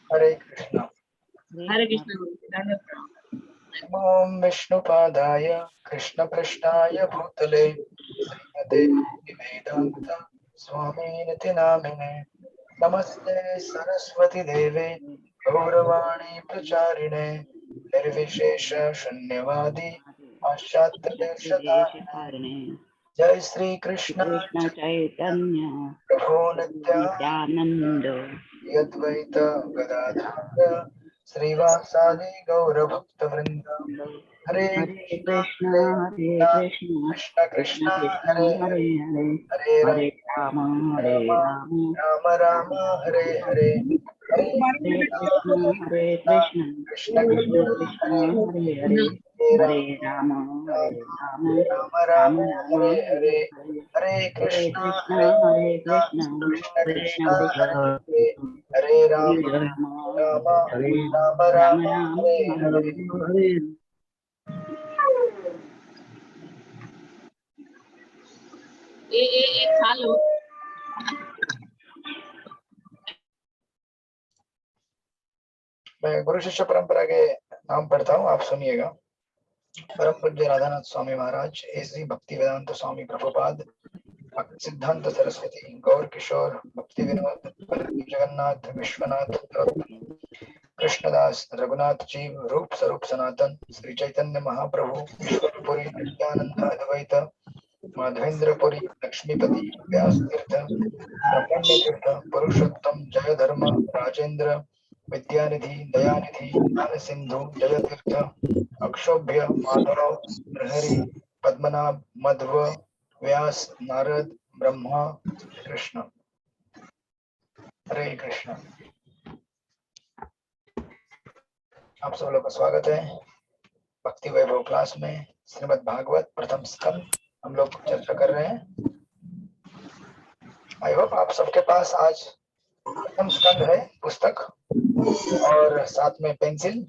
हरे कृष्णा। हरे कृष्ण। ओम विष्णुपादाय कृष्णपृष्ठाय भूतले श्रीमते वेदांत स्वामिनिति नामिने नमस्ते सरस्वती देवे गौरवाणी प्रचारिणे निर्विशेष शून्यवादी पाश्चात्य देशतारिणे जय श्री कृष्ण कृष्ण चैतन्य प्रभु नित्यानंद यद्वैत गदाधर श्रीवासादि गौरभक्तवृंद हरे हरे कृष्ण कृष्ण कृष्ण कृष्ण कृष्ण कृष्ण हरे हरे हरे हरे हरे राम हरे राम राम राम हरे हरे हरे हरे कृष्ण कृष्ण कृष्ण कृष्ण कृष्ण हरे हरे हरे हरे हरे राम राम राम राम राम हरे हरे हरे हरे हरे कृष्ण हरे कृष्ण कृष्ण कृष्ण कृष्ण कृष्ण हरे हरे राम हरे राम राम हरे राम राम राम राम हरे हरे हरे। हरे। ए खा लो। मैं गुरु शिष्य परंपरा के नाम पढ़ता हूँ, आप सुनिएगा। परम पूज्य राधानाथ स्वामी महाराज, श्री भक्ति वेदांत स्वामी प्रभुपाद, भक्ति सिद्धांत सरस्वती, गौर किशोर, भक्ति विनोद, जगन्नाथ, विश्वनाथ, कृष्णदास, रघुनाथ जीव, रूप स्वरूप सनातन, श्री चैतन्य महाप्रभु, ईश्वरपुरी, नित्यानंद अद्वैत, माधवेंद्रपुरी, लक्ष्मीपति, व्यास तीर्थ, ब्रह्मण्य तीर्थ, पुरुषोत्तम, जय धर्म, राजेंद्र, विद्यानिधि, दयानिधि, ज्ञान सिंधु, जय तीर्थ, अक्षोभ्य, माधव, हरि, पद्मनाभ, मध्व, व्यास, नारद, ब्रह्मा, कृष्ण। हरे कृष्ण। आप सब लोग का स्वागत है भक्ति वैभव क्लास में। श्रीमद् भागवत प्रथम स्कंद हम लोग चर्चा कर रहे हैं। आई होप आप सबके पास आज प्रथम स्कंद है पुस्तक और साथ में पेंसिल।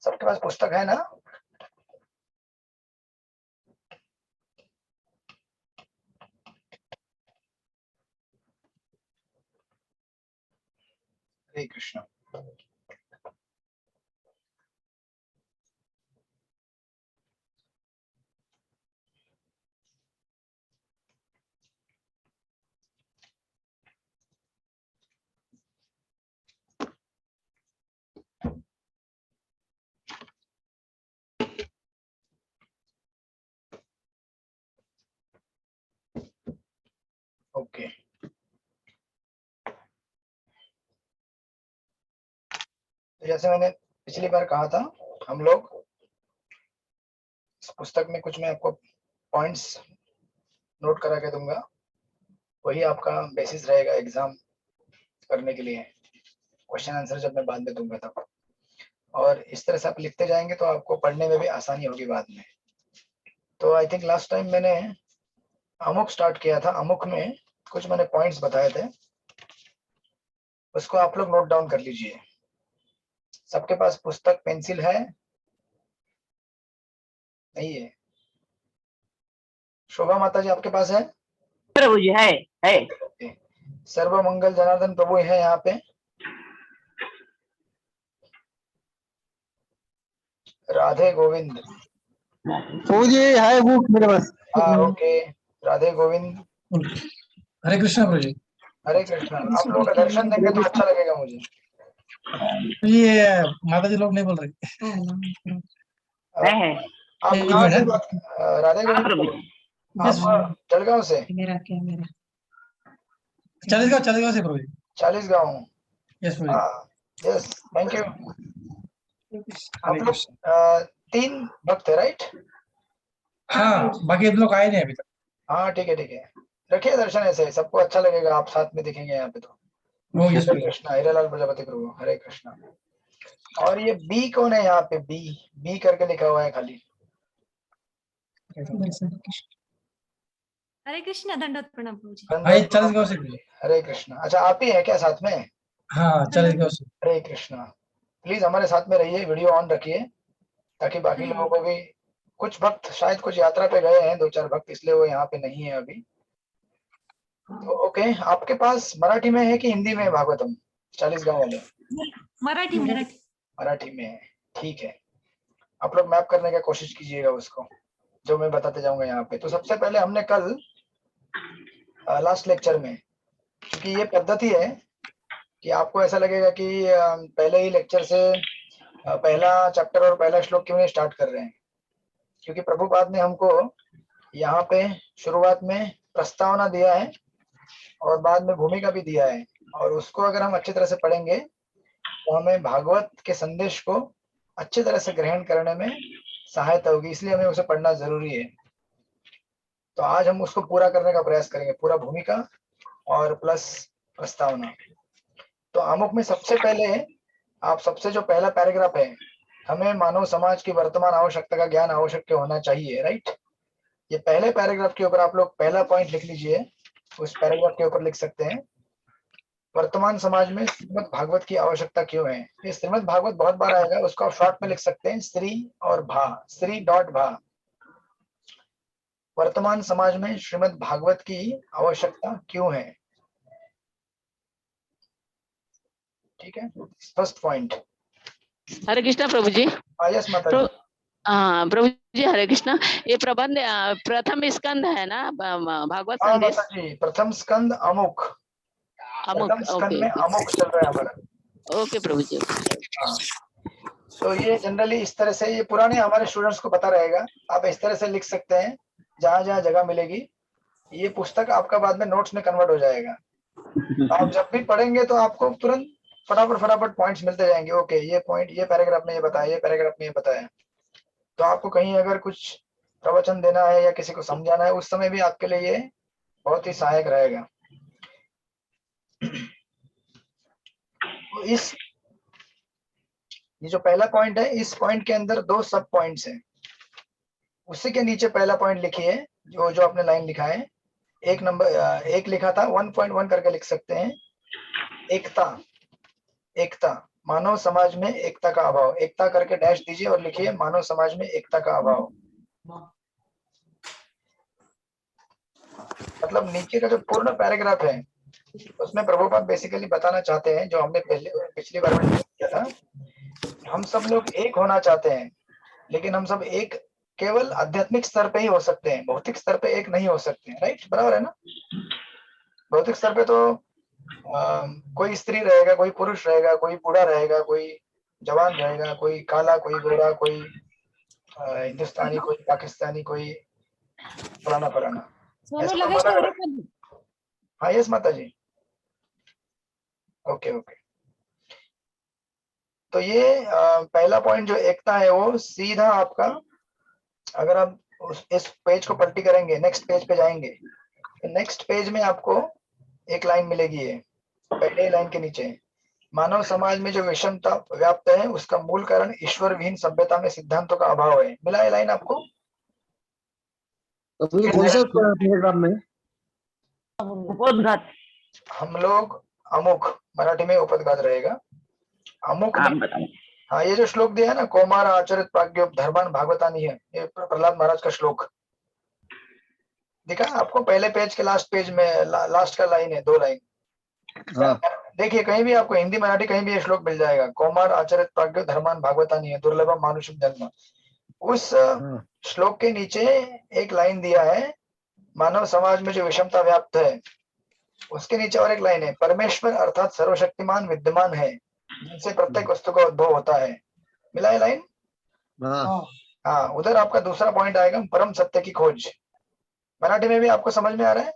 सबके पास पुस्तक है ना? हरे कृष्ण। ओके, तो जैसे मैंने पिछली बार कहा था, हम लोग इस पुस्तक में कुछ मैं आपको पॉइंट्स नोट करा के दूंगा, वही आपका बेसिस रहेगा एग्जाम करने के लिए। क्वेश्चन आंसर जब मैं बाद में दूंगा तब, और इस तरह से आप लिखते जाएंगे तो आपको पढ़ने में भी आसानी होगी बाद में। तो आई थिंक लास्ट टाइम मैंने अमुक स्टार्ट किया था, अमुक में कुछ मैंने पॉइंट्स बताए थे, उसको आप लोग नोट डाउन कर लीजिए। सबके पास पुस्तक पेंसिल है? नहीं है? शोभा माता जी आपके पास है? प्रभु जी है। सर्व मंगल जनार्दन प्रभु है यहाँ पे? राधे गोविंद जी है बुक मेरे पास। हाँ ओके, राधे गोविंद। हरे कृष्णा प्रभु जी। हरे कृष्णा। आप लोगों का दर्शन देंगे तो अच्छा लगेगा मुझे। ये माता जी लोग नहीं बोल रहे। है। आप एक कहाँ से? मिनट। राधे हाँ गोविंद प्रभु जी। आप जलगांव से? चालीसगांव से प्रभु जी। चालीसगांव। यस प्रभु जी। Yes, thank you. आप हरे लोग कृष्ण। 3 भक्त है राइट? हाँ बाकी लोग आए नहीं अभी तक। हाँ ठीक है ठीक है, रखिए दर्शन ऐसे, सबको अच्छा लगेगा, आप साथ में दिखेंगे यहाँ पे तो। वो यस हरे प्रभु जी। कृष्णा, हीरालाल प्रजापति प्रभु, हरे कृष्णा। और ये बी कौन है यहाँ पे? बी, बी करके लिखा हुआ है खाली। हरे कृष्ण। दंडवत प्रणाम प्रभु जी। हाँ ये चालीसगांव से प्रभु जी। हरे कृष्णा। अच्छा आप ही है क्या साथ में? हाँ चालीसगांव से। हरे कृष्णा, प्लीज हमारे साथ में रहिए, वीडियो ऑन रखिए, ताकि बाकी लोगों को भी, कुछ भक्त शायद कुछ यात्रा पे गए हैं, 2-4 भक्त, इसलिए वो यहाँ पे नहीं है अभी। तो ओके, आपके पास मराठी में है कि हिंदी में है भागवतम 40 गांव वाले? मराठी मराठी मराठी में है, ठीक है। आप लोग मैप करने की कोशिश कीजिएगा उसको, जो मैं बताते जाऊंगा यहाँ पे। तो सबसे पहले हमने कल लास्ट लेक्चर में, क्योंकि ये पद्धति है कि आपको ऐसा लगेगा कि पहले ही लेक्चर से पहला चैप्टर और पहला श्लोक क्यों नहीं स्टार्ट कर रहे हैं, क्योंकि प्रभुपाद ने हमको यहाँ पे शुरुआत में प्रस्तावना दिया है और बाद में भूमिका भी दिया है, और उसको अगर हम अच्छी तरह से पढ़ेंगे तो हमें भागवत के संदेश को अच्छी तरह से ग्रहण करने में सहायता होगी, इसलिए हमें उसे पढ़ना जरूरी है। तो आज हम उसको पूरा करने का प्रयास करेंगे, पूरा भूमिका और प्लस प्रस्तावना। तो आमुख में सबसे पहले आप सबसे जो पहला पैराग्राफ है, हमें मानव समाज की वर्तमान आवश्यकता का ज्ञान आवश्यक होना चाहिए, राइट। ये पहले पैराग्राफ के ऊपर आप लोग पहला पॉइंट लिख लीजिए, उस पैराग्राफ के ऊपर लिख सकते हैं, वर्तमान समाज में श्रीमद् भागवत की आवश्यकता क्यों है। ये श्रीमद् भागवत बहुत बार आएगा, उसको आप शॉर्ट में लिख सकते हैं श्री और भा, श्री डॉट भा। वर्तमान समाज में श्रीमद् भागवत की आवश्यकता क्यों है, ठीक है, फर्स्ट पॉइंट। हरे कृष्णा प्रभु जी। यस माता जी। हाँ प्रभु जी हरे कृष्णा। ये प्रबंध प्रथम स्कंद है ना भागवत हाँ संदेश? माता जी, प्रथम स्कंद अमुक, प्रथम स्कंद में अमुक चल रहा है हमारा। ओके प्रभु जी। हाँ, तो ये जनरली इस तरह से, ये पुराने हमारे स्टूडेंट्स को पता रहेगा, आप इस तरह से लिख सकते हैं जहां जहां जगह मिलेगी। ये पुस्तक आपका बाद में नोट्स में कन्वर्ट हो जाएगा, आप जब भी पढ़ेंगे तो आपको तुरंत फटाफट पॉइंट्स मिलते जाएंगे। ओके, ये पॉइंट ये पैराग्राफ में ये बताया, ये पैराग्राफ में ये बताया। तो आपको कहीं अगर कुछ प्रवचन देना है या किसी को समझाना है, उस समय भी आपके लिए ये बहुत ही सहायक रहेगा। तो ये जो पहला पॉइंट है, इस पॉइंट के अंदर 2 सब पॉइंट्स हैं, उसी के नीचे पहला पॉइंट लिखिए, जो आपने लाइन लिखा है, एक नंबर एक लिखा था, 1.1 करके लिख सकते हैं। एकता, मानव समाज में एकता का अभाव, एकता करके डैश दीजिए और लिखिए मानव समाज में एकता का अभाव। मतलब नीचे का जो पूर्ण पैराग्राफ है, उसमें प्रभुपाद बेसिकली बताना चाहते हैं, जो हमने पिछली बार में किया था, हम सब लोग एक होना चाहते हैं, लेकिन हम सब एक केवल आध्यात्मिक स्तर पे ही हो सकते हैं, भौतिक स्तर पे एक नहीं हो सकते हैं, राइट, बराबर है ना। भौतिक स्तर पे तो कोई स्त्री रहेगा, कोई पुरुष रहेगा, कोई बूढ़ा रहेगा, कोई जवान रहेगा, कोई काला, कोई गोरा, कोई हिंदुस्तानी, कोई पाकिस्तानी, कोई फलाना। हाँ यस माता जी। ओके। तो ये पहला पॉइंट जो एकता है, वो सीधा आपका, अगर आप इस पेज को पलटी करेंगे, नेक्स्ट पेज पे जाएंगे, तो नेक्स्ट पेज में आपको एक लाइन मिलेगी, ये पहले लाइन के नीचे, मानव समाज में जो विषमता व्याप्त है उसका मूल कारण ईश्वर विहीन सभ्यता में सिद्धांतों का अभाव है। मिला ये लाइन आपको? तो कौन सा पैराग्राफ में? उपोद्घात। हम लोग अमुक, मराठी में उपोद्घात रहेगा, अमुक में। हाँ, ये जो श्लोक दिया है ना, कौमार आचरित प्राज्ञोप धर्मान भागवतानी है, ये प्रहलाद महाराज का श्लोक दिखा आपको पहले पेज के लास्ट पेज में, लास्ट का लाइन है, 2 लाइन। हाँ। देखिए कहीं भी आपको हिंदी मराठी कहीं भी ये श्लोक मिल जाएगा, कौमार आचरित प्राज्ञो धर्मान भागवतानी है दुर्लभम मानुषम जन्म। उस श्लोक के नीचे एक लाइन दिया है, मानव समाज में जो विषमता व्याप्त है, उसके नीचे और एक लाइन है, परमेश्वर अर्थात सर्वशक्तिमान विद्यमान है जिनसे प्रत्येक वस्तु का उद्भव होता है। मिला है लाइन? हाँ, उधर आपका दूसरा पॉइंट आएगा, परम सत्य की खोज। मराठी में भी आपको समझ में आ रहा है?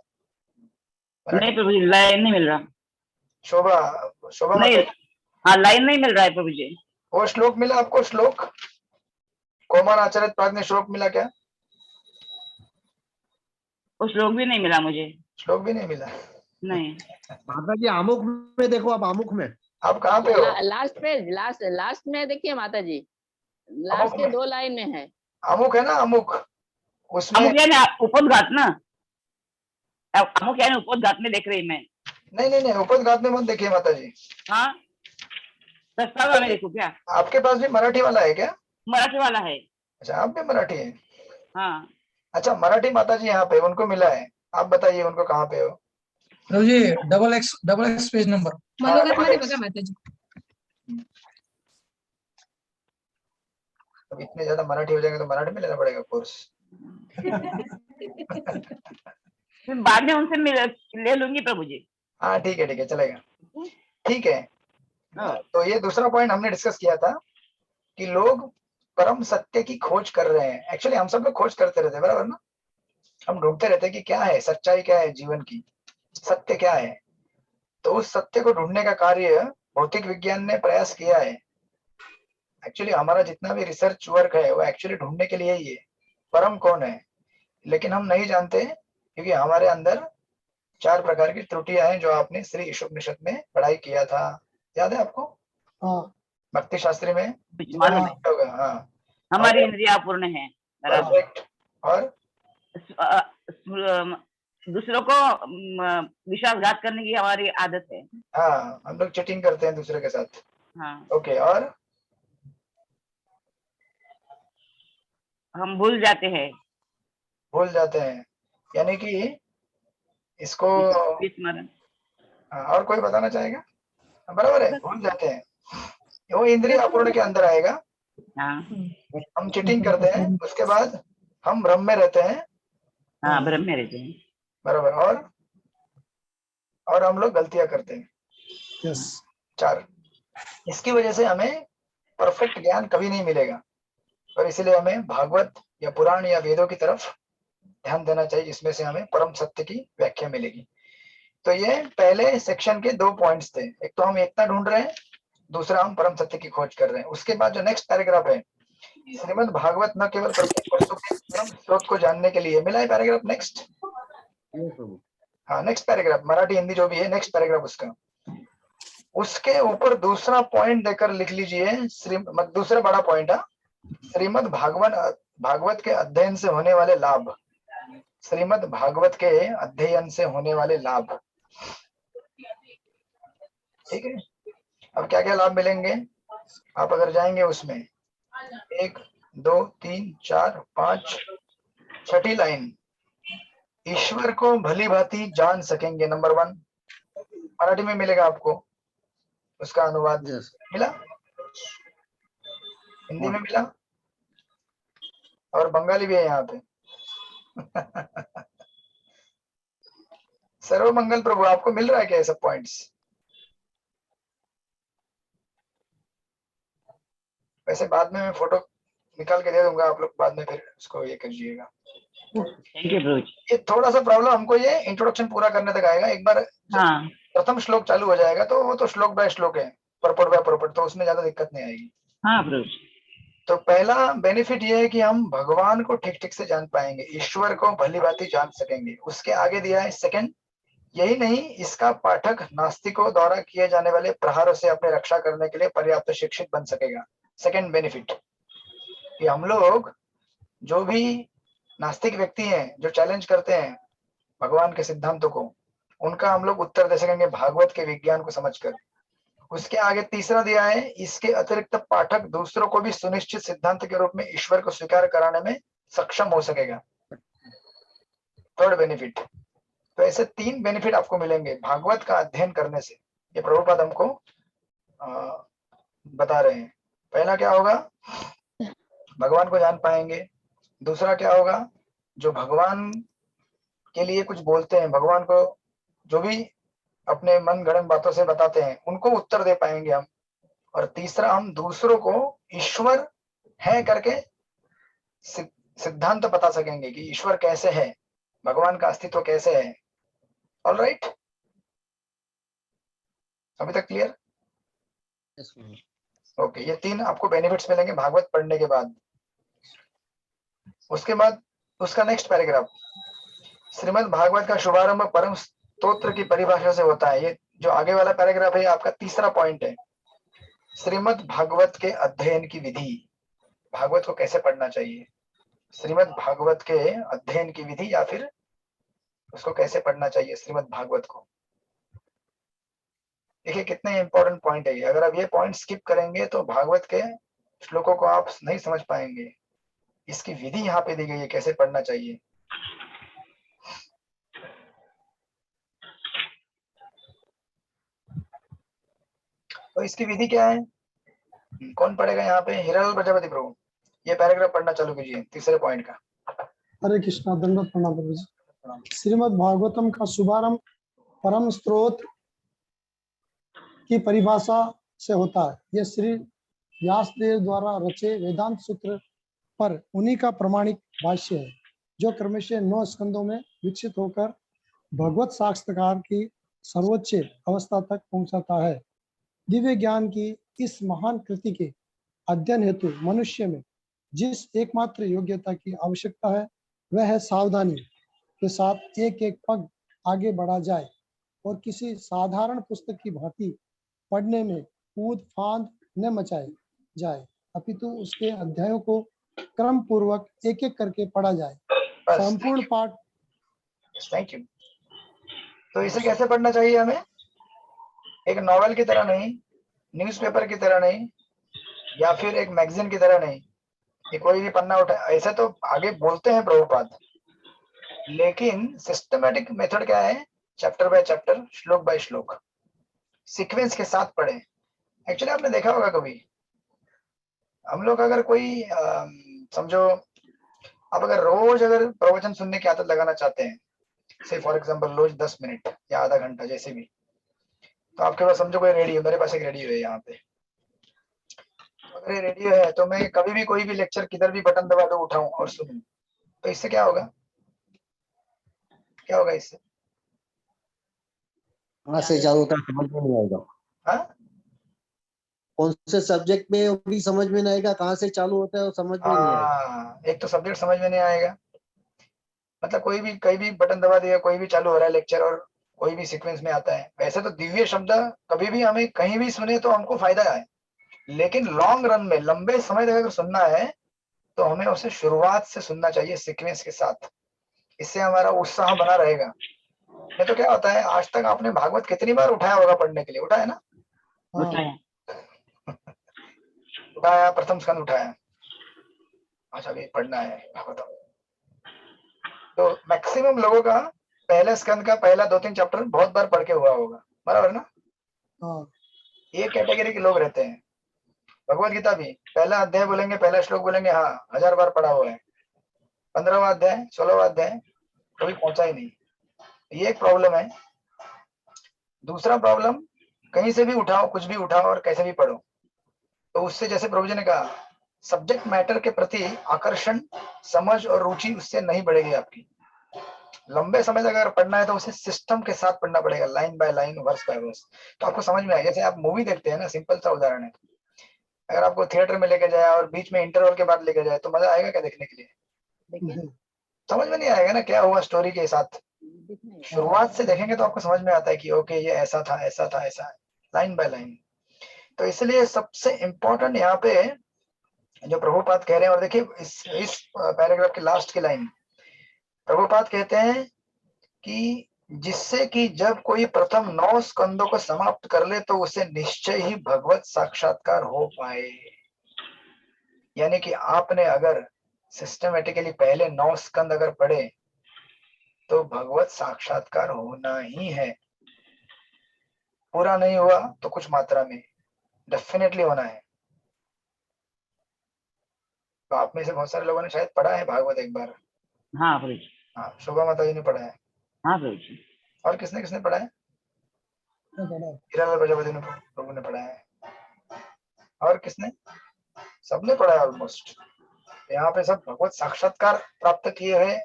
नहीं प्रभु जी, लाइन नहीं मिल रहा। शोभा नहीं, हाँ लाइन नहीं मिल रहा है प्रभु जी। वो श्लोक मिला आपको? श्लोक कौमार आचरित प्राज्ञ ने श्लोक मिला क्या? वो श्लोक भी नहीं मिला मुझे। श्लोक भी नहीं मिला? नहीं माता जी आमुख में देखो, आप आमुख में, आप कहाँ पे हो? लास्ट पेज, लास्ट में देखिए माता जी, लास्ट के 2 लाइन में है। अमुक है ना, अमुक, उसमें अमुक यानी उपोद्घात ना, अमुक यानी उपोद्घात में देख रही मैं। नहीं, उपोद्घात में मत देखिए माता जी। हाँ दस्तावेज में देखो क्या, आपके पास भी मराठी वाला है क्या? मराठी वाला है। अच्छा, आप भी मराठी है? हाँ, अच्छा, मराठी माता जी यहाँ पे उनको मिला है, आप बताइए उनको कहाँ पे हो? प्रभु जी डबल एक्स पेज नंबर। मनोगत मध्ये हाँ, बघा माताजी. अब इतने ज्यादा मराठी हो जाएंगे तो मराठी में लेना पड़ेगा कोर्स। फिर बाद में उनसे ले लूंगी प्रभु जी। हाँ ठीक है, चलेगा, ठीक है। हाँ। तो ये दूसरा पॉइंट हमने डिस्कस किया था कि लोग परम सत्य की खोज कर रहे हैं। एक्चुअली हम सब लोग खोज करते रहते हैं, बराबर ना? हम ढूंढते रहते हैं कि क्या है सच्चाई, क्या है जीवन की, सत्य क्या है। तो उस सत्य को ढूंढने का कार्य भौतिक विज्ञान ने प्रयास किया है। एक्चुअली हमारा जितना भी रिसर्च वर्क है वो एक्चुअली ढूंढने के लिए ही है, परम कौन है। लेकिन हम नहीं जानते क्योंकि हमारे अंदर 4 प्रकार की त्रुटियां हैं जो आपने श्री ईशोपनिषद में पढ़ाई किया था, याद है आपको? हाँ भक्ति शास्त्री में मालूम है, होगा। हाँ, हमारी इंद्रिया पूर्ण है, बराबर। परफेक्ट। और दूसरों को विश्वासघात करने की हमारी आदत है। हाँ, हम लोग चीटिंग करते हैं दूसरे के साथ। हाँ, ओके, और हम भूल जाते हैं। भूल जाते हैं, यानी कि इसको विस्मरण। और कोई बताना चाहेगा? बराबर है, भूल जाते हैं, वो इंद्रिय अपूर्ण के अंदर आएगा। हाँ, हम चीटिंग करते हैं, उसके बाद हम भ्रम में रहते हैं, हाँ, भ्रम में रहते हैं। बराबर। और हम लोग गलतियां करते हैं, यस 4। इसकी वजह से हमें परफेक्ट ज्ञान कभी नहीं मिलेगा, और इसीलिए हमें भागवत या पुराण या वेदों की तरफ ध्यान देना चाहिए, जिसमें से हमें परम सत्य की व्याख्या मिलेगी। तो ये पहले सेक्शन के 2 पॉइंट्स थे, एक तो हम एकता ढूंढ रहे हैं, दूसरा हम परम सत्य की खोज कर रहे हैं। उसके बाद जो नेक्स्ट पैराग्राफ है, श्रीमद् भागवत न केवल प्रत्येक वस्तु के परम स्रोत को जानने के लिए, मिला है पैराग्राफ नेक्स्ट। यस प्रभु। हाँ, नेक्स्ट पैराग्राफ, मराठी हिंदी जो भी है, नेक्स्ट पैराग्राफ उसका, उसके ऊपर दूसरा पॉइंट देकर लिख लीजिए, दूसरा बड़ा पॉइंट है, श्रीमद् भागवत के अध्ययन से होने वाले लाभ। श्रीमद् भागवत के अध्ययन से होने वाले लाभ, ठीक है। अब क्या क्या लाभ मिलेंगे, आप अगर जाएंगे उसमें 1 2 3 4 5 छठी लाइन, ईश्वर को भली भांति जान सकेंगे, नंबर 1। मराठी में मिलेगा आपको, उसका अनुवाद यस। मिला, हिंदी में मिला, और बंगाली भी है यहाँ पे। सर्व मंगल प्रभु, आपको मिल रहा है क्या ये सब पॉइंट्स? वैसे बाद में मैं फोटो निकाल के दे दूंगा, आप लोग बाद में फिर उसको ये करिएगा। थैंक यू प्रभु जी। ये थोड़ा सा प्रॉब्लम हमको ये इंट्रोडक्शन पूरा करने तक आएगा। एक बार हाँ, प्रथम श्लोक चालू हो जाएगा तो वो तो श्लोक बाय श्लोक है, परपट बाय परपट, तो उसमें ज्यादा दिक्कत नहीं आएगी। हाँ प्रभु जी। तो पहला बेनिफिट ये है कि हम भगवान को ठीक ठीक से जान पाएंगे, ईश्वर को भली भांति जान सकेंगे। उसके आगे दिया है सेकंड, यही नहीं, इसका पाठक नास्तिकों द्वारा किए जाने वाले प्रहारों से अपने रक्षा करने के लिए पर्याप्त शिक्षित बन सकेगा। सेकंड बेनिफिट कि हम लोग जो भी नास्तिक व्यक्ति हैं जो चैलेंज करते हैं भगवान के सिद्धांतों को, उनका हम लोग उत्तर दे सकेंगे भागवत के विज्ञान को समझकर। उसके आगे तीसरा दिया है, इसके अतिरिक्त पाठक दूसरों को भी सुनिश्चित सिद्धांत के रूप में ईश्वर को स्वीकार कराने में सक्षम हो सकेगा। Third benefit. तो ऐसे 3 बेनिफिट आपको मिलेंगे भागवत का अध्ययन करने से, ये प्रभुपाद हमको बता रहे हैं। पहला क्या होगा, भगवान को जान पाएंगे। दूसरा क्या होगा, जो भगवान के लिए कुछ बोलते हैं, भगवान को जो भी अपने मन गढ़ंत बातों से बताते हैं, उनको उत्तर दे पाएंगे हम। और तीसरा, हम दूसरों को ईश्वर है करके सिद्धांत बता सकेंगे कि ईश्वर कैसे है, भगवान का अस्तित्व कैसे है। ऑलराइट, अभी तक क्लियर? यस प्रभु। ओके, ये 3 आपको बेनिफिट्स मिलेंगे भागवत पढ़ने के बाद। उसके बाद उसका नेक्स्ट पैराग्राफ, श्रीमद् भागवत का शुभारंभ परम स्तोत्र की परिभाषा से होता है। ये जो आगे वाला पैराग्राफ है आपका तीसरा पॉइंट है, श्रीमद् भागवत के अध्ययन की विधि, भागवत को कैसे पढ़ना चाहिए, श्रीमद् भागवत के अध्ययन की विधि, या फिर उसको कैसे पढ़ना चाहिए श्रीमद् भागवत को। देखिए कितने इंपॉर्टेंट पॉइंट है ये। अगर आप ये पॉइंट स्किप करेंगे तो भागवत के श्लोकों को आप नहीं समझ पाएंगे। इसकी विधि यहाँ पे दी गई है कैसे पढ़ना चाहिए। तो इसकी विधि क्या है, कौन पढ़ेगा यहाँ पे? हिरालाल प्रजापति प्रभु, ये पैराग्राफ पढ़ना चालू कीजिए तीसरे पॉइंट का। हरे कृष्णा, दंडवत प्रणाम प्रभु जी। श्रीमद् भागवतम का शुभारंभ परम स्रोत की परिभाषा से होता है। यह श्री व्यासदेव द्वारा रचे वेदांत सूत्र पर उन्हीं का प्रमाणिक भाष्य है, जो क्रमशः 9 स्कंदों में विकसित होकर भगवत साक्षात्कार की सर्वोच्च अवस्था तक पहुंचाता है। दिव्य ज्ञान की इस महान कृति के अध्ययन हेतु मनुष्य में जिस एकमात्र योग्यता की आवश्यकता है वह है सावधानी के साथ एक एक पग आगे बढ़ा जाए और किसी साधारण पुस्तक की भांति पढ़ने में कूद फांद न मचाए जाए, अपितु उसके अध्यायों को क्रम पूर्वक एक एक करके पढ़ा जाए। संपूर्ण पाठ। Thank you. तो इसे कैसे पढ़ना चाहिए हमें? एक नॉवेल की तरह नहीं, न्यूज़पेपर की तरह नहीं, या फिर एक मैगजीन की तरह नहीं, ये कोई भी पन्ना उठा, ऐसे तो आगे बोलते हैं प्रभुपाद, लेकिन सिस्टमेटिक मेथड क्या है? चैप्टर बाय चैप्टर, श्लोक बाय श्लोक, सीक्वेंस के साथ पढ़े। एक्चुअली आपने देखा होगा कभी, हम लोग अगर कोई समझो आप अगर रोज अगर प्रवचन सुनने की आदत लगाना चाहते हैं, से फॉर एग्जांपल रोज 10 मिनट या आधा घंटा जैसे भी, तो आपके पास समझो कोई रेडियो, मेरे पास एक रेडियो है यहाँ पे, अगर ये रेडियो है तो मैं कभी भी कोई भी लेक्चर किधर भी बटन दबा दो, उठाऊं और सुनूं, तो इससे क्या होगा? क्या होगा इससे? कहाँ से चालू होता है समझ में नहीं आएगा। हाँ, कौन से सब्जेक्ट में वो भी समझ में नहीं आएगा, कहाँ से चालू होता है वो समझ में नहीं आएगा। हाँ, एक तो सब्जेक्ट समझ में नहीं आएगा, मतलब कोई भी कहीं भी बटन दबा दिया, कोई भी चालू हो रहा है लेक्चर और कोई भी सीक्वेंस में आता है। वैसे तो दिव्य शब्द कभी भी हमें कहीं भी सुने तो हमको फायदा है, लेकिन लॉन्ग रन में लंबे समय तक अगर सुनना है तो हमें उसे शुरुआत से सुनना चाहिए सीक्वेंस के साथ। इससे हमारा उत्साह बना रहेगा। नहीं तो क्या होता है, आज तक आपने भागवत कितनी बार उठाया होगा पढ़ने के लिए? उठाया ना? उठाया। उठाया, प्रथम स्कंद उठाया, अच्छा भी पढ़ना है भागवत। तो मैक्सिमम लोगों का पहले स्कंद का पहला 2-3 चैप्टर बहुत बार पढ़ के हुआ होगा, बराबर ना? ये कैटेगरी के लोग रहते हैं। भगवत गीता भी पहला अध्याय बोलेंगे, पहला श्लोक बोलेंगे, हाँ 1000 बार पढ़ा हुआ है। 15वां अध्याय 16वां अध्याय कभी पहुंचा ही नहीं। ये एक प्रॉब्लम है। दूसरा प्रॉब्लम, कहीं से भी उठाओ, कुछ भी उठाओ और कैसे भी पढ़ो, तो उससे जैसे प्रभु जी ने कहा, सब्जेक्ट मैटर के प्रति आकर्षण, समझ और रुचि उससे नहीं बढ़ेगी आपकी। लंबे समय तक अगर पढ़ना है तो उसे सिस्टम के साथ पढ़ना पड़ेगा, line by line, verse by verse, तो आपको समझ में आएगा। जैसे आप मूवी देखते हैं ना, सिंपल सा उदाहरण है, अगर आपको थिएटर में लेके जाए और बीच में इंटरवल के बाद लेके जाए तो मजा आएगा क्या देखने के लिए? समझ में नहीं आएगा ना क्या हुआ स्टोरी के साथ। शुरुआत से देखेंगे तो आपको समझ में आता है कि ओके ये ऐसा था, ऐसा था, ऐसा, लाइन बाय लाइन। तो इसलिए सबसे इम्पोर्टेंट यहाँ पे जो प्रभुपाद कह रहे हैं, और देखिए इस पैराग्राफ की लास्ट की लाइन, प्रभुपाद कहते हैं कि जिससे कि जब कोई प्रथम 9 स्कंदों को समाप्त कर ले तो उसे निश्चय ही भगवत साक्षात्कार हो पाए। यानी कि आपने अगर सिस्टमेटिकली पहले 9 स्कंद अगर पढ़े तो भगवत साक्षात्कार होना ही है। पूरा नहीं हुआ तो कुछ मात्रा में डेफिनेटली होना है। तो आप में से बहुत सारे लोगों ने शायद पढ़ा है भागवत एक बार। हाँ प्रभु जी। हाँ, शोभा माता जी ने पढ़ा है। हाँ प्रभु जी। और किसने किसने पढ़ा है? हिरालाल प्रजापति ने, प्रभु ने पढ़ा है। और किसने? सबने पढ़ा है ऑलमोस्ट। यहाँ पे सब भगवत साक्षात्कार प्राप्त किए हुए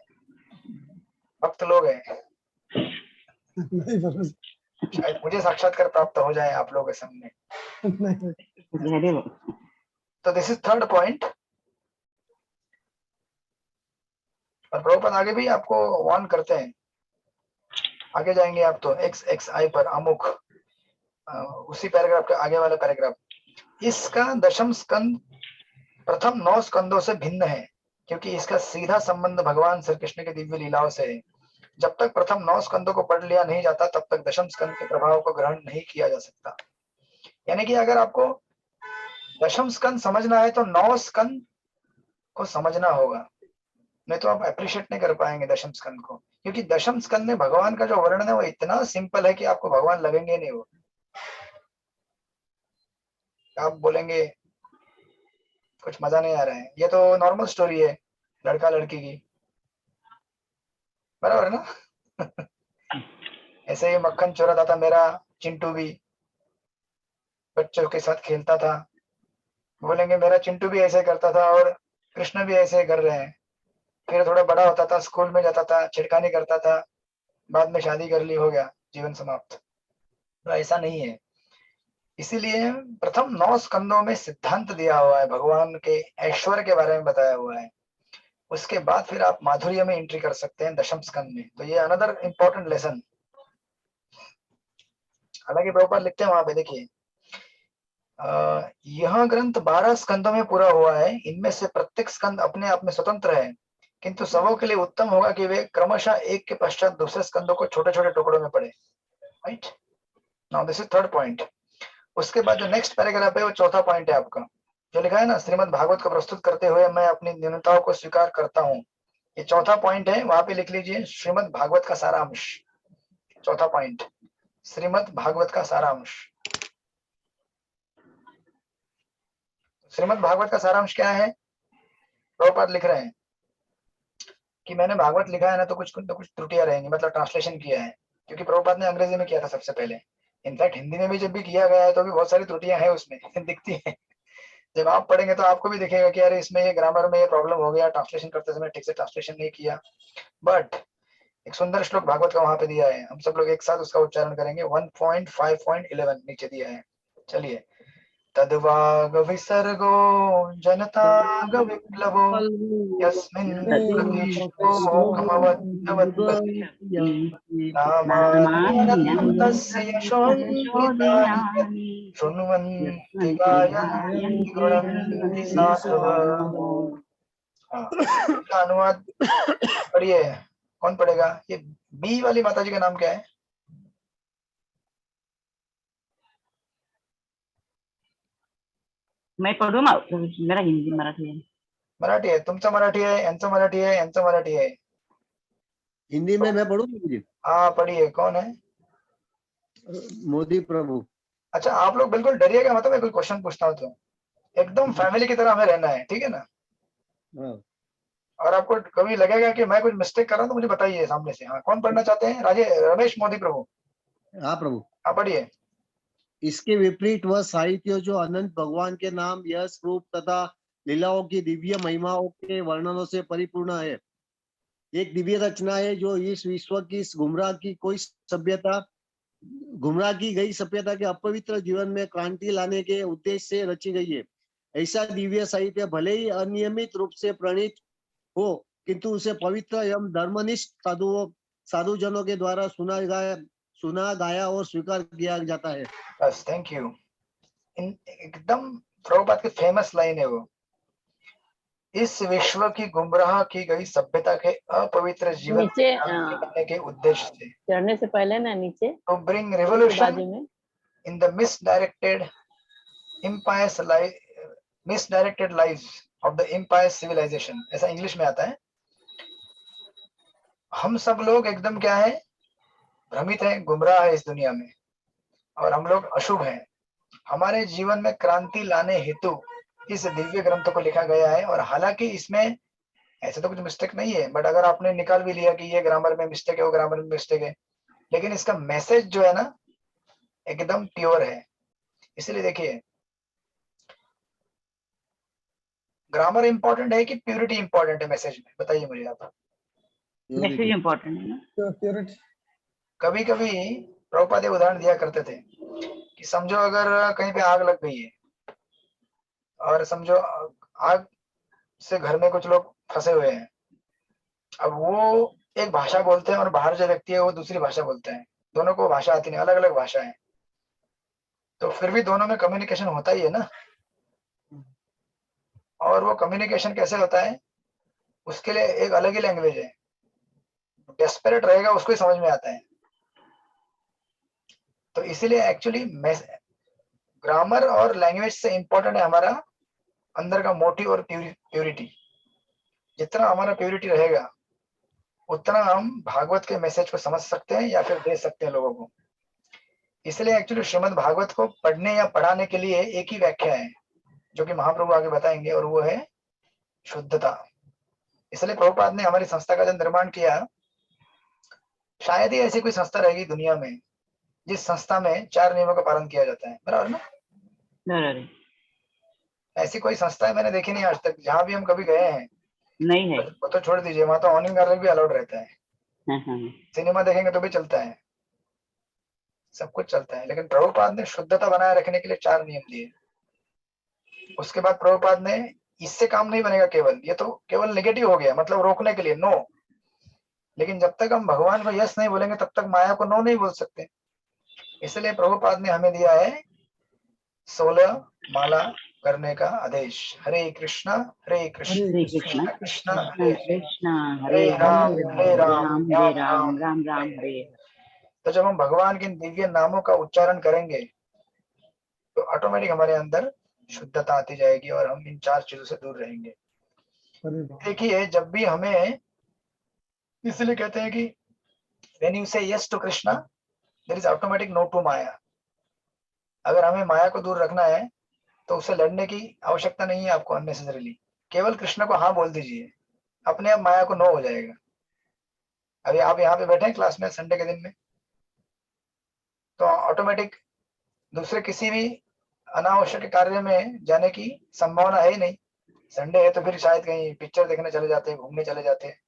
भक्त लोग हैं। नहीं प्रभु जी, शायद मुझे साक्षात्कार प्राप्त हो जाए आप लोगों के सामने। नहीं। तो दिस इज थर्ड पॉइंट। और प्रभुपाद आगे भी आपको वार्न करते हैं, आगे जाएंगे आप तो XXI पर अमुक, उसी पैराग्राफ के आगे वाला पैराग्राफ, इसका 10म स्कंद प्रथम 9 स्कंदों से भिन्न है, क्योंकि इसका सीधा संबंध भगवान श्री कृष्ण के दिव्य लीलाओं से है। जब तक प्रथम 9 स्कंदों को पढ़ लिया नहीं जाता तब तक दशम स्कंद के प्रभाव को ग्रहण नहीं किया जा सकता। यानी कि अगर आपको दशम स्कंद समझना है तो 9 स्कंद को समझना होगा, नहीं तो आप अप्रिशिएट नहीं कर पाएंगे दशम स्कंद को, क्योंकि दशम स्कंद में भगवान का जो वर्णन है वो इतना सिंपल है कि आपको भगवान लगेंगे नहीं। वो आप बोलेंगे कुछ मजा नहीं आ रहा है, ये तो नॉर्मल स्टोरी है लड़का लड़की की, बराबर है ना। ऐसे ही मक्खन चोराता था मेरा चिंटू भी, बच्चों के साथ खेलता था, बोलेंगे मेरा चिंटू भी ऐसे करता था और कृष्ण भी ऐसे कर रहे हैं। फिर थोड़ा बड़ा होता था, स्कूल में जाता था, छिड़कानी करता था, बाद में शादी कर ली, हो गया जीवन समाप्त। तो ऐसा नहीं है। इसीलिए प्रथम 9 स्कंदों में सिद्धांत दिया हुआ है, भगवान के ऐश्वर्य के बारे में बताया हुआ है। उसके बाद फिर आप माधुर्य में एंट्री कर सकते हैं दशम स्कंद में। तो ये अनदर इंपॉर्टेंट लेसन। हालांकि प्रभुपाद लिखते हैं वहां पे, देखिए यह ग्रंथ 12 स्कंदों में पूरा हुआ है। इनमें से प्रत्येक स्कंद अपने आप में स्वतंत्र है, किंतु सबों के लिए उत्तम होगा कि वे क्रमशः एक के पश्चात दूसरे स्कंदों को छोटे छोटे टुकड़ों में पढ़े। Right, now this is third point. उसके बाद जो नेक्स्ट पैराग्राफ है वो चौथा पॉइंट है आपका, जो लिखा है ना, श्रीमद् भागवत को प्रस्तुत करते हुए मैं अपनी न्यूनताओं को स्वीकार करता हूँ। ये चौथा पॉइंट है, वहां पे लिख लीजिए श्रीमद् भागवत का सारांश। चौथा पॉइंट, श्रीमद् भागवत का सारांश। श्रीमद् भागवत का सारांश क्या है? प्रभुपाद लिख रहे हैं कि मैंने भागवत लिखा है ना, तो कुछ त्रुटियां रहेंगी, मतलब ट्रांसलेशन किया है, क्योंकि प्रभुपाद ने अंग्रेजी में किया था सबसे पहले। इनफैक्ट हिंदी में भी जब भी किया गया है तो भी बहुत सारी त्रुटियां हैं उसमें दिखती है। जब आप पढ़ेंगे तो आपको भी दिखेगा कि अरे इसमें ये ग्रामर में ये प्रॉब्लम हो गया, ट्रांसलेशन करते समय ठीक से ट्रांसलेशन नहीं किया। बट एक सुंदर श्लोक भागवत का वहां पे दिया है, हम सब लोग एक साथ उसका उच्चारण करेंगे। 1.5.11 नीचे दिया है, चलिए। तद्वाग विसर्गो जनताग विप्लवो यस्मिन् प्रतिष्ठो कमवद्भवति नामान्यनन्तस्य यशोन्विता शृण्वन्ति गायन्ति गृह्णन्ति साधवः। हाँ, इसका अनुवाद पढ़िए, कौन पढ़ेगा? ये बी वाली माता जी का नाम क्या है? मैं पढ़ू ना, मेरा हिंदी मराठी है। मराठी आहे, तुमचं मराठी आहे, यांचं मराठी आहे, यांचं मराठी आहे। हिंदी में मैं पढ़ूं गुरुजी? हाँ पढ़िए, कौन है? मोदी प्रभु। अच्छा, आप लोग बिल्कुल डरिएगा, मतलब मैं कोई क्वेश्चन पूछता हूँ तो एकदम फैमिली की तरह हमें रहना है, ठीक है ना? हाँ। और आपको कभी लगेगा कि मैं कुछ मिस्टेक कर रहा हूँ तो मुझे बताइए सामने से। हाँ, कौन पढ़ना चाहते हैं? रमेश मोदी प्रभु। हाँ प्रभु। हाँ पढ़िए। इसके विपरीत वह साहित्य जो अनंत भगवान के नाम, यश, रूप तथा लीलाओं की दिव्य महिमाओं के वर्णनों से परिपूर्ण है। एक दिव्य रचना है जो इस विश्व की गुमराह की गई सभ्यता के अपवित्र जीवन में क्रांति लाने के उद्देश्य से रची गई है। ऐसा दिव्य साहित्य भले ही अनियमित रूप से प्रणीत हो, किंतु उसे पवित्र एवं धर्मनिष्ठ साधुजनों के द्वारा सुना गाया और स्वीकार किया जाता है। बस, थैंक यू। एकदम प्रभुपाद की फेमस लाइन है वो, इस विश्व की गुमराह की गई सभ्यता के अपवित्र जीवन नीचे करने के उद्देश्य से, चढ़ने से पहले ना नीचे टू ब्रिंग रेवोल्यूशन बाजू में in the misdirected lives of the impious civilization, ऐसा इंग्लिश में आता है। हम सब लोग एकदम क्या है, भ्रमित है, गुमराह है इस दुनिया में, और हम लोग अशुभ हैं। हमारे जीवन में क्रांति लाने हेतु इस दिव्य ग्रंथ को लिखा गया है। और हालांकि इसमें ऐसे तो कुछ मिस्टेक नहीं है, बट अगर आपने निकाल भी लिया कि ये ग्रामर में मिस्टेक है, वो ग्रामर में मिस्टेक है, लेकिन इसका मैसेज जो है ना एकदम प्योर है। इसलिए देखिए, ग्रामर इंपॉर्टेंट है कि प्योरिटी इंपॉर्टेंट है मैसेज में? बताइए मुझे आप। मैसेज इम्पोर्टेंट है ना। प्योरिटी। कभी कभी प्रभुपाद ये उदाहरण दिया करते थे कि समझो अगर कहीं पे आग लग गई है, और समझो आग से घर में कुछ लोग फंसे हुए हैं। अब वो एक भाषा बोलते हैं और बाहर जो व्यक्ति है वो दूसरी भाषा बोलते हैं, दोनों को भाषा आती नहीं, अलग अलग भाषा है, तो फिर भी दोनों में कम्युनिकेशन होता ही है ना। और वो कम्युनिकेशन कैसे होता है, उसके लिए एक अलग ही लैंग्वेज है। डेस्परेट रहेगा उसको ही समझ में आता है। तो इसीलिए एक्चुअली ग्रामर और लैंग्वेज से इंपॉर्टेंट है हमारा अंदर का मोटिव और प्योरिटी। जितना हमारा प्योरिटी रहेगा उतना हम भागवत के मैसेज को समझ सकते हैं या फिर दे सकते हैं लोगों को। इसलिए एक्चुअली श्रीमद् भागवत को पढ़ने या पढ़ाने के लिए एक ही व्याख्या है जो कि महाप्रभु आगे बताएंगे, और वो है शुद्धता। इसलिए प्रभुपाद ने हमारी संस्था का जब निर्माण किया, शायद ही ऐसी कोई संस्था रहेगी दुनिया में जिस संस्था में 4 नियमों का पालन किया जाता है, बराबर ना? बराबर है। ऐसी कोई संस्था है मैंने देखी नहीं आज तक। जहां भी हम कभी गए हैं, नहीं है। वो तो छोड़ दीजिए, वहां तो ऑनिंग गार्लिक भी अलाउड रहता है, हाँ, हाँ, सिनेमा देखेंगे तो भी चलता है, सब कुछ चलता है। लेकिन प्रभुपाद ने शुद्धता बनाए रखने के लिए 4 नियम दिए। उसके बाद प्रभुपाद ने इससे काम नहीं बनेगा केवल, ये तो केवल नेगेटिव हो गया, मतलब रोकने के लिए, नो। लेकिन जब तक हम भगवान को यस नहीं बोलेंगे तब तक माया को नो नहीं बोल सकते। इसलिए प्रभुपाद ने हमें दिया है 16 माला करने का आदेश। हरे कृष्णा हरे कृष्ण हरे कृष्णा कृष्णा कृष्ण हरे कृष्ण हरे हरे राम हरे राम राम राम हरे राम राम राम राम हरे हरे। तो जब हम भगवान के दिव्य नामों का उच्चारण करेंगे तो ऑटोमेटिक हमारे अंदर शुद्धता आती जाएगी और हम इन 4 चीजों से दूर रहेंगे। देखिए, जब भी हमें, इसलिए कहते हैं कि when you say yes to Krishna, there is automatic no to Maya। अगर हमें माया को दूर रखना है तो उससे लड़ने की आवश्यकता नहीं है आपको अननेसेसरीली। केवल कृष्ण को हाँ बोल दीजिए, अपने आप माया को नो हो जाएगा। अभी आप यहाँ पे बैठे हैं क्लास में संडे के दिन में, तो ऑटोमेटिक दूसरे किसी भी अनावश्यक कार्य में जाने की संभावना है ही नहीं। संडे है तो फिर शायद कहीं पिक्चर देखने चले जाते हैं, घूमने चले जाते हैं,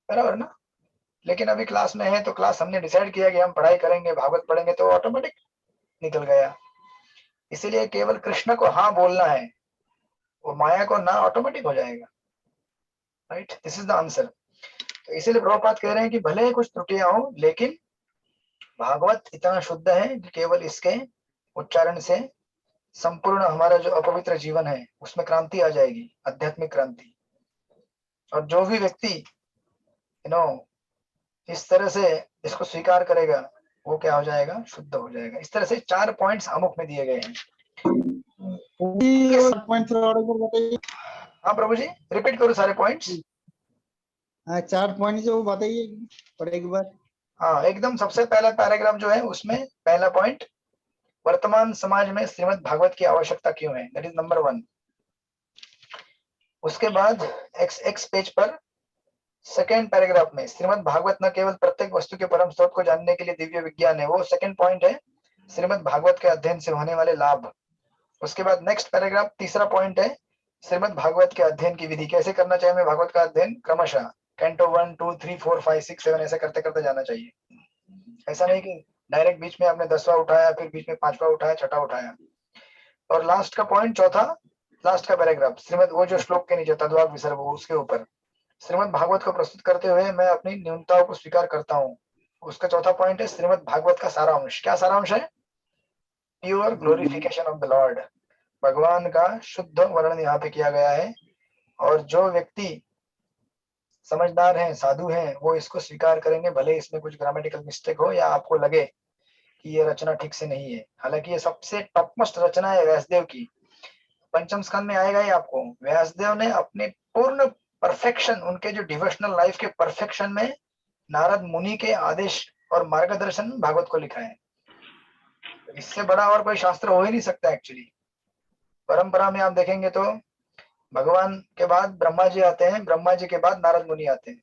बराबर ना? लेकिन अभी क्लास में है तो क्लास हमने डिसाइड किया कि हम पढ़ाई करेंगे, भागवत पढ़ेंगे, तो ऑटोमेटिक निकल गया। इसीलिए केवल कृष्ण को हाँ बोलना है, वो माया को ना ऑटोमेटिक हो जाएगा। Right, this is the answer. तो इसीलिए प्रभुपाद कह रहे हैं कि भले ही कुछ त्रुटियां हो, लेकिन भागवत इतना शुद्ध है कि केवल इसके उच्चारण से संपूर्ण हमारा जो अपवित्र जीवन है उसमें क्रांति आ जाएगी, आध्यात्मिक क्रांति। और जो भी व्यक्ति इस तरह से इसको स्वीकार करेगा वो क्या हो जाएगा? शुद्ध हो जाएगा। इस तरह से 4 पॉइंट्स आमुख में दिए गए हैं। पॉइंट और बताइए। हाँ प्रभु जी, रिपीट करो सारे पॉइंट्स। हाँ, 4 पॉइंट जो बताइए पढ़े एक बार। हाँ, एकदम सबसे पहला पैराग्राफ जो है उसमें पहला पॉइंट, वर्तमान समाज में श्रीमद् भागवत की आवश्यकता क्यों है, दैट इज नंबर 1। उसके बाद एक्स पेज पर सेकेंड पैराग्राफ में श्रीमद् भागवत न केवल प्रत्येक वस्तु के परम स्रोत को जानने के लिए दिव्य विज्ञान है, वो सेकेंड पॉइंट है, श्रीमद् भागवत के अध्ययन से होने वाले लाभ। उसके बाद नेक्स्ट पैराग्राफ तीसरा पॉइंट है, श्रीमद् भागवत के अध्ययन की विधि, कैसे करना चाहिए हमें भागवत का अध्ययन, क्रमशः कैंटो 1 2 3 4 5 6 7 ऐसे करते करते जाना चाहिए। ऐसा नहीं कि डायरेक्ट बीच में आपने 10वां उठाया, फिर बीच में 5वां उठाया, 6ठा उठाया। और लास्ट का पॉइंट चौथा, लास्ट का पैराग्राफ श्रीमद्, वो जो श्लोक के नीचे तद्वाग विसर्ग, उसके ऊपर श्रीमद् भागवत को प्रस्तुत करते हुए मैं अपनी न्यूनताओं को स्वीकार करता हूँ। उसका चौथा पॉइंट है श्रीमद् भागवत का सारांश। क्या सारांश है? Pure glorification of the Lord. भगवान का शुद्ध वर्णन यहाँ पे किया गया है, और जो व्यक्ति समझदार हैं, साधु हैं, वो इसको स्वीकार करेंगे, भले इसमें कुछ ग्रामेटिकल मिस्टेक हो या आपको लगे कि ये रचना ठीक से नहीं है। हालांकि ये सबसे टॉप मोस्ट रचना है व्यासदेव की। पंचम स्कंद में आएगा ही आपको, व्यासदेव ने अपने पूर्ण परफेक्शन, उनके जो डिवोशनल लाइफ के परफेक्शन में नारद मुनि के आदेश और मार्गदर्शन में भागवत को लिखा है। इससे बड़ा और कोई शास्त्र हो ही नहीं सकता एक्चुअली। परंपरा में आप देखेंगे तो भगवान के बाद ब्रह्मा जी आते हैं, ब्रह्मा जी के बाद नारद मुनि आते हैं,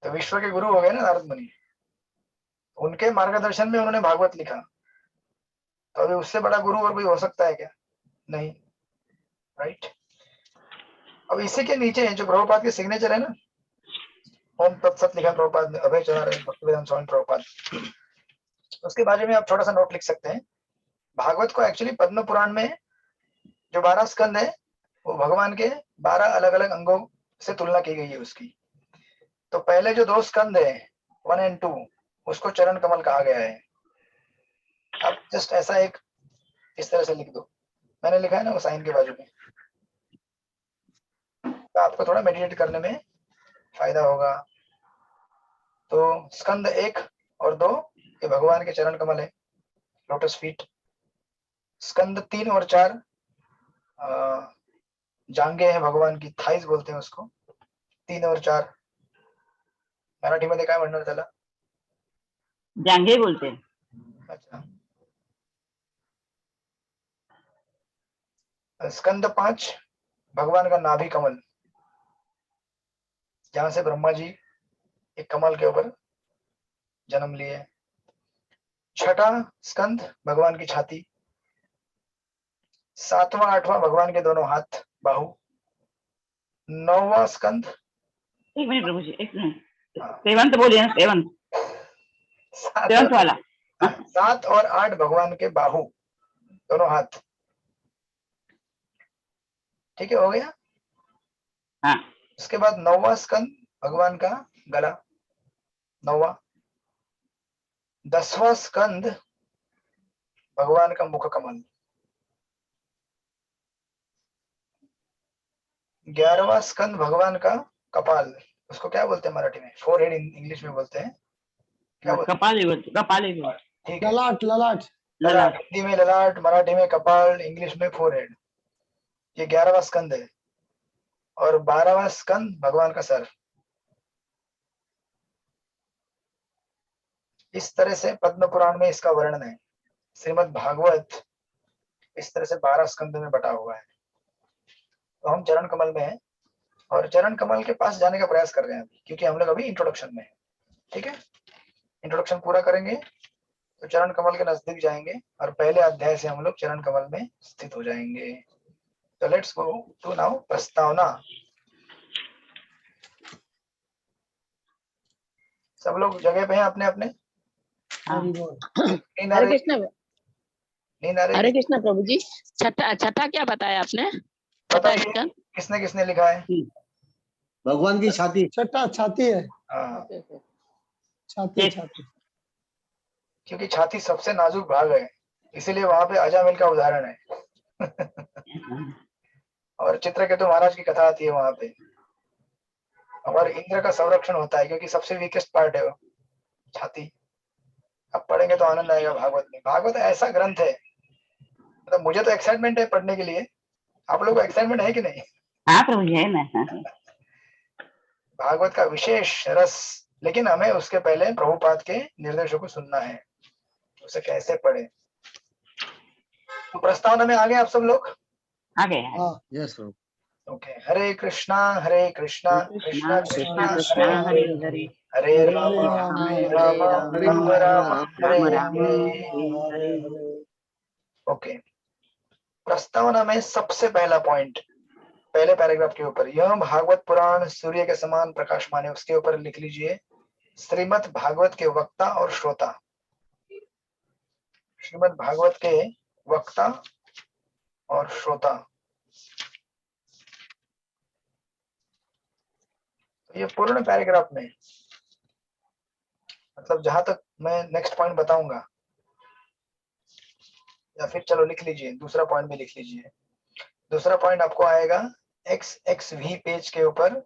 तो विश्व के गुरु हो गए ना नारद मुनि। उनके मार्गदर्शन में उन्होंने भागवत लिखा, तो अभी उससे बड़ा गुरु और कोई हो सकता है क्या? नहीं, राइट। अब इसी के नीचे जो प्रभुपाद के सिग्नेचर है ना, ओम तत्सत लिखा प्रभुपाद ने, अभय चरण भक्तिवेदांत स्वामी प्रभुपाद, उसके बारे में आप छोटा सा नोट लिख सकते हैं। भागवत को एक्चुअली पद्म पुराण में जो 12 स्कंद है वो भगवान के 12 अलग अलग अंगों से तुलना की गई है उसकी। तो पहले जो 2 स्कंद है 1 और 2, उसको चरण कमल कहा गया है। आप जस्ट ऐसा एक इस तरह से लिख दो, मैंने लिखा है ना वो साइन के बाजू में, तो आपको थोड़ा मेडिटेट करने में फायदा होगा। तो स्कंद 1 और 2 ये भगवान के चरण कमल है, लोटस फीट। स्कंद 3 और 4 जांगे हैं भगवान की, थाइज बोलते हैं उसको, 3 और 4। मराठीमध्ये काय म्हणणार त्याला? जांघे बोलते हैं। अच्छा। स्कंद 5 भगवान का नाभि कमल, जहां से ब्रह्मा जी एक कमल के ऊपर जन्म लिए। छठा स्कंद भगवान की छाती। 7वां 8वां भगवान के दोनों हाथ बाहु। 9वां स्कंद, एक मिनट प्रभु जी, एक मिनट। सेवंत बोलिए ना, सेवंत, सेवंत वाला। 7 और 8 भगवान के बाहु, दोनों हाथ। ठीक है, हो गया। हाँ। उसके बाद 9वां स्कंद भगवान का गला, 9वां। 10वां स्कंद भगवान का मुख कमल। 11वां स्कंद भगवान का कपाल, उसको क्या बोलते हैं मराठी में? फोरहेड इंग्लिश में बोलते हैं, क्या बोलते हैं? कपाली बोलते, कपाली बोलते। ठीक है, ललाट ललाट ललाट, हिंदी में ललाट, मराठी में कपाल, इंग्लिश में फोरहेड। ये 11वां स्कंद है। और 12वां स्कंद भगवान का सर। इस तरह से पद्म पुराण में इसका वर्णन है। श्रीमद् भागवत इस तरह से 12 स्कंद में बटा हुआ है। तो हम चरण कमल में हैं और चरण कमल के पास जाने का प्रयास कर रहे हैं अभी, क्योंकि हम लोग अभी इंट्रोडक्शन में हैं। ठीक है, इंट्रोडक्शन पूरा करेंगे तो चरण कमल के नजदीक जाएंगे और पहले अध्याय से हम लोग चरण कमल में स्थित हो जाएंगे। तो लेट्स गो टू नाउ प्रस्तावना। सब लोग जगह पे हैं अपने अपने? हरि बोल। नींद आ हरे रही? कृष्णा, नींद आ रही? हरे कृष्णा प्रभु जी। छठा क्या बताया आपने? छठा बताइए, स्कंद। किसने किसने लिखा है? भगवान की छाती। छठा छाती है, हाँ, छाती छाती। क्योंकि छाती सबसे नाजुक भाग है, इसीलिए वहां पे अजामिल का उदाहरण है। और चित्रकेतु महाराज की कथा आती है वहां पे। और इंद्र का संरक्षण होता है क्योंकि सबसे वीकेस्ट पार्ट है वो छाती। अब पढ़ेंगे तो आनंद आएगा भागवत में। भागवत ऐसा ग्रंथ है, मतलब मुझे तो एक्साइटमेंट है पढ़ने के लिए। आप लोगों को एक्साइटमेंट है कि नहीं? हाँ प्रभु जी, है ना। भागवत का विशेष रस, लेकिन हमें उसके पहले प्रभुपाद के निर्देशों को सुनना है, उसे कैसे पढ़े। तो प्रस्तावना में आ गए आप सब लोग? आ गए। हाँ यस प्रभु। ओके। हरे कृष्णा कृष्णा कृष्णा कृष्णा कृष्णा हरे हरे हरे, हरे, हरे हरे राम राम हरे हरे राम राम, राम राम राम हरे राम हरे। हरे हरे। ओके, प्रस्तावना में सबसे पहला पॉइंट, पहले पैराग्राफ के ऊपर, यह भागवत पुराण सूर्य के समान प्रकाशमान है, उसके ऊपर लिख लीजिए श्रीमद् भागवत के वक्ता और श्रोता। श्रीमद् भागवत के वक्ता और श्रोता। तो ये पूर्ण पैराग्राफ में, मतलब जहां तक मैं नेक्स्ट पॉइंट बताऊंगा, या फिर चलो लिख लीजिए, दूसरा पॉइंट भी लिख लीजिए। दूसरा पॉइंट आपको आएगा XXV पेज के ऊपर,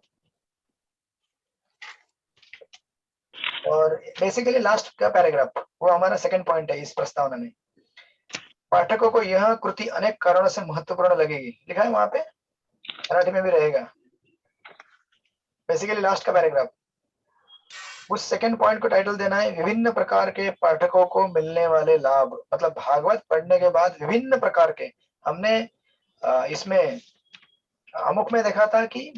और बेसिकली लास्ट का पैराग्राफ वो हमारा सेकंड पॉइंट है इस प्रस्तावना में। पाठकों को यह कृति अनेक कारणों से महत्वपूर्ण लगेगी, लिखा है वहां पे, मराठी में भी रहेगा। बेसिकली लास्ट का पैराग्राफ, उस सेकंड पॉइंट को टाइटल देना है विभिन्न प्रकार के पाठकों को मिलने वाले लाभ। मतलब भागवत पढ़ने के बाद विभिन्न प्रकार के, हमने इसमें अमुख में देखा था कि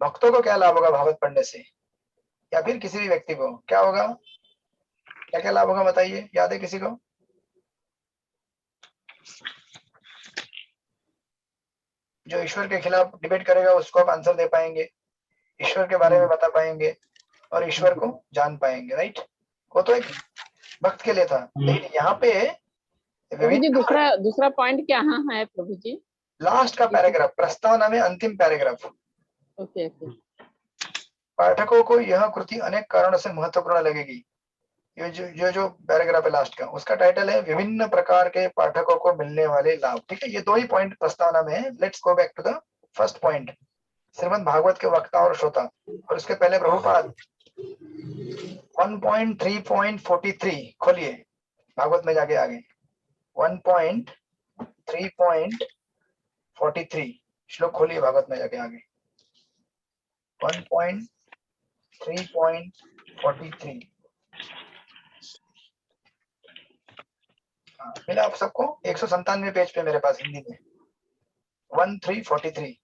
भक्तों को क्या लाभ होगा भागवत पढ़ने से, या फिर किसी भी व्यक्ति को क्या होगा, क्या क्या लाभ होगा बताइए, याद है किसी को? जो ईश्वर के खिलाफ डिबेट करेगा उसको आप आंसर दे पाएंगे, ईश्वर के बारे में बता पाएंगे और ईश्वर को जान पाएंगे, राइट? वो तो एक भक्त के लिए था, लेकिन यहाँ पे प्रभु जी दूसरा पॉइंट क्या है प्रभु जी? लास्ट का पैराग्राफ, प्रस्तावना में अंतिम पैराग्राफ। Okay okay. पाठकों को यह कृति अनेक कारणों से महत्वपूर्ण लगेगी, ये जो पैराग्राफ है लास्ट का, उसका टाइटल है विभिन्न प्रकार के पाठकों को मिलने वाले लाभ। ठीक है, ये दो ही पॉइंट प्रस्तावना में है। Let's go back to the first point. Shrimad Bhagwat के वक्ता और श्रोता, और उसके पहले प्रभुपाद 1.3.43 खोलिए भागवत में जाके आगे 1.3.43 श्लोक खोलिए भागवत में जाके आगे 1.3.43 मिला आप सबको 197 पेज पे मेरे पास हिंदी में 1343।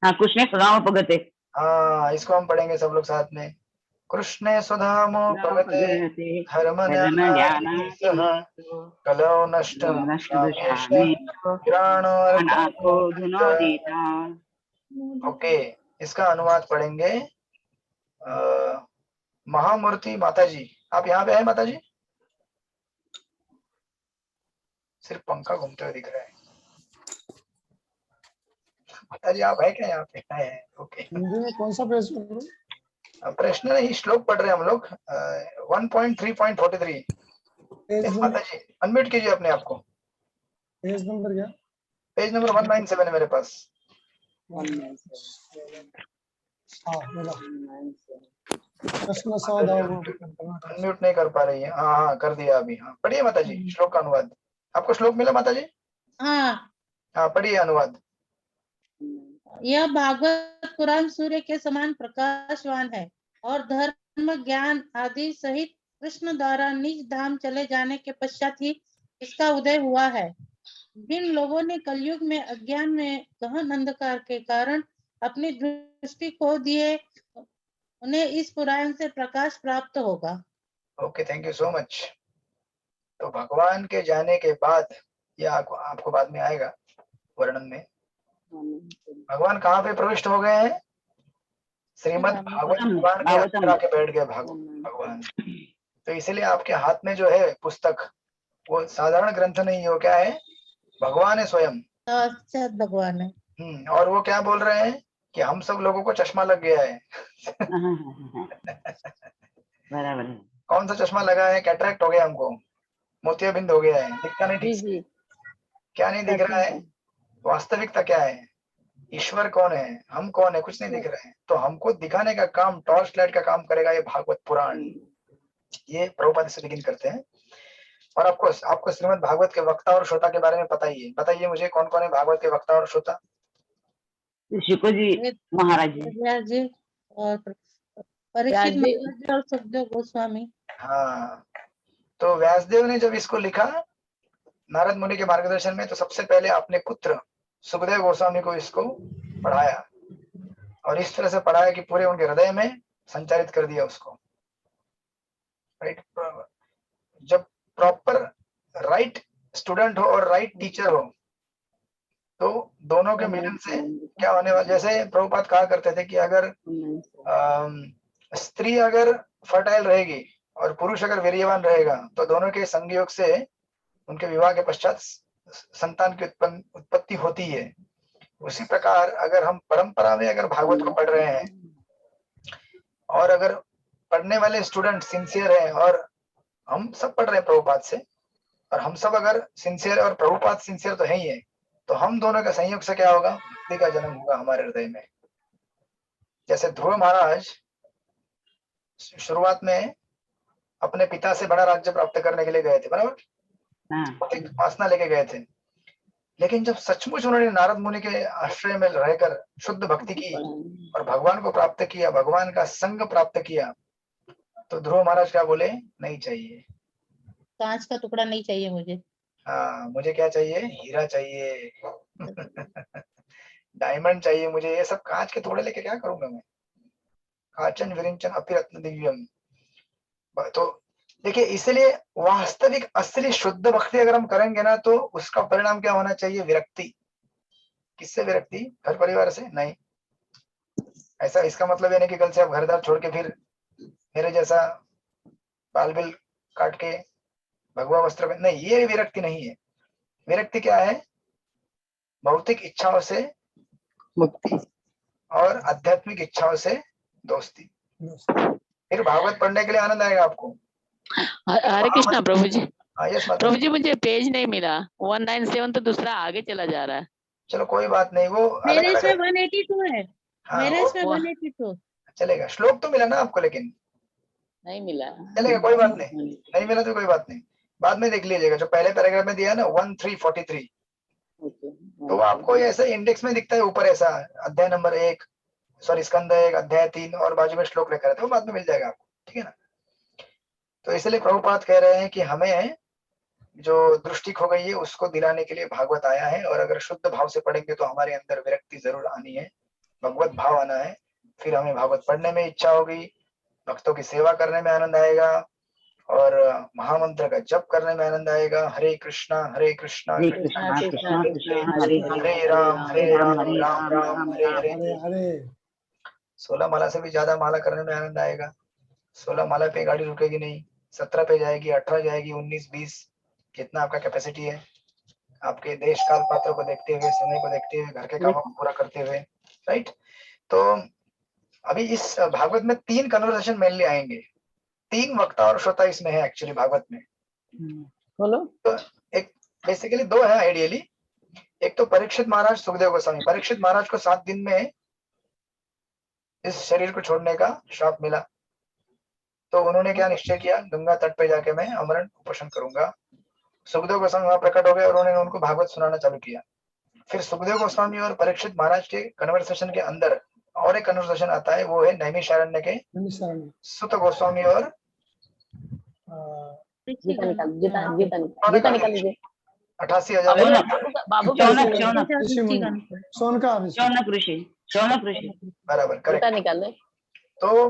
हाँ कृष्ण सुधाम पगते हाँ इसको हम पढ़ेंगे सब लोग साथ में। कृष्णे सुधामो भगते कलौ नष्ट ओके, इसका अनुवाद पढ़ेंगे। महामूर्ति माता जी, आप यहाँ पे है माता जी? सिर्फ पंखा घूमते हुए दिख रहा है। माता जी आप है क्या यहाँ पे? है, ओके। हिंदी में कौन सा पेज पढ़ रहे हो? प्रश्न नहीं श्लोक पढ़ रहे हैं हम लोग 1.3.43। माता जी अनम्यूट कीजिए अपने आप को। पेज नंबर क्या? पेज नंबर 197 है मेरे पास। हाँ बोला। प्रश्न 100 अनम्यूट नहीं कर पा रही है। हाँ हाँ कर दिया अभी। हाँ पढ़िए माता जी श्लोक का अनुवाद। आपको श्लोक मिला माता जी? हाँ हाँ पढ़िए अनुवाद। यह भागवत पुराण सूर्य के समान प्रकाशवान है और धर्म ज्ञान आदि सहित कृष्ण द्वारा निज धाम चले जाने के पश्चात ही इसका उदय हुआ है। जिन लोगों ने कलयुग में अज्ञान में गहन अंधकार के कारण अपनी दृष्टि खो दिए उन्हें इस पुराण से प्रकाश प्राप्त होगा। Okay thank you so much. तो भगवान के जाने के बाद यह आपको बाद में आएगा वर्णन में। भगवान कहाँ पे प्रविष्ट हो गए हैं? श्रीमद् भागवत पुराण के अंदर आके बैठ गए भगवान। तो इसलिए आपके हाथ में जो है पुस्तक वो साधारण ग्रंथ नहीं है, वो क्या है? भगवान है स्वयं। साक्षात भगवान है। और वो क्या बोल रहे हैं कि हम सब लोगों को चश्मा लग गया है। बराबर। कौन सा चश्मा लगा है? कैटरेक्ट हो गया हमको, मोतियाबिंद हो गया है, दिखता नहीं ठीक से। क्या नहीं दिख रहा है? वास्तविकता क्या है? ईश्वर कौन है, हम कौन है, कुछ नहीं दिख रहा है। तो हमको दिखाने का काम, टॉर्च लाइट का काम करेगा ये भागवत पुराण। ये प्रभुपाद से बिगिन करते हैं। और आपको श्रीमद् भागवत के वक्ता और श्रोता के बारे में पता ही है। बताइए मुझे कौन कौन है भागवत के वक्ता और श्रोता? शुक्र जी महाराज जी और परीक्षित महाराज और सुखदेव गोस्वामी। हाँ तो व्यासदेव ने जब इसको लिखा नारद मुनि के मार्गदर्शन में, तो सबसे पहले अपने पुत्र सुखदेव गोस्वामी को इसको पढ़ाया और इस तरह से पढ़ाया कि पूरे उनके हृदय में संचारित कर दिया उसको। राइट, जब प्रॉपर राइट स्टूडेंट हो और राइट टीचर हो तो दोनों के मिलन से क्या होने वाला। जैसे प्रभुपाद कहा करते थे कि अगर स्त्री अगर फर्टाइल रहेगी और पुरुष अगर वीर्यवान रहेगा तो दोनों के संयोग से उनके विवाह के पश्चात संतान की उत्पत्ति होती है। उसी प्रकार अगर हम परंपरा में अगर भागवत को पढ़ रहे हैं और अगर पढ़ने वाले स्टूडेंट सिंसियर हैं, और हम सब पढ़ रहे हैं प्रभुपाद से, और हम सब अगर सिंसियर और प्रभुपाद सिंसियर तो है ही है, तो हम दोनों का संयोग से क्या होगा? भक्ति का जन्म होगा हमारे हृदय में। जैसे ध्रुव महाराज शुरुआत में अपने पिता से बड़ा राज्य प्राप्त करने के लिए गए थे, बराबर, एक वासना लेके गए थे। लेकिन जब सचमुच उन्होंने नारद मुनि के आश्रय में रहकर शुद्ध भक्ति की और भगवान को प्राप्त किया, भगवान का संग प्राप्त किया, तो ध्रुव महाराज क्या बोले? नहीं चाहिए, कांच का टुकड़ा नहीं चाहिए मुझे। हाँ मुझे क्या चाहिए? हीरा चाहिए। डायमंड चाहिए मुझे। ये सब कांच के टुकड़े लेके क्या करूंगा मैं? कांचन विरिंचन अपि रत्न दिव्यम। तो देखिए, इसलिए वास्तविक असली शुद्ध भक्ति अगर हम करेंगे ना, तो उसका परिणाम क्या होना चाहिए? विरक्ति। किससे विरक्ति? घर परिवार से नहीं। ऐसा इसका मतलब ये नहीं कि कल से आप घर द्वार छोड़ के फिर मेरे जैसा बाल बिल काट के भगवा वस्त्र में, नहीं, ये विरक्ति नहीं है। विरक्ति क्या है? भौतिक इच्छाओं से मुक्ति और आध्यात्मिक इच्छाओं से दोस्ती। फिर भागवत पढ़ने के लिए आनंद आएगा आपको। हरे कृष्णा प्रभु जी। यस प्रभु जी मुझे पेज नहीं मिला, 197 तो दूसरा आगे चला जा रहा है। चलो कोई बात नहीं, वो मेरे से 182 है। हाँ मेरे इसमें वाह। 182। चलेगा, श्लोक तो मिला ना आपको, लेकिन नहीं मिला। चलेगा, कोई बात नहीं, नहीं मिला तो कोई बात नहीं, बाद में देख लीजिएगा। जो पहले पैराग्राफ में दिया है ना 1343, तो वो आपको ये ऐसे इंडेक्स में दिखता है ऊपर ऐसा, अध्याय नंबर 1, सॉरी स्कंद 1 अध्याय 3 और बाजू में श्लोक लिखा रहता है, वो बाद में मिल जाएगा आपको, ठीक है ना। तो इसलिए प्रभुपाद कह रहे हैं कि हमें जो दृष्टि खो गई है उसको दिलाने के लिए भागवत आया है, और अगर शुद्ध भाव से पढ़ेंगे तो हमारे अंदर विरक्ति जरूर आनी है, भगवत भाव आना है, फिर हमें भागवत पढ़ने में इच्छा होगी, भक्तों की सेवा करने में आनंद आएगा, और महामंत्र का जप करने में आनंद आएगा। हरे कृष्णा कृष्णा हरे कृष्णा कृष्णा कृष्णा कृष्णा कृष्णा कृष्णा हरे हरे हरे राम राम हरे राम राम हरे हरे। हरे हरे 16 माला से भी ज्यादा माला करने में आनंद आएगा। 16 माला पे गाड़ी रुकेगी नहीं, 17 पे जाएगी, 18 जाएगी, 19 20, जितना आपका कैपेसिटी है, आपके देश काल पात्र को देखते हुए, समय को देखते हुए, घर के कामों को पूरा करते हुए, राइट। तो अभी इस भागवत में 3 कन्वर्सेशन मेनली आएंगे, 3 वक्ता और श्रोता इसमें है एक्चुअली भागवत में। बोलो। तो एक बेसिकली 2 है आइडियली। एक तो परीक्षित महाराज, सुखदेव गोस्वामी। परीक्षित महाराज को 7 दिन में इस शरीर को छोड़ने का श्राप मिला, तो उन्होंने क्या निश्चय किया, गंगा तट पे जाके मैं अमरण उपोषण करूंगा। सुखदेव गोस्वामी वहां प्रकट हो गए और उन्होंने उनको भागवत सुनाना चालू किया। फिर सुखदेव गोस्वामी और परीक्षित महाराज के कन्वर्सेशन के अंदर और एक कन्वर्सेशन आता है, वो है नैमिषारण्य के शरण सुत गोस्वामी और गीता निकाल लीजिए। 88,000 बाबू का चौनक ऋषि चौनक ऋषि मुनि सोनका ऋषि चौनक ऋषि बराबर गीता करेक्ट। निकाल दे। तो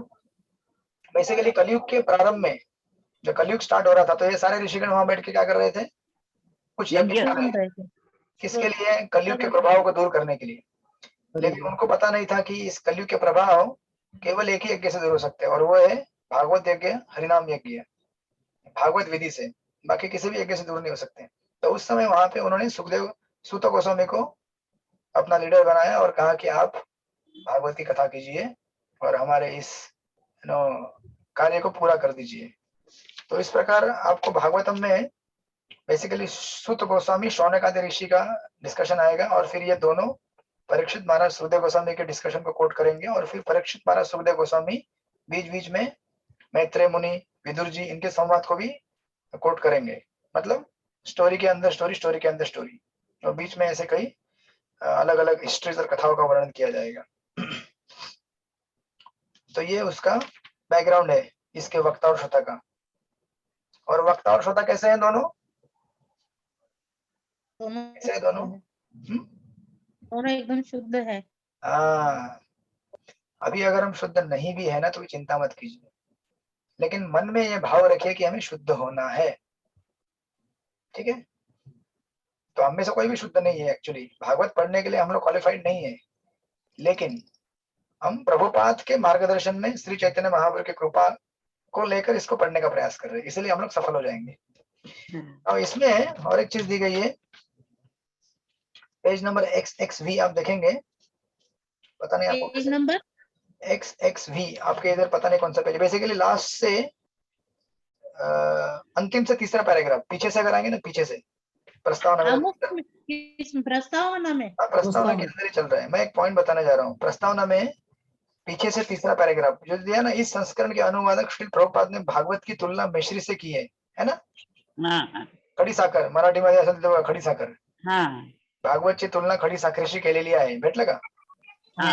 बेसिकली कलयुग के प्रारंभ में जब कलयुग स्टार्ट हो रहा था, तो ये सारे ऋषिगण वहां बैठ के क्या कर रहे थे, कुछ यज्ञ कर रहे थे। किसके लिए, कलयुग के प्रभाव को दूर करने के लिए। लेकिन उनको पता नहीं था कि इस कलयुग के प्रभाव केवल एक ही यज्ञ से दूर हो सकते हैं, और वो है भागवत यज्ञ, हरिनाम यज्ञ, भागवत विधि से, बाकी किसी भी यज्ञ से दूर नहीं हो सकते। तो उस समय वहां पे उन्होंने सुखदेव सूत गोस्वामी को अपना लीडर बनाया और कहा कि आप भागवत की कथा कीजिए और हमारे इस कार्य को पूरा कर दीजिए। तो इस प्रकार आपको भागवतम में बेसिकली सूत गोस्वामी शौनक आदि ऋषि का डिस्कशन आएगा, और फिर ये दोनों परीक्षित महाराज सुखदेव गोस्वामी के डिस्कशन को कोट करेंगे, और फिर परीक्षित महाराज सुखदेव गोस्वामी बीच बीच में मैत्रेय मुनि, विदुर जी, इनके संवाद को भी कोट करेंगे। मतलब स्टोरी के अंदर स्टोरी, स्टोरी के अंदर स्टोरी, और बीच में ऐसे कई अलग अलग हिस्ट्रीज और कथाओं का वर्णन किया जाएगा। तो ये उसका बैकग्राउंड है इसके वक्ता और श्रोता का। और वक्ता और श्रोता कैसे हैं दोनों, कैसे हैं दोनों? दोनों एकदम शुद्ध है। हाँ, अभी अगर हम शुद्ध नहीं भी है ना तो चिंता मत कीजिए, लेकिन मन में ये भाव रखिए कि हमें शुद्ध होना है, ठीक है। तो हम में से कोई भी शुद्ध नहीं है एक्चुअली, भागवत पढ़ने के लिए हम लोग क्वालिफाइड नहीं है, लेकिन हम प्रभुपाद के मार्गदर्शन में, श्री चैतन्य महाप्रभु की कृपा को लेकर इसको पढ़ने का प्रयास कर रहे हैं, इसलिए हम लोग सफल हो जाएंगे। और इसमें और एक चीज दी गई है, पेज नंबर XXV आप देखेंगे, पता नहीं आपको पेज नंबर XXV आपके इधर पता नहीं कौन सा पेज, बेसिकली लास्ट से अंतिम से तीसरा पैराग्राफ, पीछे से अगर आएंगे ना, पीछे से प्रस्तावना में, प्रस्तावना में प्रस्तावना के अंदर ही चल रहा है। मैं एक पॉइंट बताने जा रहा हूँ। प्रस्तावना में पीछे से तीसरा पैराग्राफ जो दिया ना, इस संस्करण के अनुवादक श्री प्रभुपाद ने भागवत की तुलना मिश्री से की है ना। खडी साखर, मराठीमध्ये असेल तेव्हा खडी साखर, भागवतची तुलना खडी साखरेशी केलेली आहे। भेटलं का?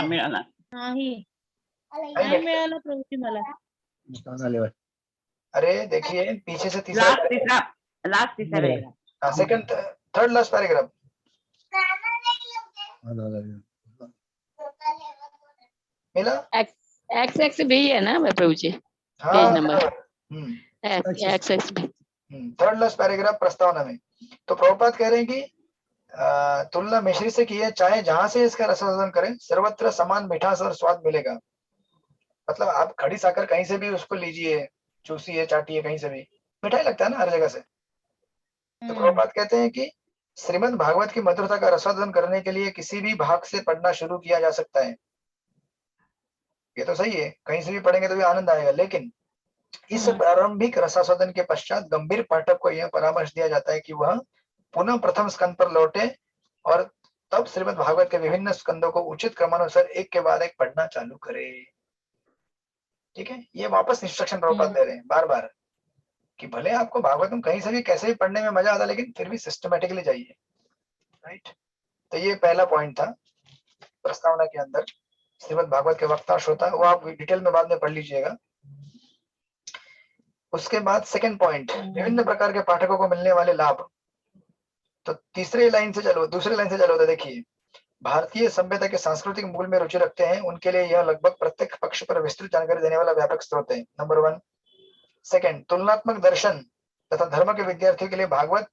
मिळाला. नाही नाही मिळालं प्रभूजी मला। अरे देखिए पीछे से लास्ट तीसरा रहेगा। सेकंड थर्ड लास्ट पैराग्राफ मिला। XX भी है ना प्रभु जी, पेज नंबर XX भी। थर्ड लास्ट पैराग्राफ प्रस्तावना में। तो प्रभुपाद कह रहे हैं कि तुलना मिश्री से की है, चाहे जहां से इसका रसास्वादन करें सर्वत्र समान मिठास और स्वाद मिलेगा। मतलब आप खड़ी साकर कहीं से भी उसको लीजिए, चूसिए, चाटिए, कहीं से भी मिठाई लगता है ना हर जगह से। तो प्रभुपाद कहते हैं कि श्रीमद् भागवत की मधुरता का रसास्वादन करने के लिए किसी भी भाग से पढ़ना शुरू किया जा सकता है। ये तो सही है, कहीं से भी पढ़ेंगे तो भी आनंद आएगा, लेकिन इस प्रारंभिक रसास्वादन के पश्चात गंभीर पाठक को यह परामर्श दिया जाता है कि वह पुनः प्रथम स्कंद पर लौटे और तब श्रीमद् भागवत के विभिन्न स्कंदों को उचित क्रमानुसार एक के बाद एक पढ़ना चालू करे। ठीक है, ये वापस इंस्ट्रक्शन प्रभुपाद दे रहे हैं बार बार कि भले आपको भागवतम कहीं से भी कैसे भी पढ़ने में मजा आता, लेकिन फिर भी सिस्टमेटिकली जाइए। राइट, तो ये पहला पॉइंट था प्रस्तावना के अंदर। श्रीमद् भागवत के वक्ता श्रोता, वो आप डिटेल में बाद में पढ़ लीजिएगा। उसके बाद सेकंड पॉइंट, विभिन्न प्रकार के पाठकों को मिलने वाले लाभ। तो दूसरे लाइन से चलो तो देखिए, भारतीय सभ्यता के सांस्कृतिक मूल में रुचि रखते हैं उनके लिए यह लगभग प्रत्येक पक्ष पर विस्तृत जानकारी देने वाला व्यापक स्रोत है, नंबर 1। सेकंड, तुलनात्मक दर्शन तथा धर्म के विद्यार्थियों के लिए भागवत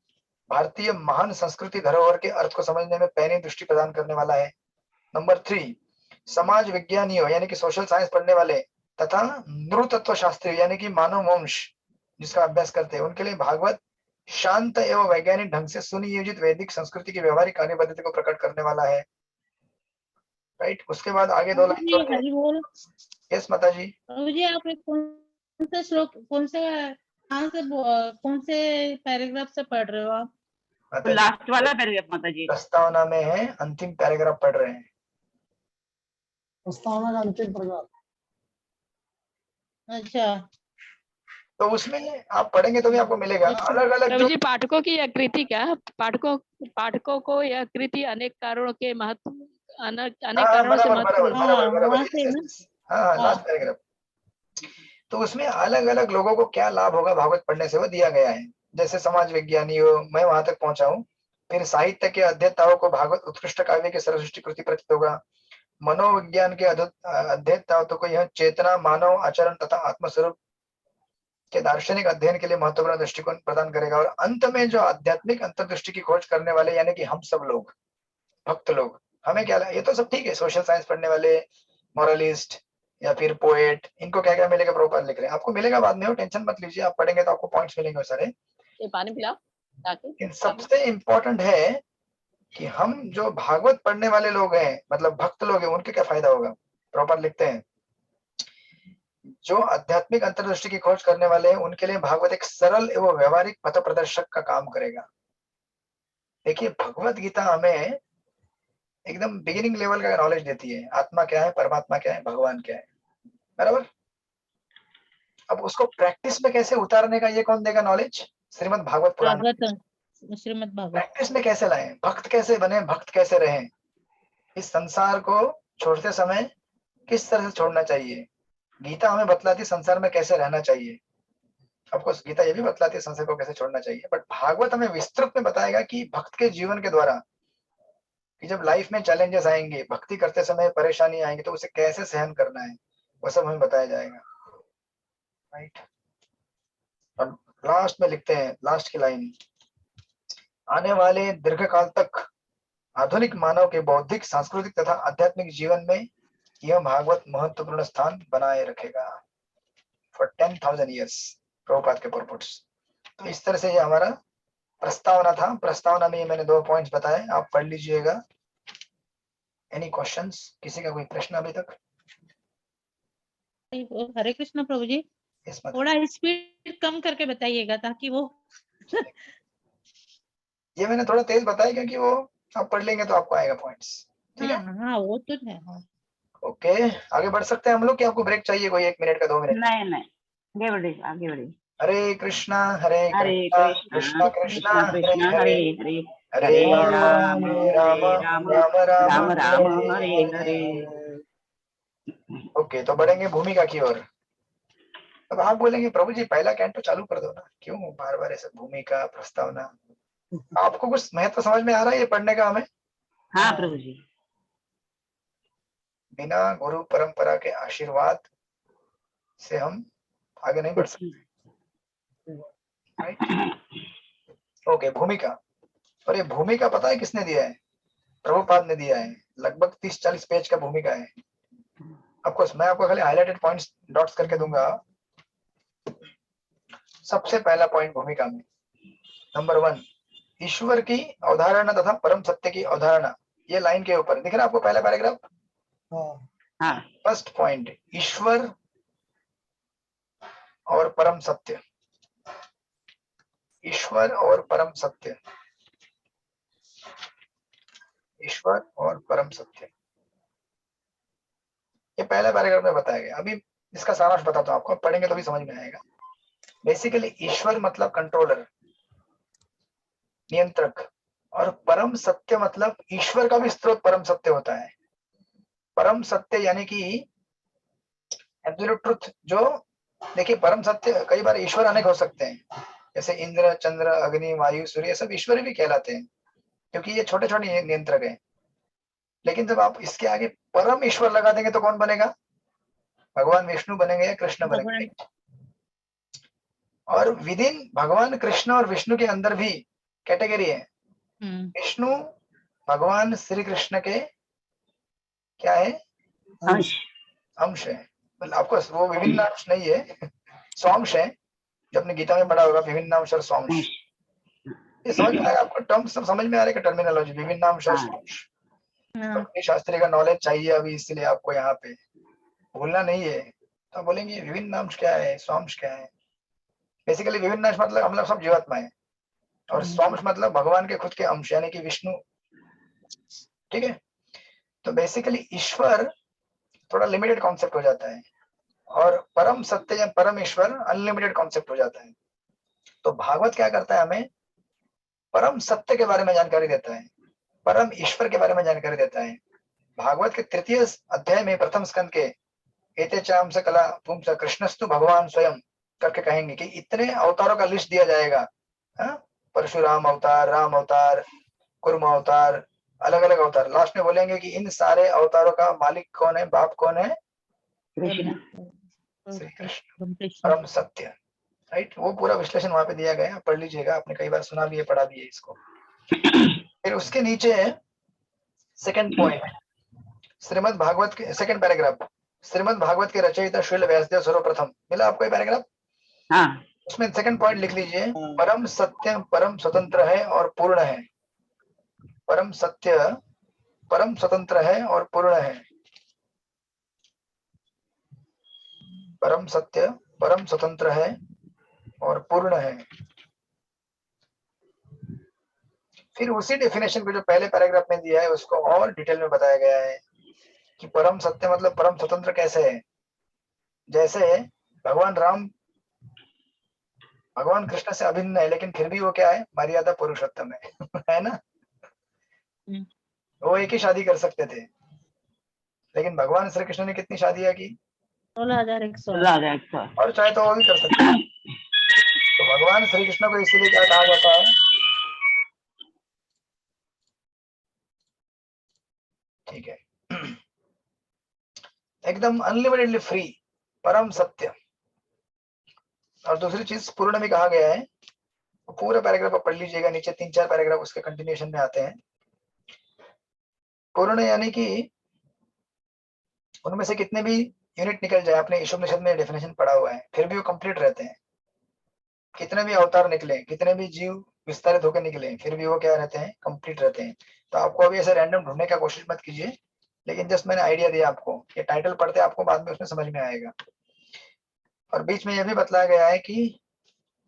भारतीय महान संस्कृति धरोहर के अर्थ को समझने में पैनी दृष्टि प्रदान करने वाला है। नंबर 3, समाज विज्ञानियों यानी कि सोशल साइंस पढ़ने वाले तथा नृतत्व शास्त्री यानी कि मानव वंश जिसका अभ्यास करते हैं, उनके लिए भागवत शांत एवं वैज्ञानिक ढंग से सुनियोजित वैदिक संस्कृति की व्यवहारिक कार्य पद्धति को प्रकट करने वाला है। राइट, उसके बाद आगे 2 लाइन। हरि बोल। यस माता जी। जी आप एक कौन से श्लोक, कौन से पैराग्राफ से पढ़ रहे हो आप? माता जी, लास्ट वाला पैराग्राफ माता जी। प्रस्तावना में है, अंतिम पैराग्राफ पढ़ रहे हैं। प्रस्तावना का अंतिम प्रकार। अच्छा, तो उसमें आप पढ़ेंगे तो भी आपको मिलेगा अलग अलग प्रभु जी पाठकों की यह कृति क्या, पाठकों को यह कृति अनेक कारणों के महत्व, अनेक कारणों से महत्व। वहाँ से ना। हाँ, लास्ट पैराग्राफ। तो उसमें अलग अलग लोगों को क्या लाभ होगा भागवत पढ़ने से वो दिया गया है। जैसे समाज विज्ञानी हो, मैं वहां तक पहुंचा हूँ। फिर साहित्य के अध्येताओं को भागवत उत्कृष्ट काव्य की सरसृष्टि कृति प्रतीत होगा। मनोविज्ञान के अध्येताओं को यह चेतना, मानव आचरण तथा आत्मस्वरूप के दार्शनिक अध्ययन के लिए महत्वपूर्ण दृष्टिकोण प्रदान करेगा। और अंत में जो आध्यात्मिक अंतर्दृष्टि की खोज करने वाले यानी कि हम सब लोग, भक्त लोग, हमें क्या, ये तो सब ठीक है, सोशल साइंस पढ़ने वाले, मोरलिस्ट या फिर पोएट, इनको क्या क्या मिलेगा प्रभुपाद लिख रहे हैं, आपको मिलेगा बाद में, हो टेंशन मत लीजिए, आप पढ़ेंगे तो आपको पॉइंट्स मिलेंगे सारे। ये पानी पिलाओ ताकि। लेकिन सबसे इम्पोर्टेंट है कि हम जो भागवत पढ़ने वाले लोग हैं, मतलब भक्त लोग हैं, उनके क्या फायदा होगा। प्रभुपाद लिखते हैं, जो आध्यात्मिक अंतर्दृष्टि की खोज करने वाले हैं उनके लिए भागवत एक सरल एवं व्यवहारिक पथ प्रदर्शक का काम करेगा। देखिए, भगवत गीता हमें एकदम बिगिनिंग लेवल का नॉलेज देती है, आत्मा क्या है, परमात्मा क्या है, भगवान क्या है, बराबर। अब उसको प्रैक्टिस में कैसे उतारने का ये कौन देगा नॉलेज, श्रीमद् भागवत पुराण। श्रीमद् भागवत प्रैक्टिस में कैसे लाएं, भक्त कैसे बने, भक्त कैसे रहें, इस संसार को छोड़ते समय किस तरह से छोड़ना चाहिए। गीता हमें बतलाती संसार में कैसे रहना चाहिए, आपको गीता ये भी बतलाती है संसार को कैसे छोड़ना चाहिए, बट भागवत हमें विस्तृत में बताएगा कि भक्त के जीवन के द्वारा कि जब लाइफ में चैलेंजेस आएंगे, भक्ति करते समय परेशानी आएंगे, तो उसे कैसे सहन करना है, वो सब हमें बताया जाएगा। राइट, और लास्ट में लिखते हैं, लास्ट की लाइन, आने वाले दीर्घ काल तक आधुनिक मानव के बौद्धिक, सांस्कृतिक तथा आध्यात्मिक जीवन में यह भागवत महत्वपूर्ण स्थान बनाए रखेगा फॉर 10,000 years, प्रभुपाद के पर्पट्स। तो इस तरह से ये हमारा प्रस्तावना था। प्रस्तावना में मैंने 2 पॉइंट्स बताए, आप पढ़ लीजिएगा। एनी क्वेश्चंस, किसी का कोई प्रश्न अभी तक? हरे कृष्ण प्रभु जी, थोड़ा स्पीड कम करके बताइएगा ताकि वो ये मैंने थोड़ा तेज बताया क्योंकि वो आप पढ़ लेंगे तो आपको आएगा पॉइंट्स। ठीक है, हाँ वो तो है। ओके, आगे बढ़ सकते हैं हम लोग, कि आपको ब्रेक चाहिए कोई 1 मिनट का, 2 मिनट? नहीं, आगे बढ़े। हरे कृष्णा हरे कृष्णा कृष्णा कृष्णा कृष्णा कृष्णा हरे हरे हरे हरे हरे राम राम राम राम राम हरे हरे हरे। ओके, तो बढ़ेंगे भूमिका की ओर। अब आप बोलेंगे प्रभु जी पहला कैंटो चालू कर दो ना, क्यों बार बार ऐसे भूमिका, प्रस्तावना? आपको कुछ महत्व समझ में आ रहा है ये पढ़ने का हमें? हाँ प्रभु जी। बिना गुरु परंपरा के आशीर्वाद से हम आगे नहीं बढ़ सकते। ओके, भूमिका। और ये भूमिका पता है किसने दिया है? प्रभुपाद ने दिया है। लगभग 30-40 पेज का भूमिका है। मैं आपको खाली हाईलाइटेड पॉइंट्स डॉट्स करके दूंगा। सबसे पहला पॉइंट भूमिका में, नंबर 1, ईश्वर की अवधारणा तथा परम सत्य की अवधारणा। ये लाइन के ऊपर दिख रहा है आपको पहला पैराग्राफ? हाँ, फर्स्ट पॉइंट, ईश्वर और परम सत्य। ईश्वर और परम सत्य, ईश्वर और परम सत्य। ये पहले पैराग्राफ में बताया गया। अभी इसका सारांश बताता हूँ आपको, पढ़ेंगे तो भी समझ में आएगा। बेसिकली ईश्वर मतलब कंट्रोलर, नियंत्रक, और परम सत्य मतलब ईश्वर का भी स्रोत परम सत्य होता है। परम सत्य यानी कि एब्सोल्यूट ट्रुथ। जो देखिए परम सत्य, कई बार ईश्वर अनेक हो सकते हैं, जैसे इंद्र, चंद्र, अग्नि, वायु, सूर्य, ये सब ईश्वर भी कहलाते हैं क्योंकि ये छोटे छोटे नियंत्रक हैं। लेकिन जब आप इसके आगे परम ईश्वर लगा देंगे तो कौन बनेगा? भगवान विष्णु बनेंगे या कृष्ण बनेंगे। और विद इन भगवान कृष्ण और विष्णु के अंदर भी कैटेगरी है। विष्णु भगवान श्री कृष्ण के क्या है? अंश। अंश है। मतलब आपको वो विभिन्न अंश नहीं है, स्वांश है। जो अपने गीता में पढ़ा होगा विभिन्न अंश और स्वांश। ये समझ में आएगा आपको? टर्म सब समझ में आ रहा है? टर्मिनोलॉजी विभिन्न अंश और स्वांश। तो शास्त्री का नॉलेज चाहिए अभी, इसलिए आपको यहाँ पे भूलना नहीं है। तो बोलेंगे विभिन्न अंश क्या है, स्वांश क्या है। बेसिकली विभिन्न अंश मतलब हम लोग सब जीवात्मा है, और स्वांश मतलब भगवान के खुद के अंश यानी कि विष्णु। ठीक है। तो बेसिकली ईश्वर थोड़ा लिमिटेड कॉन्सेप्ट हो जाता है, और परम सत्य या परम ईश्वर अनलिमिटेड कॉन्सेप्ट हो जाता है। तो भागवत क्या करता है? हमें परम सत्य के बारे में जानकारी देता है, परम ईश्वर के बारे में जानकारी देता है। भागवत के 3 अध्याय में प्रथम स्कंद के एते चाम से कला पुंस कृष्णस्तु भगवान स्वयं करके कहेंगे कि इतने अवतारों का लिस्ट दिया जाएगा। परशुराम अवतार, राम अवतार, कुर्म अवतार, अलग अलग अवतार। लास्ट में बोलेंगे कि इन सारे अवतारों का मालिक कौन है, बाप कौन है? कृष्ण। श्री कृष्ण परम सत्य। राइट। वो पूरा विश्लेषण वहां पे दिया गया, पढ़ लीजिएगा। आपने कई बार सुना भी है, पढ़ा भी है इसको। फिर उसके नीचे सेकंड पॉइंट, श्रीमद् भागवत के सेकंड पैराग्राफ, श्रीमद् भागवत के रचयिता श्रील व्यासदेव सर्वप्रथम। मिला आपको ये पैराग्राफ? हाँ। उसमें सेकंड पॉइंट लिख लीजिए, परम सत्य परम स्वतंत्र है और पूर्ण है। परम सत्य परम स्वतंत्र है और पूर्ण है। परम सत्य परम स्वतंत्र है और पूर्ण है। फिर उसी डेफिनेशन को जो पहले पैराग्राफ में दिया है उसको और डिटेल में बताया गया है कि परम सत्य मतलब परम स्वतंत्र कैसे है। जैसे भगवान राम भगवान कृष्ण से अभिन्न है, लेकिन फिर भी वो क्या है? मर्यादा पुरुषोत्तम है है ना? वो एक ही शादी कर सकते थे, लेकिन भगवान श्री कृष्ण ने कितनी शादियां की? 16,100। और चाहे तो वो भी कर सकते हैं। तो भगवान श्री कृष्ण को इसीलिए क्या कहा जाता है? ठीक है, एकदम अनलिमिटेडली फ्री, परम सत्य। और दूसरी चीज पूर्ण भी कहा गया है। पूरा पैराग्राफ आप पढ़ लीजिएगा, नीचे 3-4 पैराग्राफ उसके कंटिन्यूएशन में आते हैं। पूर्ण यानी कि उनमें से कितने भी यूनिट निकल जाए, आपने ईशोपनिषद में डेफिनेशन पढ़ा हुआ है, फिर भी वो कंप्लीट रहते हैं। कितने भी अवतार निकले, कितने भी जीव विस्तारित होकर निकले, फिर भी वो क्या रहते हैं? कंप्लीट रहते हैं। तो आपको अभी ऐसे रैंडम ढूंढने का कोशिश मत कीजिए, लेकिन जस्ट मैंने आइडिया दिया आपको। ये टाइटल पढ़ते आपको बाद में उसमें समझ में आएगा। और बीच में यह भी बताया गया है कि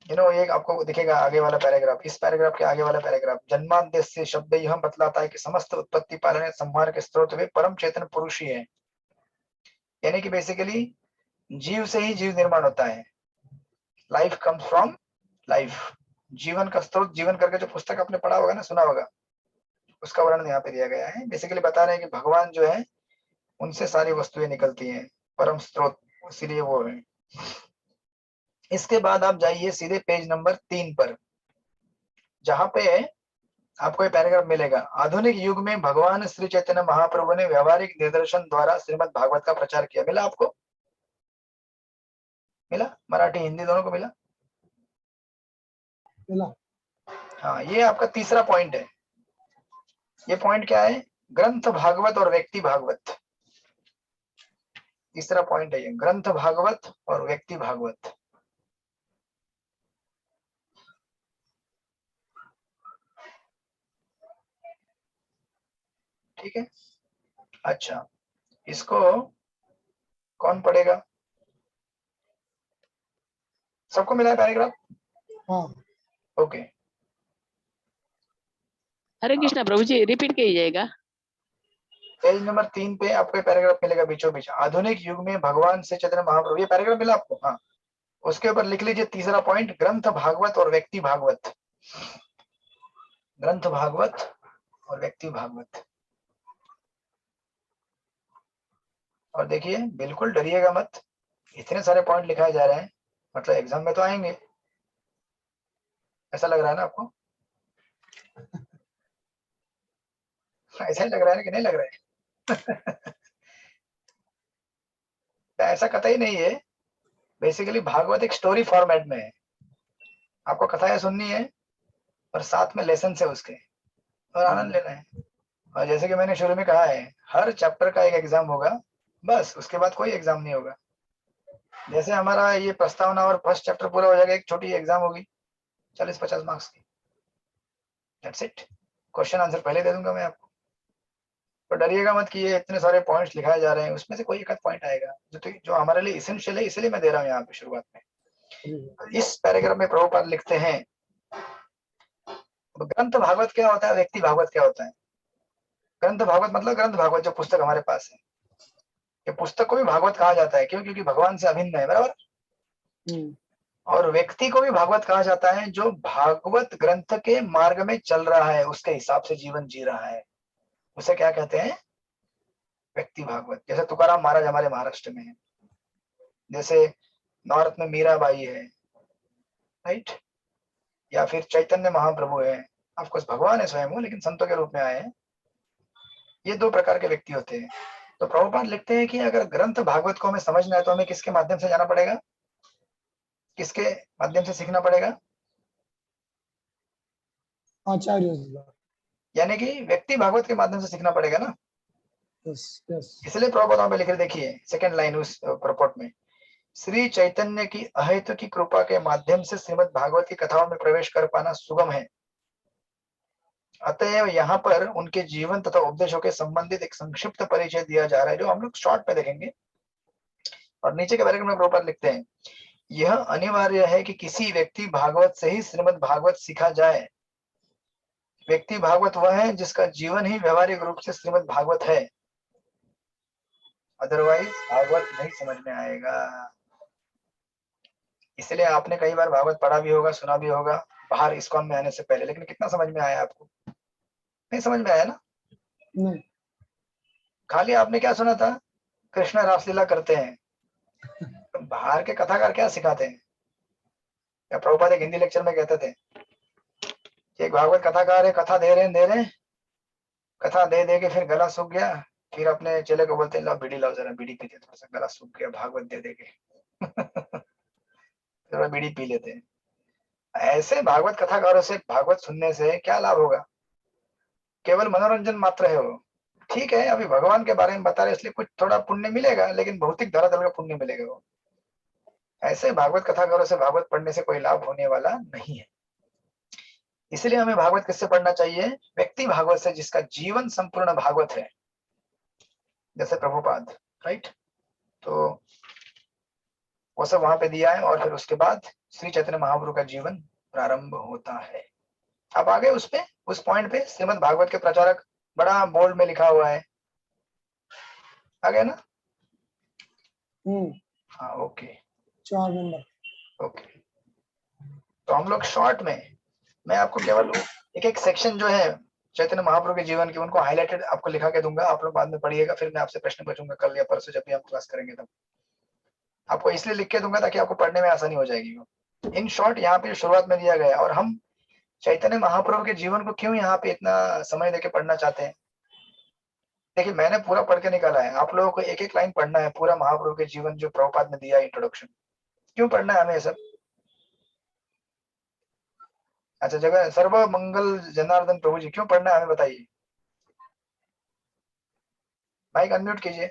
ये आपको दिखेगा आगे वाला पैराग्राफ, इस पैराग्राफ के आगे वाला पैराग्राफ, जन्माद्यस्य शब्द यह बतलाता है कि समस्त उत्पत्ति पालन संहार के स्रोत वे परम चेतन पुरुष ही है। यानी कि बेसिकली जीव से ही जीव निर्माण होता है। Life comes from life. जीवन का स्रोत, जीवन करके जो पुस्तक आपने पढ़ा होगा ना, सुना होगा, उसका वर्णन यहाँ पे दिया गया है। बेसिकली बता रहे हैं कि भगवान जो है उनसे सारी वस्तुएं निकलती हैं, परम स्रोत, इसीलिए वो है। इसके बाद आप जाइए सीधे पेज नंबर 3 पर, जहां पे आपको ये पैराग्राफ मिलेगा। आधुनिक युग में भगवान श्री चैतन्य महाप्रभु ने व्यवहारिक निर्देशन द्वारा श्रीमद् भागवत का प्रचार किया। मिला आपको? मिला? मराठी हिंदी दोनों को मिला? मिला। हाँ, ये आपका तीसरा पॉइंट है। ये पॉइंट क्या है? ग्रंथ भागवत और व्यक्ति भागवत। तीसरा पॉइंट है ये, ग्रंथ भागवत और व्यक्ति भागवत। ठीक है। अच्छा, इसको कौन पढ़ेगा? सबको मिला है पैराग्राफ? हाँ। ओके। हरे कृष्णा प्रभु जी, रिपीट कीजिएगा। पेज नंबर 3 पे आपको पैराग्राफ मिलेगा बीचों बीच, आधुनिक युग में भगवान श्री चैतन्य महाप्रभु, ये पैराग्राफ मिला आपको? हाँ, उसके ऊपर लिख लीजिए तीसरा पॉइंट, ग्रंथ भागवत और व्यक्ति भागवत। ग्रंथ भागवत और व्यक्ति भागवत। और देखिए बिल्कुल डरिएगा मत, इतने सारे पॉइंट लिखाए जा रहे हैं, मतलब एग्जाम में तो आएंगे, ऐसा लग रहा है ना आपको? ऐसा ही लग रहा है ना कि नहीं लग रहा है? ऐसा कतई नहीं है। बेसिकली भागवत एक स्टोरी फॉर्मेट में है, आपको कथाएं सुननी है और साथ में लेसन है उसके, और आनंद लेना है। और जैसे कि मैंने शुरू में कहा है, हर चैप्टर का एक एग्जाम होगा, बस उसके बाद कोई एग्जाम नहीं होगा। जैसे हमारा ये प्रस्तावना और फर्स्ट चैप्टर पूरा हो जाएगा, एक छोटी एग्जाम होगी 40-50 मार्क्स की, दैट्स इट। क्वेश्चन आंसर पहले दे दूंगा मैं आपको। तो डरिएगा मत कि ये इतने सारे पॉइंट्स लिखाए जा रहे हैं, उसमें से कोई एक पॉइंट आएगा जो हमारे लिए इसेंशियल है, इसलिए मैं दे रहा हूँ यहाँ पे शुरुआत में। इस पैराग्राफ में प्रभुपाद लिखते हैं, तो ग्रंथ भागवत क्या होता है, व्यक्ति भागवत क्या होता है? ग्रंथ भागवत मतलब ग्रंथ भागवत जो पुस्तक हमारे पास है, ये पुस्तक को भी भागवत कहा जाता है, क्यों? क्योंकि भगवान से अभिन्न है, बराबर। और व्यक्ति को भी भागवत कहा जाता है जो भागवत ग्रंथ के मार्ग में चल रहा है, उसके हिसाब से जीवन जी रहा है, उसे क्या कहते हैं? व्यक्ति भागवत। जैसे तुकाराम महाराज हमारे महाराष्ट्र में है, जैसे नॉर्थ में मीराबाई है, राइट, या फिर चैतन्य महाप्रभु है, ऑफकोर्स भगवान है स्वयं वो, लेकिन संतों के रूप में आए हैं। ये दो प्रकार के व्यक्ति होते हैं। तो प्रभुपाद लिखते हैं कि अगर ग्रंथ भागवत को हमें समझना है तो हमें किसके माध्यम से जाना पड़ेगा, किसके माध्यम से सीखना पड़ेगा? आचार्य। यानी कि व्यक्ति भागवत के माध्यम से सीखना पड़ेगा ना। Yes yes. इसलिए प्रभुपाद पे लिख रहे, देखिए सेकंड लाइन उस प्रपोर्ट में, श्री चैतन्य की अहेतु की कृपा के माध्यम से श्रीमद् भागवत की कथाओं में प्रवेश कर पाना सुगम है। अतएव यहाँ पर उनके जीवन तथा उपदेशों के संबंधित एक संक्षिप्त परिचय दिया जा रहा है, जो हम लोग शॉर्ट में देखेंगे। और नीचे के बारे में प्रभुपाद लिखते हैं, यह अनिवार्य है कि किसी व्यक्ति भागवत से ही श्रीमद् भागवत सीखा जाए। व्यक्ति भागवत वह है जिसका जीवन ही व्यवहारिक रूप से श्रीमद् भागवत है, अदरवाइज भागवत नहीं समझ में आएगा। इसलिए आपने कई बार भागवत पढ़ा भी होगा, सुना भी होगा बाहर इस्कॉन में आने से पहले, लेकिन कितना समझ में आया आपको? नहीं समझ में आया ना? नहीं। खाली आपने क्या सुना था, कृष्ण रासलीला करते हैं। तो बाहर के कथाकार क्या सिखाते हैं? या प्रभुपाद एक हिंदी लेक्चर में कहते थे, एक भागवत कथाकार है, कथा दे रहे हैं, कथा दे दे के फिर गला सूख गया, फिर अपने चेले को बोलते हैं, ला बीड़ी लाओ, जरा बीड़ी पीते, थोड़ा सा गला सूख गया भागवत दे दे के। थोड़ा बीड़ी पी लेते हैं। ऐसे भागवत कथाकारों से भागवत सुनने से क्या लाभ होगा? केवल मनोरंजन मात्र है वो। ठीक है, अभी भगवान के बारे में बता रहे इसलिए कुछ थोड़ा पुण्य मिलेगा, लेकिन भौतिक धरातल का पुण्य मिलेगा वो। ऐसे भागवत कथाकारों से भागवत पढ़ने से कोई लाभ होने वाला नहीं है। इसलिए हमें भागवत किससे पढ़ना चाहिए? व्यक्ति भागवत से, जिसका जीवन संपूर्ण भागवत है, जैसे प्रभुपाद, राइट। तो वो सब वहां पे दिया है, और फिर उसके बाद श्री चैतन्य महाप्रभु का जीवन प्रारंभ होता है। अब आगे उस पे, उस पॉइंट पे श्रीमद् भागवत के प्रचारक बड़ा बोल्ड में लिखा हुआ है, आ गया ना? हाँ, ओके 4 नंबर। ओके। तो हम लोग शॉर्ट में, मैं आपको केवल एक एक सेक्शन जो है चैतन्य महाप्रभु के जीवन की, उनको हाईलाइटेड आपको लिखा के दूंगा, आप लोग बाद में पढ़िएगा, फिर मैं आपसे प्रश्न पूछूंगा कल या परसों जब भी हम क्लास करेंगे तब। आपको इसलिए लिख के दूंगा ताकि आपको पढ़ने में आसानी हो जाएगी। इन शॉर्ट यहाँ पे शुरुआत में दिया गया है। और हम चैतन्य महाप्रभु के जीवन को क्यों यहाँ पे इतना समय देके पढ़ना चाहते हैं? देखिए, मैंने पूरा पढ़ के निकाला है, आप लोगों को एक एक लाइन पढ़ना है, पूरा महाप्रभु के जीवन जो प्रभुपाद ने दिया इंट्रोडक्शन। क्यों पढ़ना है हमें सब? अच्छा, जगह सर्व मंगल जनार्दन प्रभु जी, क्यों पढ़ना है हमें बताइए? माइक अनम्यूट कीजिए,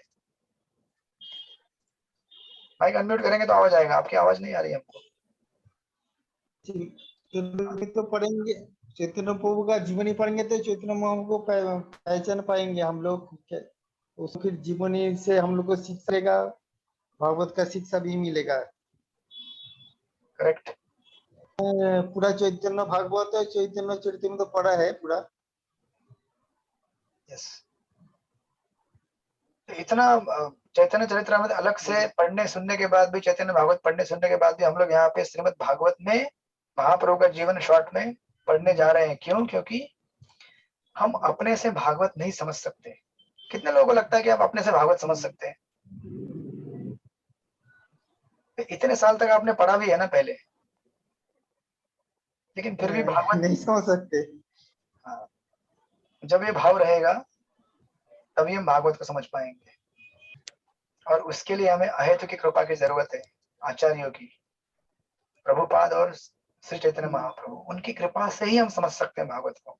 माइक अनम्यूट करेंगे तो आवाज आएगा, आपकी आवाज नहीं आ रही हमको। तो पढ़ेंगे, चैतन्य प्रभु का जीवनी पढ़ेंगे तो चैतन्य महाप्रभु को पहचान पाएंगे हम लोग। उस फिर जीवनी से हम लोग को शिक्षा मिलेगा, भागवत का शिक्षा भी मिलेगा। करेक्ट। पूरा चैतन्य भागवत है, चैतन्य चरित्र में तो पढ़ा है पूरा। यस। तो इतना चैतन्य चरित्रामृत अलग से पढ़ने सुनने के बाद भी, चैतन्य भागवत पढ़ने सुनने के बाद भी हम लोग यहाँ पे श्रीमद् भागवत में महाप्रभु का जीवन शॉर्ट में पढ़ने जा रहे हैं। क्यों? क्योंकि हम अपने से भागवत नहीं समझ सकते। कितने लोगों को लगता है कि आप अपने से भागवत समझ सकते हैं? तो इतने साल तक आपने पढ़ा भी है ना पहले, लेकिन फिर भी भागवत नहीं समझ सकते। हाँ, जब ये भाव रहेगा तभी हम भागवत को समझ पाएंगे। और उसके लिए हमें अहेतु की कृपा की जरूरत है, आचार्यों की, प्रभुपाद और श्री चैतन्य महाप्रभु, उनकी कृपा से ही हम समझ सकते हैं भागवत को।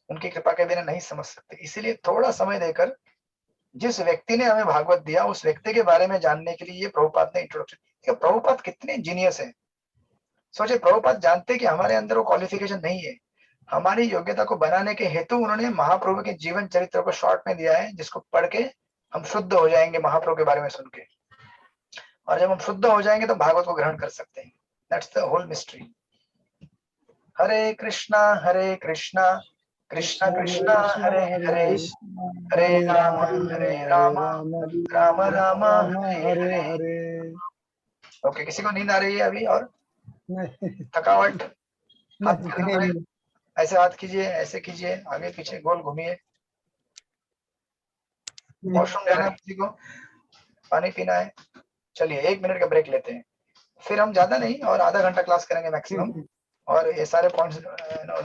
उनकी कृपा के बिना नहीं समझ सकते। इसीलिए थोड़ा समय देकर जिस व्यक्ति ने हमें भागवत दिया उस व्यक्ति के बारे में जानने के लिए प्रभुपाद ने इंट्रोडक्शन दिया। प्रभुपाद कितने जीनियस है। सोचे, प्रभुपाद जानते कि हमारे अंदर वो क्वालिफिकेशन नहीं है, हमारी योग्यता को बनाने के हेतु उन्होंने महाप्रभु के जीवन चरित्र को शॉर्ट में दिया है, जिसको पढ़ के हम शुद्ध हो जाएंगे महाप्रभु के बारे में सुन के। और जब हम शुद्ध हो जाएंगे तो भागवत को ग्रहण कर सकते हैं। That's the whole mystery. Hare Krishna Krishna Krishna Hare Hare, Hare Ram Ram Ram Hare Hare. Okay, किसी को नींद आ रही है अभी? और थकावट? हाथ दुख रहे? ऐसे हाथ कीजिए, ऐसे कीजिए, आगे पीछे गोल घूमिए। वॉशरूम जाना है किसी को? पानी पीना है? चलिए 1 मिनट का ब्रेक लेते हैं, फिर हम ज्यादा नहीं और आधा घंटा क्लास करेंगे मैक्सिमम, और ये सारे पॉइंट्स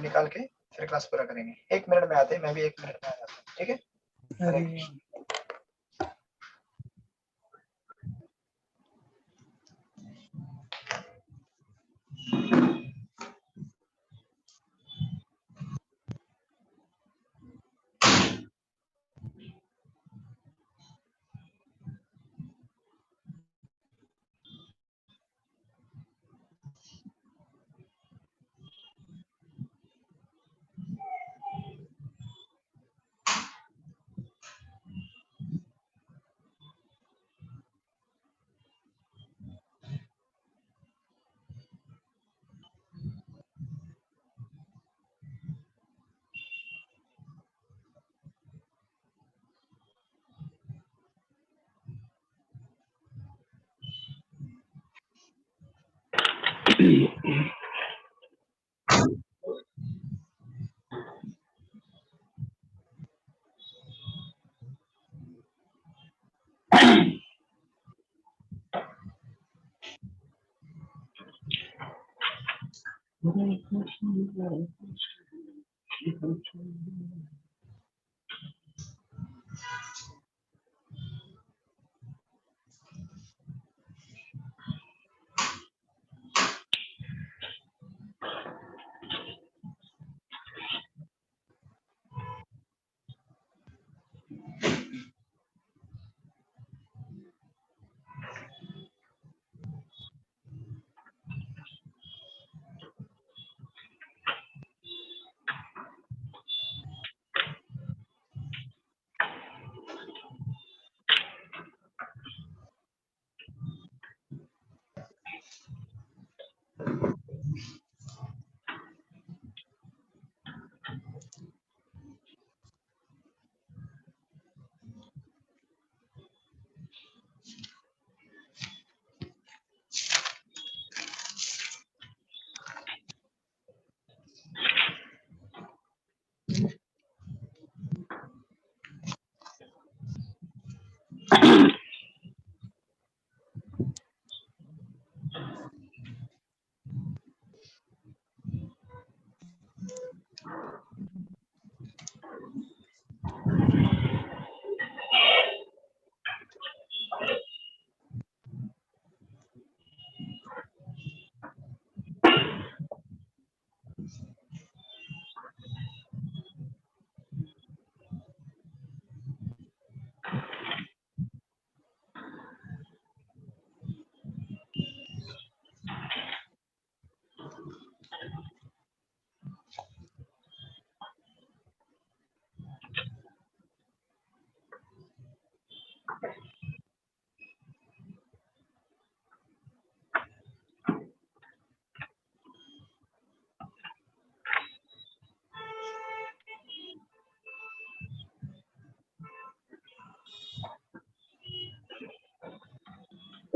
निकाल के फिर क्लास पूरा करेंगे। 1 मिनट में आते हैं, मैं भी 1 मिनट में आ जाता हूँ, ठीक है? हरे कृष्ण।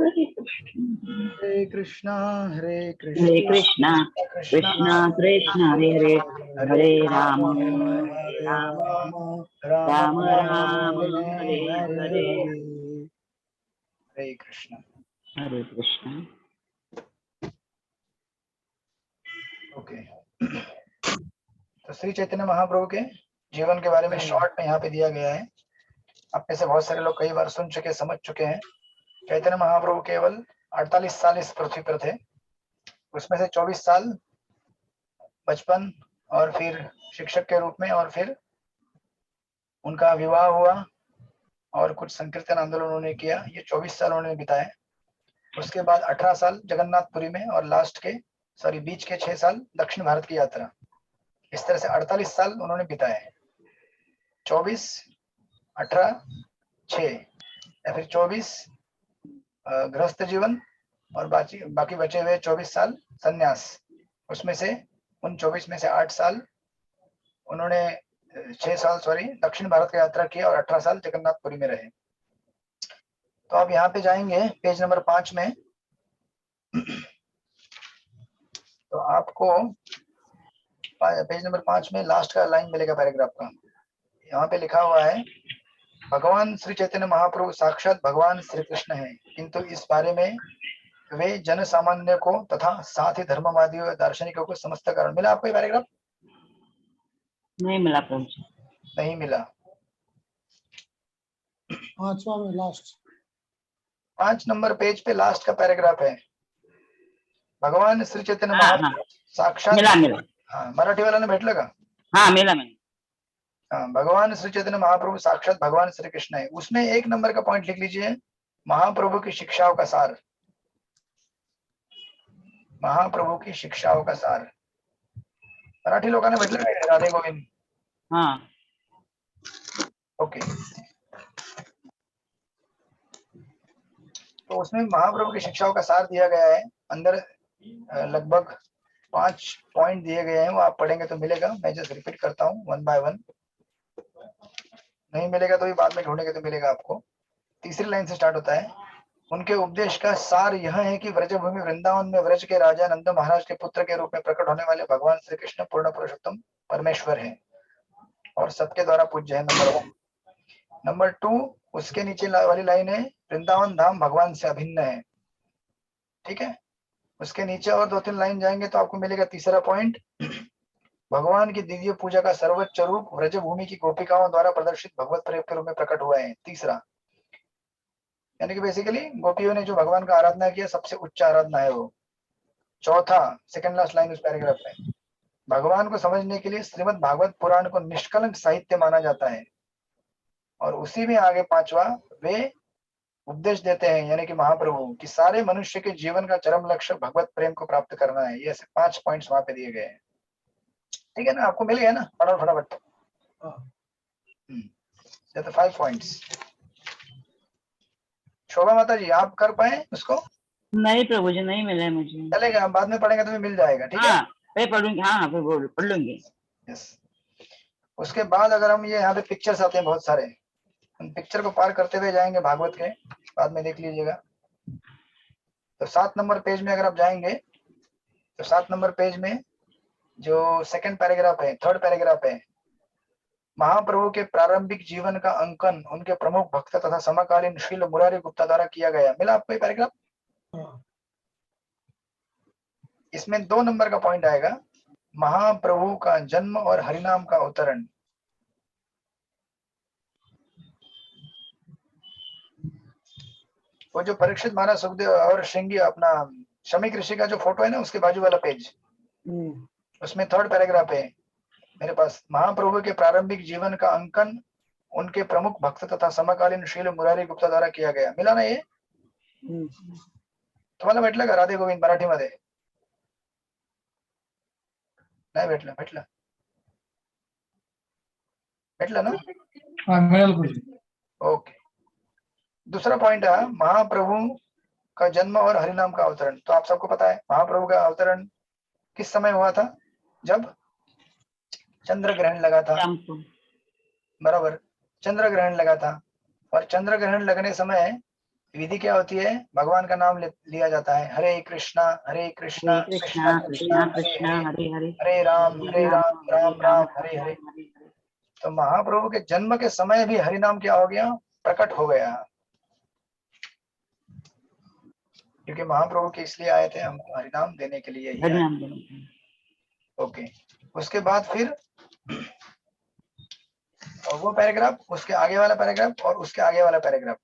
हरे कृष्णा हरे हरे कृष्णा कृष्णा कृष्णा कृष्णा हरे हरे, हरे राम हरे राम, राम राम हरे हरे, हरे कृष्णा। हरे कृष्णा। ओके, तो श्री चैतन्य महाप्रभु के जीवन के बारे में शॉर्ट में यहाँ पे दिया गया है। आप में से बहुत सारे लोग कई बार सुन चुके, समझ चुके हैं। चैतन्य महाप्रभु केवल 48 साल इस पृथ्वी पर थे, उसमें से 24 साल बचपन और फिर शिक्षक के रूप में, और फिर उनका विवाह हुआ और कुछ संकीर्तन आंदोलन उन्होंने किया। ये 24 साल उन्होंने बिताए। उसके बाद 18 साल जगन्नाथपुरी में, और लास्ट के बीच के 6 साल दक्षिण भारत की यात्रा। इस तरह से 48 साल उन्होंने बिताए। 24, 18, 6 या फिर 24 गृहस्थ जीवन, और बाकी बचे हुए 24 साल संन्यास। उसमें से उन 24 में से 8 साल उन्होंने 6 साल दक्षिण भारत की यात्रा किया, और 18 साल जगन्नाथपुरी में रहे। तो आप यहाँ पे जाएंगे पेज नंबर 5 में, तो आपको पेज नंबर 5 में लास्ट का लाइन मिलेगा पैराग्राफ का। यहाँ पे लिखा हुआ है, भगवान श्री चैतन्य महाप्रभु साक्षात भगवान श्री कृष्ण हैं, किंतु इस बारे में वे जन सामान्य को तथा साथ ही धर्मवादियों दार्शनिकों को समस्त कारण। मिला आपको ये पैराग्राफ? नहीं मिला प्रभु जी। नहीं मिला। 5वां में लास्ट 5 नंबर पेज पे लास्ट का पैराग्राफ है। भगवान श्री चैतन्य हाँ, महाप्रभु साक्षात मिला। हाँ, मराठी वाला ने भेटलं का? हाँ मिला। हाँ, भगवान श्री चैतन्य महाप्रभु साक्षात भगवान श्री कृष्ण है। उसमें 1 नंबर का पॉइंट लिख लीजिए, महाप्रभु की शिक्षाओं का सार। महाप्रभु की शिक्षाओं का सार मराठी लोकांना भेटलं का? राधे गोविंद। हाँ ओके, तो उसमें महाप्रभु की शिक्षाओं का सार दिया गया है। अंदर लगभग 5 पॉइंट दिए गए हैं, वो आप पढ़ेंगे तो मिलेगा। मैं जस्ट रिपीट करता हूँ 1 बाय 1। नहीं मिलेगा तो भी बाद में ढूंढेंगे तो मिलेगा आपको। तीसरी लाइन से स्टार्ट होता है, उनके उपदेश का सार यह है कि व्रजभूमि वृंदावन में व्रज के राजा नंद महाराज के पुत्र के रूप में प्रकट होने वाले भगवान श्री कृष्ण पूर्ण पुरुषोत्तम परमेश्वर है और सबके द्वारा पूज्य है। नंबर 1। नंबर 2, उसके नीचे वाली लाइन है, वृंदावन धाम भगवान से अभिन्न है। ठीक है, उसके नीचे और 2-3 लाइन जाएंगे तो आपको मिलेगा तीसरा पॉइंट, भगवान की दिव्य पूजा का सर्वोच्च रूप व्रजभूमि की गोपिकाओं द्वारा प्रदर्शित भगवत प्रेम के रूप में प्रकट हुआ है। तीसरा, यानी कि बेसिकली गोपियों ने जो भगवान का आराधना किया, सबसे उच्च आराधना है वो। चौथा, सेकंड लास्ट लाइन उस पैराग्राफ में, भगवान को समझने के लिए श्रीमद् भागवत पुराण को निष्कलंक साहित्य माना जाता है। और उसी में आगे 5वां, वे उपदेश देते हैं, यानी कि महाप्रभु, कि सारे मनुष्य के जीवन का चरम लक्ष्य भगवत प्रेम को प्राप्त करना है। ये 5 पॉइंट्स वहां पे दिए गए हैं। ठीक है ना, आपको मिल गया ना? पढ़ो फटाफट। ये तो 5 पॉइंट्स। शोभा माता जी, आप कर पाए उसको? नहीं प्रभु जी, नहीं मिला मुझे। चलेगा, हम बाद में पढ़ेंगे तो मिल जाएगा। ठीक है, हाँ मैं पढ़ूंगी। हाँ पढ़ लूंगी। यस। उसके बाद अगर हम ये यहाँ पे पिक्चर्स आते हैं बहुत सारे, उन पिक्चर को पार करते हुए जाएंगे भागवत के, बाद में देख लीजिएगा। तो 7 नंबर पेज में अगर आप जाएंगे तो 7 नंबर पेज में जो सेकंड पैराग्राफ है, थर्ड पैराग्राफ है, महाप्रभु के प्रारंभिक जीवन का अंकन उनके प्रमुख भक्त तथा समकालीन श्रील मुरारी गुप्ता द्वारा किया गया। मिला आपको ये पैराग्राफ? इसमें 2 नंबर का पॉइंट आएगा, महाप्रभु का जन्म और हरिनाम का अवतरण। वो जो परीक्षित महाराज, सुखदेव और श्रृंगी अपना शमीक ऋषि का जो फोटो है ना, उसके बाजू वाला पेज, उसमें थर्ड पैराग्राफ है मेरे पास, महाप्रभु के प्रारंभिक जीवन का अंकन उनके प्रमुख भक्त तथा समकालीन श्रील मुरारी गुप्ता द्वारा किया गया। मिला ना ये? तुम्हाला भेटलं का राधे गोविंद मराठी मध्ये? नाही भेटलं? भेटलं ना? हाँ मिळालं पाहिजे. ओके। दूसरा पॉइंट है, महाप्रभु का जन्म और हरिनाम का अवतरण। तो आप सबको पता है महाप्रभु का अवतरण किस समय हुआ था? जब चंद्र ग्रहण लगा था। बराबर, चंद्र ग्रहण लगा था। और चंद्र ग्रहण लगने समय विधि क्या होती है? भगवान का नाम लिया जाता है, हरे कृष्णा कृष्णा हरे कृष्णा कृष्णा कृष्णा हरे हरे हरे हरे राम हरे राम राम राम हरे हरे। तो महाप्रभु के जन्म के समय भी हरि नाम क्या हो गया? प्रकट हो गया, क्योंकि महाप्रभु के इसलिए आए थे हमको हरि नाम देने के लिए ही हरि आए। नाम जप। ओके, उसके बाद फिर और वो पैराग्राफ, उसके आगे वाला पैराग्राफ और उसके आगे वाला पैराग्राफ,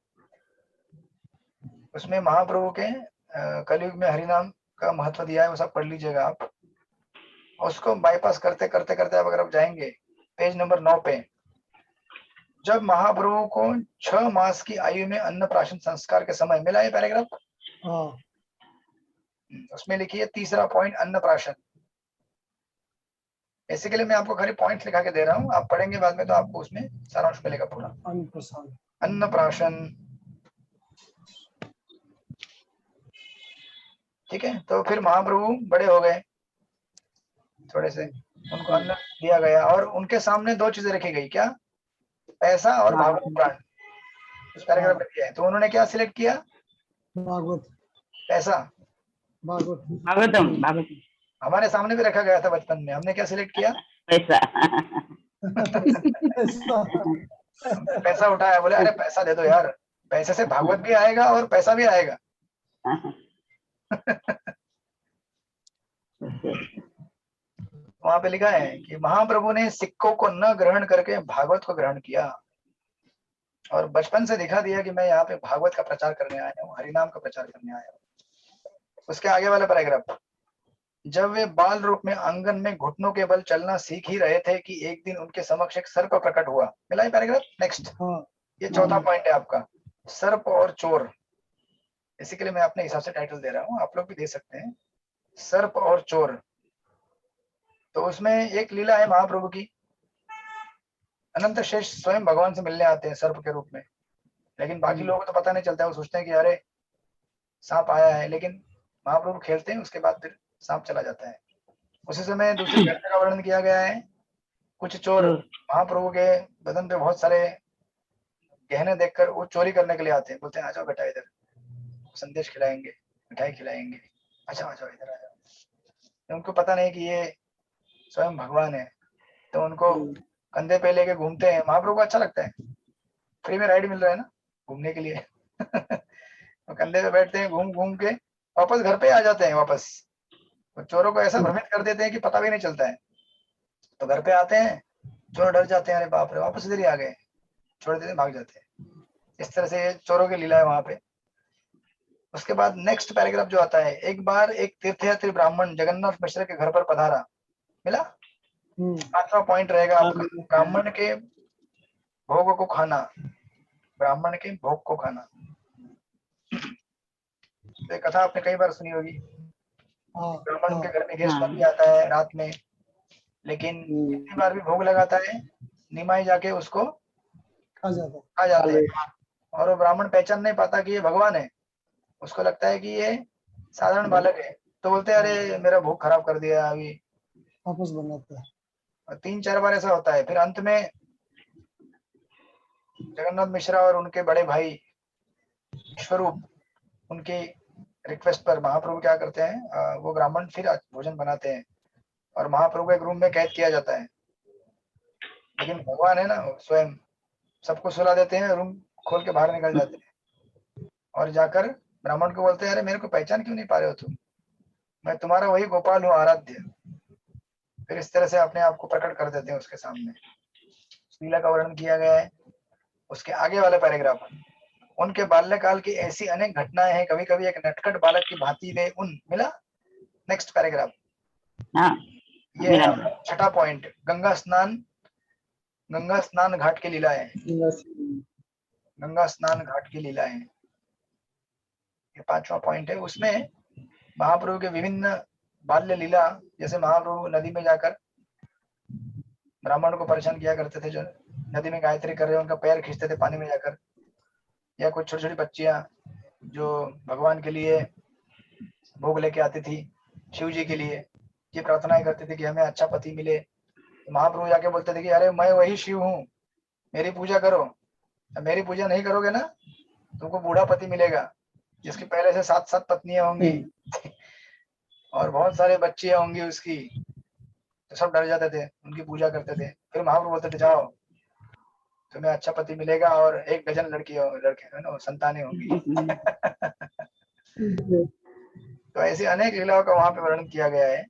उसमें महाप्रभु के कलयुग में हरि नाम का महत्व दिया है, वो सब पढ़ लीजिएगा आप। उसको बाईपास करते करते करते आप अगर आप जाएंगे पेज नंबर 9 पे, जब महाप्रभु को 6 मास की आयु में अन्नप्राशन संस्कार के समय मिला, ये पैराग्राफ हाँ उसमें लिखिए तीसरा पॉइंट, अन्नप्राशन। बेसिकली मैं आपको खाली पॉइंट लिखा के दे रहा हूँ, आप पढ़ेंगे बाद में तो आपको उसमें सारांश मिलेगा पूरा। अन्नप्राशन अन्नप्राशन, ठीक है। तो फिर महाप्रभु बड़े हो गए थोड़े से, उनको अन्न दिया गया और उनके सामने 2 चीजें रखी गई, क्या? पैसा और भागवत पुराण। उस पैराग्राफ में किया है, तो उन्होंने क्या सिलेक्ट किया? भागवत पैसा। भागवत भागवतम भागवतम हमारे सामने भी रखा गया था बचपन में, हमने क्या सिलेक्ट किया? पैसा। पैसा उठाया, बोले अरे पैसा दे दो यार, पैसे से भागवत भी आएगा और पैसा भी आएगा। वहां पे लिखा है कि महाप्रभु ने सिक्कों को न ग्रहण करके भागवत को ग्रहण किया और बचपन से दिखा दिया कि मैं यहाँ पे भागवत का प्रचार करने आया हूँ, हरिनाम का प्रचार करने आया हूँ। उसके आगे वाला पैराग्राफ, जब वे बाल रूप में आंगन में घुटनों के बल चलना सीख ही रहे थे कि एक दिन उनके समक्ष एक सर्प प्रकट हुआ। मिला ये पैराग्राफ? नेक्स्ट, ये चौथा पॉइंट है आपका, सर्प और चोर। इसी के लिए मैं अपने हिसाब से टाइटल दे रहा हूँ, आप लोग भी दे सकते हैं, सर्प और चोर। तो उसमें एक लीला है महाप्रभु की, अनंत शेष स्वयं भगवान से मिलने आते हैं सर्प के रूप में, लेकिन बाकी लोगों को तो पता नहीं चलता है, वो सोचते हैं कि अरे सांप आया है, लेकिन महाप्रभु खेलते हैं, उसके बाद फिर सांप चला जाता है। उसी समय दूसरी घटना का वर्णन किया गया है, कुछ चोर महाप्रभु के बदन पे बहुत सारे गहने देखकर वो चोरी करने के लिए आते हैं, बोलते हैं आ जाओ बेटा इधर, संदेश खिलाएंगे, मिठाई खिलाएंगे, अच्छा आ जाओ इधर आ जाओ। उनको पता नहीं कि ये स्वयं भगवान है, तो उनको कंधे पे लेके घूमते हैं। महाप्रभु को अच्छा लगता है, फ्री में राइड मिल रहा है ना घूमने के लिए। तो कंधे पे बैठते हैं, घूम घूम के वापस घर पे आ जाते हैं वापस। तो चोरों को ऐसा भ्रमित कर देते हैं कि पता भी नहीं चलता है। तो घर पे आते हैं, चोर डर जाते हैं, अरे बाप रे वापस इधर ही आ गए, छोड़ देते भाग जाते हैं। इस तरह से चोरों की लीला है वहां पे। उसके बाद नेक्स्ट पैराग्राफ जो आता है, एक बार एक तीर्थयात्री ब्राह्मण जगन्नाथ मिश्र के घर पर पधारा। मिला? 5वां पॉइंट रहेगा आपका, ब्राह्मण के भोग को खाना, ब्राह्मण के भोग को खाना। तो कथा आपने कई बार सुनी होगी, ब्राह्मण के घर में गेस्ट भी आता है रात में, लेकिन कितनी बार भी भोग लगाता है, निमाई जाके उसको खा जाते हैं, और वो ब्राह्मण पहचान नहीं पाता कि ये भगवान है, उसको लगता है कि ये साधारण बालक है, तो बोलते हैं अरे मेरा भोग खराब कर दिया, अभी वापस बनाता है। 3-4 बार ऐसा होता है। फिर अंत में जगन्नाथ मिश्रा और उनके बड़े भाई स्वरूप, उनके रिक्वेस्ट पर महाप्रभु क्या करते हैं, वो ब्राह्मण फिर भोजन बनाते हैं और महाप्रभु को एक रूम में कैद किया जाता है। लेकिन भगवान है ना, स्वयं सबको सुला देते हैं, रूम खोल के बाहर निकल जाते हैं और जाकर ब्राह्मण को बोलते हैं अरे मेरे को पहचान क्यों नहीं पा रहे हो तुम, मैं तुम्हारा वही गोपाल हूँ आराध्य। फिर इस तरह से अपने आप को प्रकट कर देते हैं उसके सामने। लीला का वर्णन किया गया है। उसके आगे वाला पैराग्राफ, उनके बाल्यकाल की ऐसी अनेक घटनाएं हैं, कभी कभी एक नटखट बालक की भांति वे उन। मिला? नेक्स्ट पैराग्राफ, ये है 6ठा पॉइंट, गंगा स्नान घाट की लीला है, गंगा स्नान घाट की लीला है, ये 5वां पॉइंट है। उसमें महाप्रभु के विभिन्न बाल्य लीला, जैसे महाप्रभु नदी में जाकर ब्राह्मण को परेशान किया करते थे, जो नदी में गायत्री कर रहे हैं उनका पैर खींचते थे पानी में जाकर, या कुछ छोटी छोटी बच्चियां जो भगवान के लिए भोग लेके आती थी, शिव जी के लिए ये प्रार्थनाएं करती थी कि हमें अच्छा पति मिले। तो महाप्रभु जाके बोलते थे कि अरे मैं वही शिव हूँ, मेरी पूजा करो, मेरी पूजा नहीं करोगे ना तुमको बूढ़ा पति मिलेगा जिसकी पहले से 7 पत्नियां होंगी और बहुत सारे बच्चे होंगी उसकी, तो सब डर जाते थे, उनकी पूजा करते थे। फिर महाप्रभु बोलते थे जाओ तुम्हें अच्छा पति मिलेगा और 1 डजन लड़के है ना संतानें होंगी। तो ऐसी अनेक लीलाओं का वहां पे वर्णन किया गया है।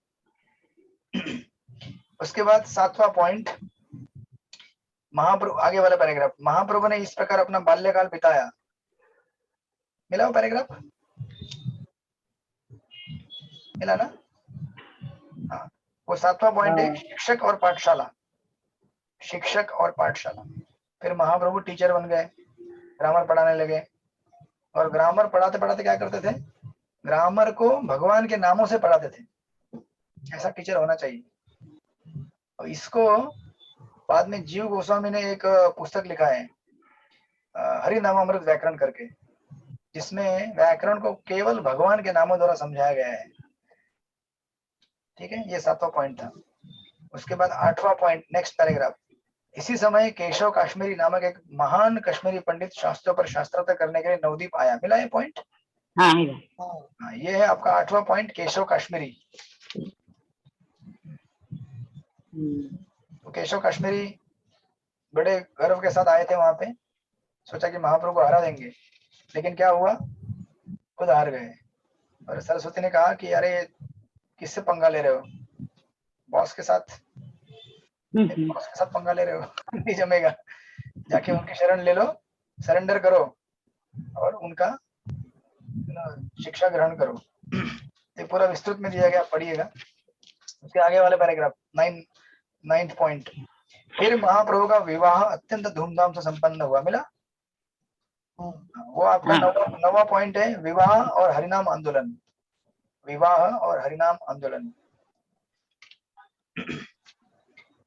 उसके बाद 7वां पॉइंट, महाप्रभु, आगे वाला पैराग्राफ, महाप्रभु ने इस प्रकार अपना बाल्यकाल बिताया। मिला वो पैराग्राफ? मिला ना? हाँ, वो 7वां पॉइंट है शिक्षक और पाठशाला। शिक्षक और पाठशाला। फिर महाप्रभु टीचर बन गए, ग्रामर पढ़ाने लगे, और ग्रामर पढ़ाते पढ़ाते क्या करते थे, ग्रामर को भगवान के नामों से पढ़ाते थे। ऐसा टीचर होना चाहिए। और इसको बाद में जीव गोस्वामी ने एक पुस्तक लिखा है हरिनामामृत व्याकरण करके, जिसमें व्याकरण को केवल भगवान के नामों द्वारा समझाया गया है। ठीक है, ये 7वां पॉइंट था। उसके बाद 8वां पॉइंट, नेक्स्ट पैराग्राफ, इसी समय केशव काश्मीरी नामक एक महान कश्मीरी पंडित शास्त्रों पर शास्त्रार्थ करने के लिए नवद्वीप आया। मिला ये पॉइंट? हाँ मिला। हाँ, ये है आपका 8वां पॉइंट, केशव काश्मीरी। तो केशव काश्मीरी बड़े गर्व के साथ आए थे वहां पे, सोचा कि महाप्रभु को हरा देंगे, लेकिन क्या हुआ, खुद हार गए। और सरस्वती ने कहा कि अरे किससे पंगा ले रहे हो, बॉस के साथ पंगा ले रहे हो, नहीं जमेगा। जाके उनकी शरण ले लो, सरेंडर करो और उनका शिक्षा ग्रहण करो। ये पूरा विस्तृत में दिया गया, पढ़िएगा। उसके आगे वाले पैराग्राफ 9th पॉइंट, फिर महाप्रभु का विवाह अत्यंत धूमधाम से संपन्न हुआ। मिला? वो आपका 9वां पॉइंट है, विवाह और हरिनाम आंदोलन। विवाह और हरिनाम आंदोलन।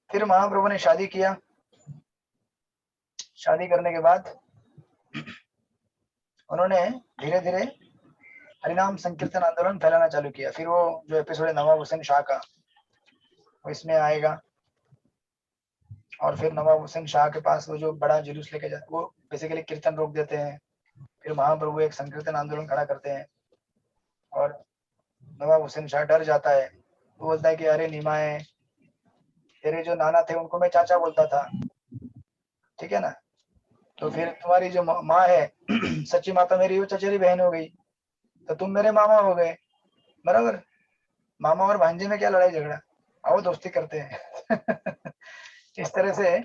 फिर महाप्रभु ने शादी किया। शादी करने के बाद उन्होंने धीरे धीरे हरिनाम संकीर्तन आंदोलन फैलाना चालू किया। फिर वो जो एपिसोड है नवाब हुसैन शाह का, वो इसमें आएगा। और फिर नवाब हुसैन शाह के पास वो जो बड़ा जुलूस लेके जाते, वो बेसिकली कीर्तन रोक देते हैं। फिर महाप्रभु एक संकीर्तन आंदोलन खड़ा करते हैं और नवाब हुसैन शाह डर जाता है। वो बोलता है कि अरे निमाए, तेरे जो नाना थे उनको मैं चाचा बोलता था, ठीक है ना, तो फिर तुम्हारी जो माँ है सच्ची माता मेरी, वो चचेरी बहन हो गई, तो तुम मेरे मामा हो गए, बराबर। मामा और भांजे में क्या लड़ाई झगड़ा, आओ दोस्ती करते हैं। इस तरह से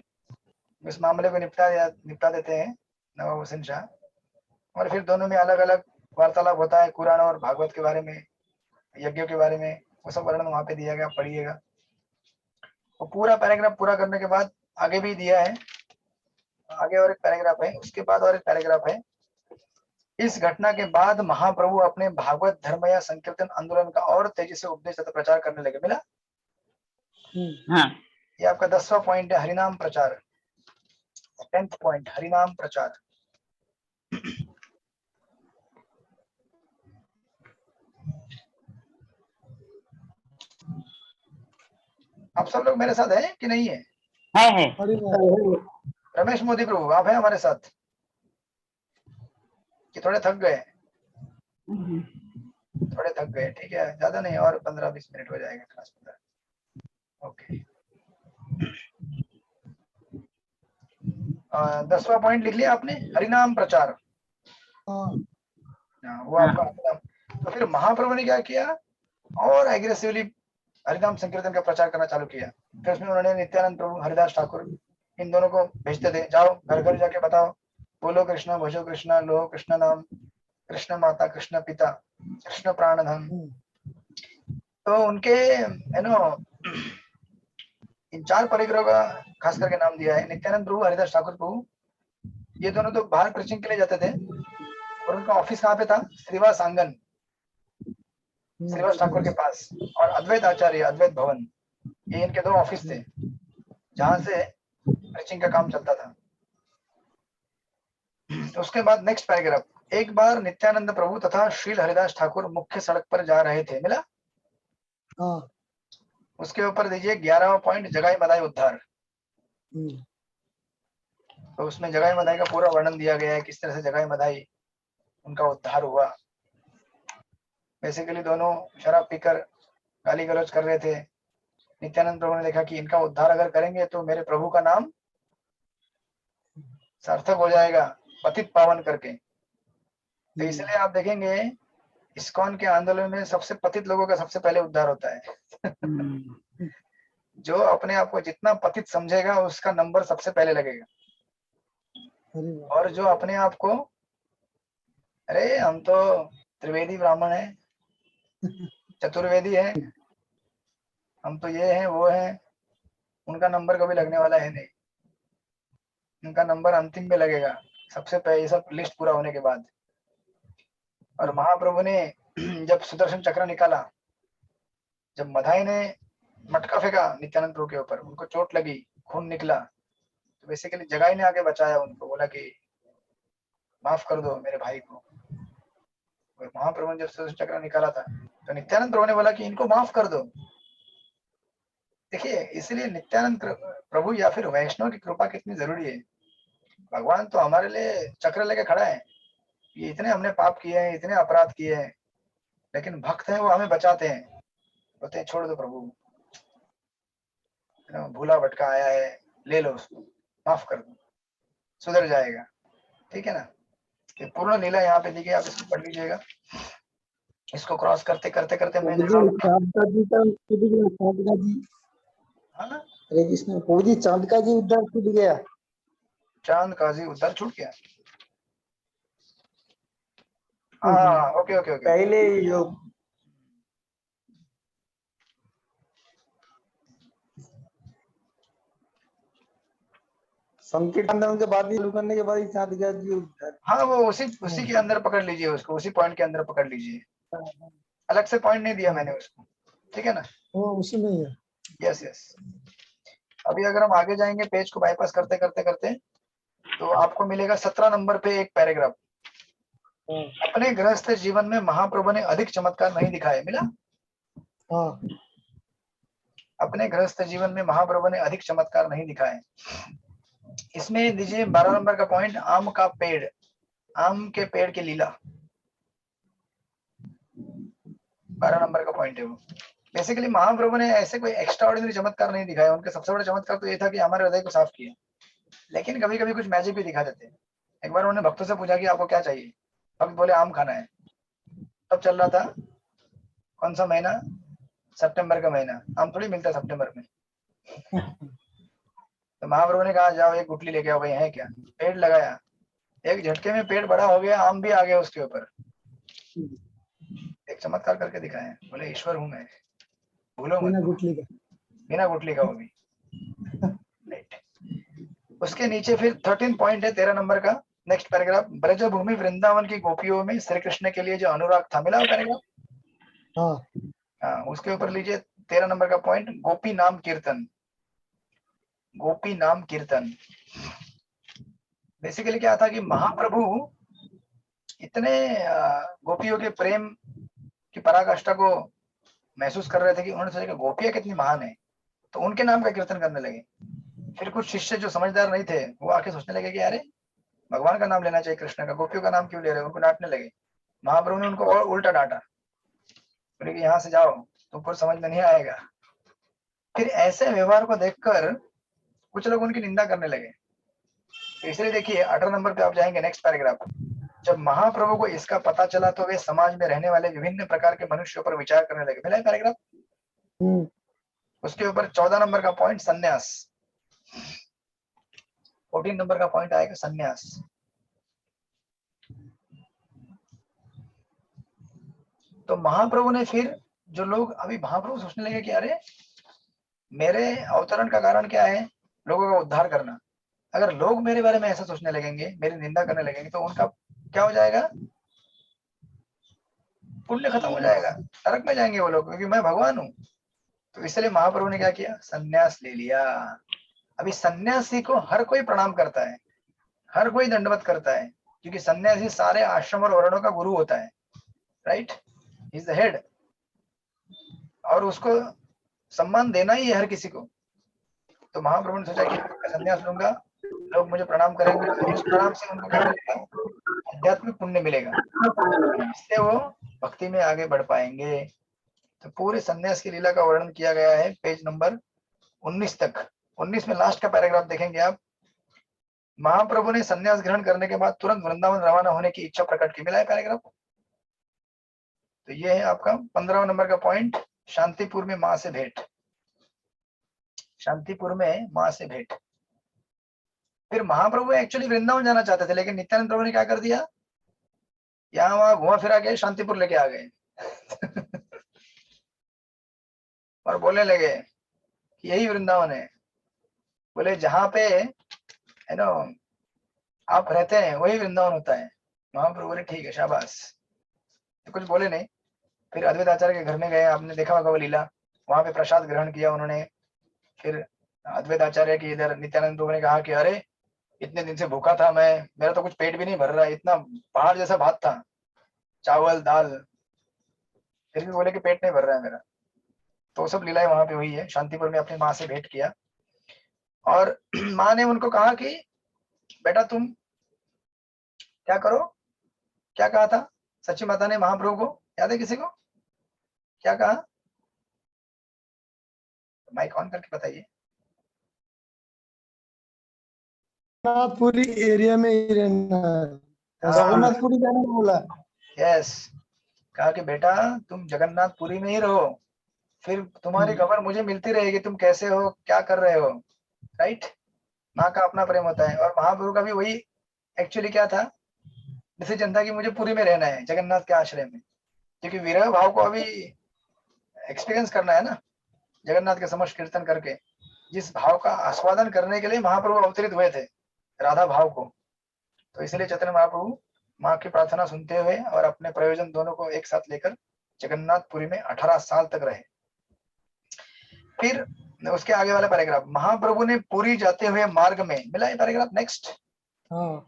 इस मामले को निपटा देते हैं नवाब हुसैन शाह। और फिर दोनों में अलग अलग वार्तालाप होता है, कुरान और भागवत के बारे में, यज्ञों के बारे में, वो सब वर्णन वहां पे दिया गया, पढ़िएगा। वो पूरा पैराग्राफ पूरा करने के बाद आगे भी दिया है, आगे और एक पैराग्राफ है, उसके बाद और एक पैराग्राफ है। इस घटना के बाद महाप्रभु अपने भागवत धर्म या संकीर्तन आंदोलन का और तेजी से उपदेश तथा प्रचार करने लगे। मिला? हाँ। ये आपका 10वां पॉइंट है, हरिनाम प्रचार। 10th पॉइंट, हरिनाम प्रचार। आप सब लोग मेरे साथ हैं कि नहीं है? है। रमेश मोदी प्रभु, आप हैं हमारे साथ कि थोड़े थक गए? थोड़े थक गए, ठीक है, ज्यादा नहीं, और 15-20 मिनट हो जाएगा क्लास में। ओके। 10वां पॉइंट लिख लिया आपने, हरिनाम प्रचार। वो आपका हरिनाम। तो फिर महाप्रभु ने क्या किया, और एग्रेसिवली हरिनाम संकीर्तन का प्रचार करना चालू किया। फिर उसमें उन्होंने नित्यानंद प्रभु, हरिदास ठाकुर, इन दोनों को भेजते थे, जाओ घर घर जाके बताओ, बोलो कृष्णा, भजो कृष्णा, लो कृष्ण नाम, कृष्ण माता, कृष्ण पिता, कृष्ण प्राणधन। तो उनके इन 4 परिग्रहों का खास करके नाम दिया है, नित्यानंद प्रभु, हरिदास ठाकुर प्रभु। ये दोनों तो बाहर प्रीचिंग के लिए जाते थे, और उनका ऑफिस कहाँ पे था, श्रीवास आंगन, श्रीवास ठाकुर के पास, और अद्वैत आचार्य, अद्वैत भवन, ये इनके 2 ऑफिस थे जहां से प्रीचिंग का काम चलता था। तो उसके बाद नेक्स्ट पैराग्राफ, एक बार नित्यानंद प्रभु तथा श्रील हरिदास ठाकुर मुख्य सड़क पर जा रहे थे। मिला? उसके ऊपर दीजिए 11वां पॉइंट, जगाई मदाई उद्धार। तो उसमें जगाई मदाई का पूरा वर्णन दिया गया है, किस तरह से जगाई मदाई उनका उद्धार हुआ। बेसिकली दोनों शराब पीकर गाली गलौज कर रहे थे। नित्यानंद प्रभु ने देखा कि इनका उद्धार अगर करेंगे तो मेरे प्रभु का नाम सार्थक हो जाएगा, पतित पावन करके। तो इसलिए आप देखेंगे इस्कॉन के आंदोलन में सबसे पतित लोगों का सबसे पहले उद्धार होता है। जो अपने आप को जितना पतित समझेगा उसका नंबर सबसे पहले लगेगा। और जो अपने आप को अरे हम तो त्रिवेदी ब्राह्मण है, चतुर्वेदी है, हम तो ये हैं वो हैं, उनका नंबर कभी लगने वाला है नहीं। उनका नंबर अंतिम में लगेगा, सबसे पहले, ये सब लिस्ट पूरा होने के बाद। और महाप्रभु ने जब सुदर्शन चक्र निकाला, जब मधाई ने मटका फेंका नित्यानंद प्रभु के ऊपर, उनको चोट लगी, खून निकला, तो बेसिकली जगाई ने आके बचाया उनको, बोला कि माफ कर दो मेरे भाई को। महाप्रभु ने जब सुदर्शन चक्र निकाला था तो नित्यानंद प्रभु ने बोला कि इनको माफ कर दो। देखिए, इसलिए नित्यानंद प्रभु या फिर वैष्णव की कृपा कितनी जरूरी है। भगवान तो हमारे लिए चक्र लेके खड़ा है, ये इतने हमने पाप किए हैं, इतने अपराध किए हैं, लेकिन भक्त हैं वो हमें बचाते हैं, बोलते हैं छोड़ दो प्रभु, भूला भटका आया है, ले लो उसको, माफ कर दो, सुधर जाएगा। ठीक है ना। ये पूर्ण लीला यहाँ पे दी गई, आप इसको पढ़ लीजिएगा। इसको क्रॉस करते करते करते मैं हरे कृष्ण प्रभु जी, चांद का जी उद्धार छूट गया। चांद का जी उद्धार छूट गया। हाँ, ओके ओके ओके। पहले जो संकीर्तन के बाद ही करने के बाद ही चांद का जी उद्धार। हाँ, वो उसी के अंदर पकड़ लीजिए उसको, उसी पॉइंट के अंदर पकड़ लीजिए, अलग से पॉइंट नहीं दिया मैंने उसको। ठीक है ना। वो उसी में ही है। Yes yes. अभी अगर हम आगे जाएंगे पेज को बाईपास करते करते करते, तो आपको मिलेगा 17 नंबर पे एक पैराग्राफ। अपने गृहस्थ जीवन में महाप्रभु ने अधिक चमत्कार नहीं दिखाए। मिला? हाँ, अपने गृहस्थ जीवन में महाप्रभु ने अधिक चमत्कार नहीं दिखाए। इसमें दीजिए 12 नंबर का पॉइंट, आम का पेड़, आम के पेड़ की लीला। 12 नंबर का पॉइंट है वो। बेसिकली महाप्रभु ने ऐसे कोई एक्स्ट्राऑर्डिनरी चमत्कार नहीं दिखाया। उनके सबसे बड़ा चमत्कार तो ये था कि हमारे हृदय को साफ किया, लेकिन कभी कभी कुछ मैजिक भी दिखा देते हैं। एक बार उन्होंने भक्तों से पूछा कि आपको क्या चाहिए, भक्त बोले आम खाना है। तब चल रहा था कौन सा महीना, सितंबर का महीना, आम थोड़ी मिलता सितंबर में। तो महाप्रभु ने कहा जाओ एक गुठली लेके आओ, भाई है क्या। पेड़ लगाया, एक झटके में पेड़ बड़ा हो गया, आम भी आ गया उसके ऊपर। एक चमत्कार करके दिखाए, बोले ईश्वर हूं मैं, भूलो बिना मत, गुठली का। बिना गुठली का वो भी। राइट। उसके नीचे फिर 13 पॉइंट है, 13 नंबर का नेक्स्ट पैराग्राफ। ब्रज भूमि वृंदावन की गोपियों में श्री कृष्ण के लिए जो अनुराग था। मिला पैराग्राफ? हाँ, उसके ऊपर लीजिए 13 नंबर का पॉइंट, गोपी नाम कीर्तन। गोपी नाम कीर्तन बेसिकली क्या था कि महाप्रभु इतने गोपियों के प्रेम की पराकाष्ठा को महसूस कर रहे थे कि उन्होंने सोचा कि गोपियां कितनी महान है, तो उनके नाम का कीर्तन करने लगे। फिर कुछ शिष्य जो समझदार नहीं थे वो आके सोचने लगे कि अरे भगवान का नाम लेना चाहिए कृष्ण का, गोपियों का नाम क्यों ले रहे हो, उनको डांटने लगे। महाप्रभु ने उनको और उल्टा डांटा, बोले कि यहाँ से जाओ, तुमको समझ में नहीं आएगा। फिर ऐसे व्यवहार को देखकर कुछ लोग उनकी निंदा करने लगे। तो इसलिए देखिए 18 नंबर पे आप जाएंगे, नेक्स्ट पैराग्राफ। जब महाप्रभु को इसका पता चला तो वे समाज में रहने वाले विभिन्न प्रकार के मनुष्यों पर विचार करने लगे। मिला है पैराग्राफ? उसके ऊपर 14 नंबर का पॉइंट सन्यास। 14 नंबर का पॉइंट आएगा सन्यास। तो महाप्रभु ने फिर जो लोग, अभी महाप्रभु सोचने लगे कि अरे मेरे अवतरण का कारण क्या है, लोगों का उद्धार करना। अगर लोग मेरे बारे में ऐसा सोचने लगेंगे, मेरी निंदा करने लगेंगे, तो उनका क्या हो जाएगा, पुण्य खत्म हो जाएगा, नरक में जाएंगे वो लोग, क्योंकि मैं भगवान हूँ। तो इसलिए महाप्रभु ने क्या किया, सन्यास ले लिया। अभी सन्यासी को हर कोई प्रणाम करता है, हर कोई दंडवत करता है, क्योंकि सन्यासी सारे आश्रम और वर्णों का गुरु होता है। राइट, इज द हेड, और उसको सम्मान देना ही है हर किसी को। तो महाप्रभु ने सोचा कि मैं सन्यास लूंगा लोग मुझे प्रणाम करेंगे तो इस प्रणाम से उनको क्या मिलेगा, आध्यात्मिक पुण्य मिलेगा, इससे वो भक्ति में आगे बढ़ पाएंगे। तो पूरे संन्यास की लीला का वर्णन किया गया है पेज नंबर 19 तक। 19 में लास्ट का पैराग्राफ देखेंगे आप। महाप्रभु ने संन्यास ग्रहण करने के बाद तुरंत वृंदावन रवाना होने की इच्छा प्रकट की। मिला है पैराग्राफ। तो ये है आपका 15वां नंबर का पॉइंट, शांतिपुर में माँ से भेंट। शांतिपुर में माँ से भेंट। फिर महाप्रभु एक्चुअली वृंदावन जाना चाहते थे, लेकिन नित्यानंद प्रभु ने क्या कर दिया, यहाँ वहां घुमा फिरा के शांतिपुर लेके आ गए और बोलने लगे कि यही वृंदावन है। बोले जहाँ पे है ना आप रहते हैं वही वृंदावन होता है। महाप्रभु बोले ठीक है शाबाश, तो कुछ बोले नहीं। फिर अद्वैत आचार्य के घर में गए, आपने देखा होगा वो लीला, वहां पे प्रसाद ग्रहण किया उन्होंने। फिर अद्वैत आचार्य की इधर नित्यानंद प्रभु ने कहा कि अरे इतने दिन से भूखा था मैं, मेरा तो कुछ पेट भी नहीं भर रहा, इतना पहाड़ जैसा भात था, चावल दाल, फिर भी बोले कि पेट नहीं भर रहा है मेरा। तो सब लीलाएं वहां पे हुई है। शांतिपुर में अपनी माँ से भेंट किया और माँ ने उनको कहा कि बेटा तुम क्या करो, क्या कहा था सच्ची माता ने महाप्रभु को, याद है किसी को क्या कहा? माइक ऑन करके बताइए। जगन्नाथपुरी एरिया में ही रहना है, जगन्नाथपुरी जाने को बोला। यस, कहा कि बेटा तुम जगन्नाथपुरी में ही रहो, फिर तुम्हारी खबर मुझे मिलती रहेगी, तुम कैसे हो क्या कर रहे हो, राइट। माँ का अपना प्रेम होता है। और महाप्रभु का भी वही एक्चुअली क्या था, डिसीजन था कि मुझे पुरी में रहना है, जगन्नाथ के आश्रय में, क्योंकि विरह भाव को अभी एक्सपीरियंस करना है ना, जगन्नाथ के समक्ष कीर्तन करके। जिस भाव का आस्वादन करने के लिए महाप्रभु अवतरित हुए थे, राधा भाव को। तो इसलिए चैतन्य महाप्रभु माँ की प्रार्थना सुनते हुए और अपने प्रयोजन दोनों को एक साथ लेकर जगन्नाथपुरी में 18 साल तक रहे। फिर उसके आगे वाला पैराग्राफ, महाप्रभु ने पुरी जाते हुए मार्ग में, मिला है पैराग्राफ नेक्स्ट। हाँ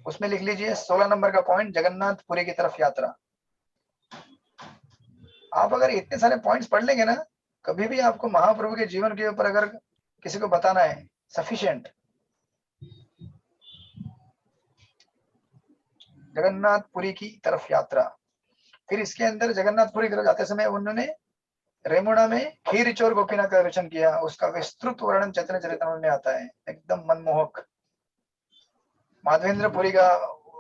उसमें लिख लीजिए 16 नंबर का पॉइंट, जगन्नाथपुरी की तरफ यात्रा। आप अगर इतने सारे पॉइंट्स पढ़ लेंगे ना, कभी भी आपको महाप्रभु के जीवन के ऊपर अगर किसी को बताना है, सफिशिएंट। जगन्नाथपुरी की तरफ यात्रा। फिर इसके अंदर जगन्नाथपुरी की तरफ जाते समय उन्होंने रेमुणा में खीर चोर गोपीनाथ का दर्शन किया। उसका विस्तृत वर्णन चैतन्य चरितामृत में आता है, एकदम मनमोहक। माधवेंद्रपुरी का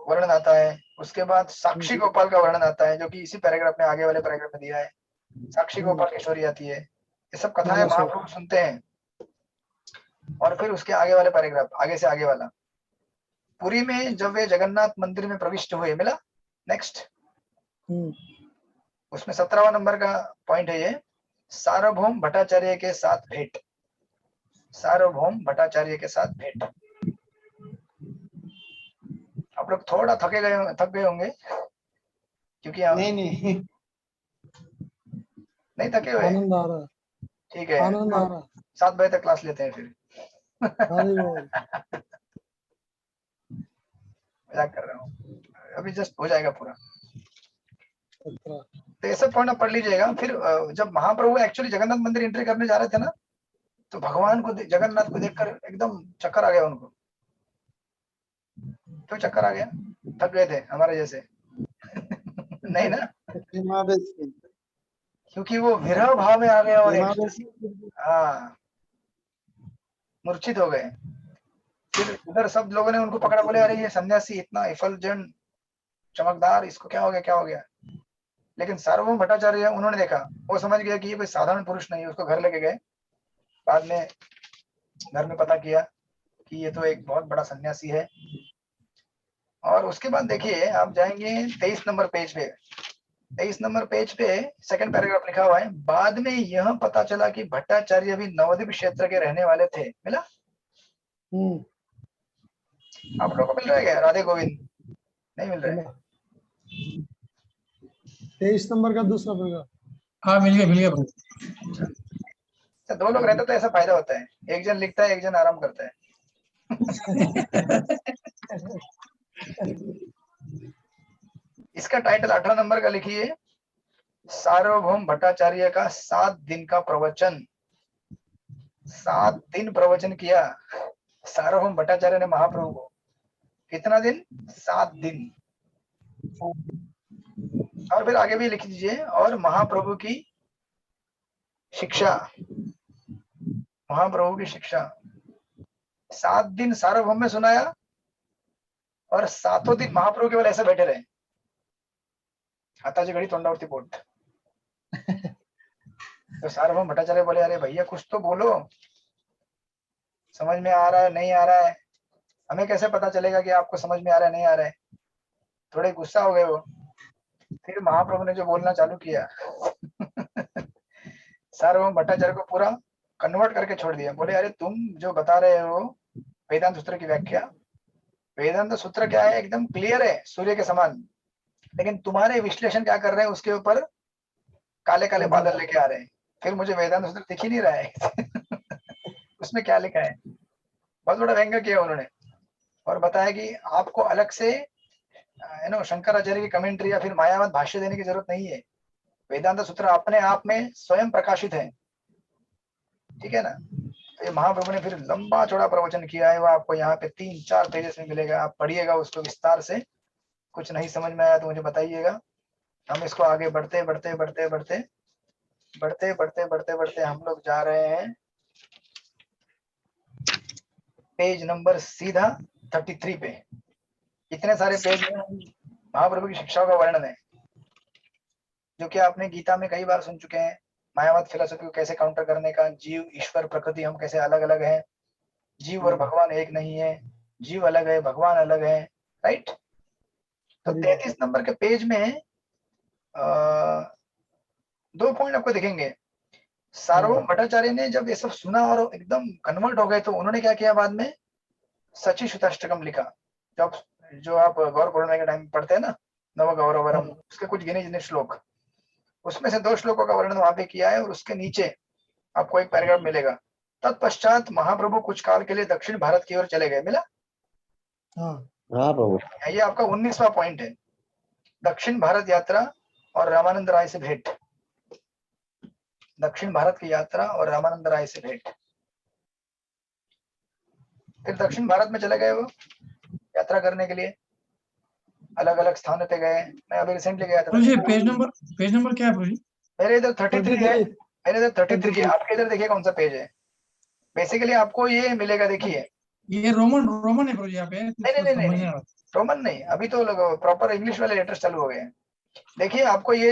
वर्णन आता है। उसके बाद साक्षी गोपाल का वर्णन आता है, जो कि इसी पैराग्राफ में आगे वाले पैराग्राफ में दिया है। साक्षी गोपाल किशोरी आती है, ये सब कथाएं महाप्रभु सुनते हैं। और फिर उसके आगे वाले पैराग्राफ, आगे से आगे वाला, पुरी में जब वे जगन्नाथ मंदिर में प्रविष्ट हुए, मिला नेक्स्ट। उसमें 17वां नंबर का पॉइंट है ये, सार्वभौम भट्टाचार्य के साथ भेंट। सार्वभौम भट्टाचार्य के साथ भेंट। आप लोग थोड़ा थक गए होंगे, क्योंकि नहीं थके हुए? आनंद आ रहा है, ठीक है, आनंद आ रहा है। 7 बजे तक क्लास लेते हैं फिर। मजाक कर रहा हूँ, अभी जस्ट हो जाएगा पूरा। तो ये सब पॉइंट पढ़ लीजिएगा। फिर जब महाप्रभु एक्चुअली जगन्नाथ मंदिर एंट्री करने जा रहे थे ना, तो भगवान को, जगन्नाथ को देखकर एकदम चक्कर आ गया उनको। क्यों चक्कर आ गया? थक गए थे हमारे जैसे? नहीं ना, क्योंकि वो विरह भाव में आ गया और हाँ मूर्छित हो गए। फिर उधर सब लोगों ने उनको पकड़ा, बोले अरे ये सन्यासी इतना इफलजन चमकदार, इसको क्या हो गया, क्या हो गया। लेकिन सार्वभौम भट्टाचार्य उन्होंने देखा, वो समझ गया कि ये कोई साधारण पुरुष नहीं है। उसको घर लेके गए। बाद में घर में पता किया कि ये तो एक बहुत बड़ा सन्यासी है। और उसके बाद देखिए, आप जाएंगे 23 नंबर पेज पे। 23 नंबर पेज पे सेकंड पैराग्राफ लिखा हुआ है, बाद में यह पता चला कि भट्टाचार्य भी नवद्वीप क्षेत्र के रहने वाले थे। मिला? आप लोगों को मिल रहा है क्या? राधे गोविंद नहीं मिल रहा है? 23 नंबर का दूसरा पैराग्राफ। हाँ मिल गया अच्छा, 2 लोग रहते तो ऐसा फायदा होता है, एक जन लिखता है, एक जन आराम करता है। इसका टाइटल 18 नंबर का लिखिए, सार्वभौम भट्टाचार्य का 7 दिन का प्रवचन। 7 दिन प्रवचन किया सार्वभौम भट्टाचार्य ने महाप्रभु को कितना दिन, 7 दिन। और फिर आगे भी लिख दीजिए, और महाप्रभु की शिक्षा, महाप्रभु की शिक्षा 7 दिन सार्वभौम में सुनाया, और 7वें दिन महाप्रभु केवल ऐसे बैठे रहे, हाताची घडी तोंडावरती बोट। तो सार्वभौम भट्टाचार्य बोले, अरे भैया कुछ तो बोलो, समझ में आ रहा है नहीं आ रहा है, हमें कैसे पता चलेगा कि आपको समझ में आ रहा है नहीं आ रहा है। थोड़े गुस्सा हो गए वो। फिर महाप्रभु ने जो बोलना चालू किया सार्वभौम भट्टाचार्य को पूरा कन्वर्ट करके छोड़ दिया। बोले, अरे तुम जो बता रहे हो वेदांत सूत्र की व्याख्या, वेदांत सूत्र क्या है, एकदम क्लियर है सूर्य के समान, लेकिन तुम्हारे विश्लेषण क्या कर रहे हैं उसके ऊपर काले काले बादल लेके आ रहे हैं। फिर मुझे वेदांत सूत्र दिख ही नहीं रहा है उसमें क्या लिखा है। बहुत बड़ा व्यंग्य किया उन्होंने, और बताया कि आपको अलग से शंकराचार्य की कमेंट्री या फिर मायावत भाष्य देने की जरूरत नहीं है। वेदांत सूत्र अपने आप में स्वयं प्रकाशित है, ठीक है ना। तो ये महाप्रभु ने फिर लंबा चौड़ा प्रवचन किया है, वो आपको यहाँ पे 3-4 पेजेस में मिलेगा, आप पढ़िएगा उसको विस्तार से। कुछ नहीं समझ में आया तो मुझे बताइएगा। हम इसको आगे बढ़ते बढ़ते बढ़ते बढ़ते बढ़ते बढ़ते बढ़ते बढ़ते हम लोग जा रहे हैं पेज नंबर सीधा 33 पे। इतने सारे पेज में महाप्रभु की शिक्षाओं का वर्णन है, जो कि आपने गीता में कई बार सुन चुके हैं। मायावाद फिलोसफी को कैसे काउंटर करने का, जीव ईश्वर प्रकृति हम कैसे अलग अलग हैं, जीव और भगवान एक नहीं है, जीव अलग है भगवान अलग है, राइट। तो 33 नंबर के पेज में 2 पॉइंट आपको दिखेंगे। सार्वभौम भट्टाचार्य ने जब ये सब सुना और एकदम कन्वर्ट हो गए, तो उन्होंने क्या किया, बाद में सची सुताष्टकम लिखा। जो आप गौर पूर्णिमा के टाइम पढ़ते हैं ना, नव गौरवरम, उसके कुछ गिने चुने श्लोक, उसमें से 2 श्लोकों का वर्णन वहां पे किया है, और उसके नीचे आपको एक पैराग्राफ मिलेगा। तत्पश्चात महाप्रभु कुछ काल के लिए दक्षिण भारत की ओर चले गए। मिला? हाँ प्रभु। ये आपका 19वां पॉइंट है, दक्षिण भारत यात्रा और रामानंद राय से भेंट। दक्षिण भारत की यात्रा और रामानंद राय से भेंट। फिर दक्षिण भारत में चले गए वो यात्रा करने के लिए, अलग अलग स्थानों पे गए। मैं अभी रिसेंटली गया था। पेज नंबर क्या है प्रभु जी? मेरे इधर 33 है, मेरे इधर 33 है। आपके इधर देखिए कौन सा पेज है। बेसिकली आपको ये मिलेगा, देखिए ये रोमन है प्रभु जी यहाँ पे। नहीं रोमन नहीं, अभी तो प्रॉपर इंग्लिश वाले लेटर्स चालू हो गए हैं। देखिए आपको ये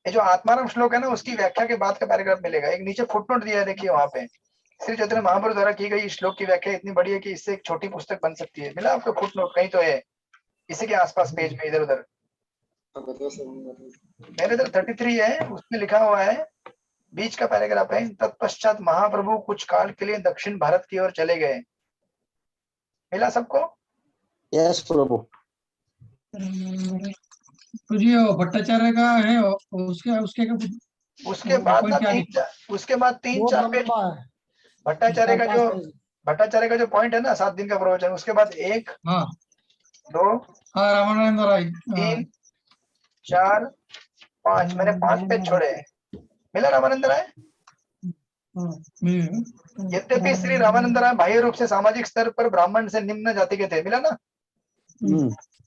ये जो आत्माराम श्लोक है ना, उसकी व्याख्या के बाद का पैराग्राफ मिलेगा। एक नीचे फुटनोट दिया है, देखिए वहां पे श्री चैतन्य महाप्रभु द्वारा की गई श्लोक की व्याख्या इतनी बड़ी है कि इससे एक छोटी पुस्तक बन सकती है। मिला आपको फुटनोट? कहीं तो है इसी के आसपास पेज में, इधर उधर। मेरे इधर 33 है, उसमें लिखा हुआ है, बीच का पैराग्राफ है, तत्पश्चात महाप्रभु कुछ काल के लिए दक्षिण भारत की ओर चले गए। मिला सबको? यस प्रभु। तो जी भट्टाचार्य का है, उसके बाद ना उसके बाद 3-4 पेज भट्टाचार्य का जो पॉइंट है ना, 7 दिन का प्रवचन, उसके बाद 1 2 रामानंद राय 3 4 5, मैंने 5 पेज छोड़े। मिला रामानंद राय? यद्यपि श्री रामानंद राय बाह्य रूप से सामाजिक स्तर पर ब्राह्मण से निम्न जाति के थे। मिला ना?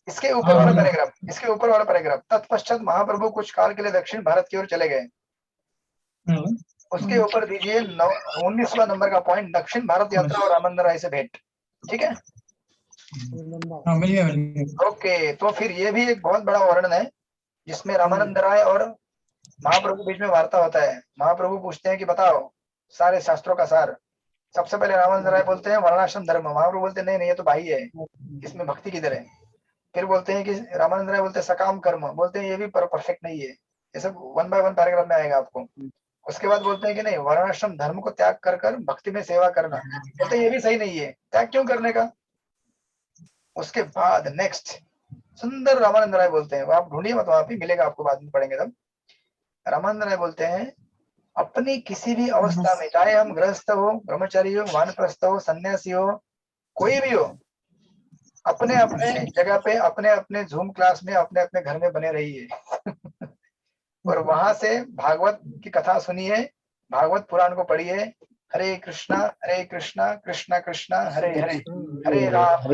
इसके ऊपर वाला पैराग्राफ, तत्पश्चात महाप्रभु कुछ काल के लिए दक्षिण भारत की ओर चले गए। उसके ऊपर दीजिए 19वां नंबर का पॉइंट, दक्षिण भारत यात्रा और रामानंद राय से भेंट। ठीक है, ओके। तो फिर ये भी एक बहुत बड़ा वर्णन है, जिसमें रामानंद राय और महाप्रभु के बीच में वार्ता होता है। महाप्रभु पूछते हैं कि बताओ सारे शास्त्रों का सार। सबसे पहले रामानंद राय बोलते हैं वर्णाश्रम धर्म। महाप्रभु बोलते हैं नहीं ये तो बाह्य है, इसमें भक्ति किधर है। फिर बोलते हैं कि रामानंद राय बोलते हैं सकाम कर्म, बोलते हैं ये भी परफेक्ट नहीं है। ये सब 1 बाय 1 पैराग्राफ में आएगा आपको। उसके बाद बोलते हैं कि नहीं, वर्णाश्रम धर्म को त्याग कर भक्ति में सेवा करना, बोलते हैं ये भी सही नहीं है, त्याग क्यों करने का। उसके बाद नेक्स्ट सुंदर रामानंद राय बोलते हैं, वो आप ढूंढिए मत, वहां पे मिलेगा आपको, बाद में पढ़ेंगे तब। रामानंद राय बोलते हैं अपनी किसी भी अवस्था में, चाहे हम गृहस्थ हो, ब्रह्मचारी हो, वानप्रस्थ हो, सन्यासी हो, कोई भी हो, अपने अपने जगह पे, अपने अपने जूम क्लास में, अपने अपने घर में बने रहिए और वहां से भागवत की कथा सुनिए, भागवत पुराण को पढ़िए, हरे कृष्णा कृष्ण कृष्ण हरे हरे, हरे राम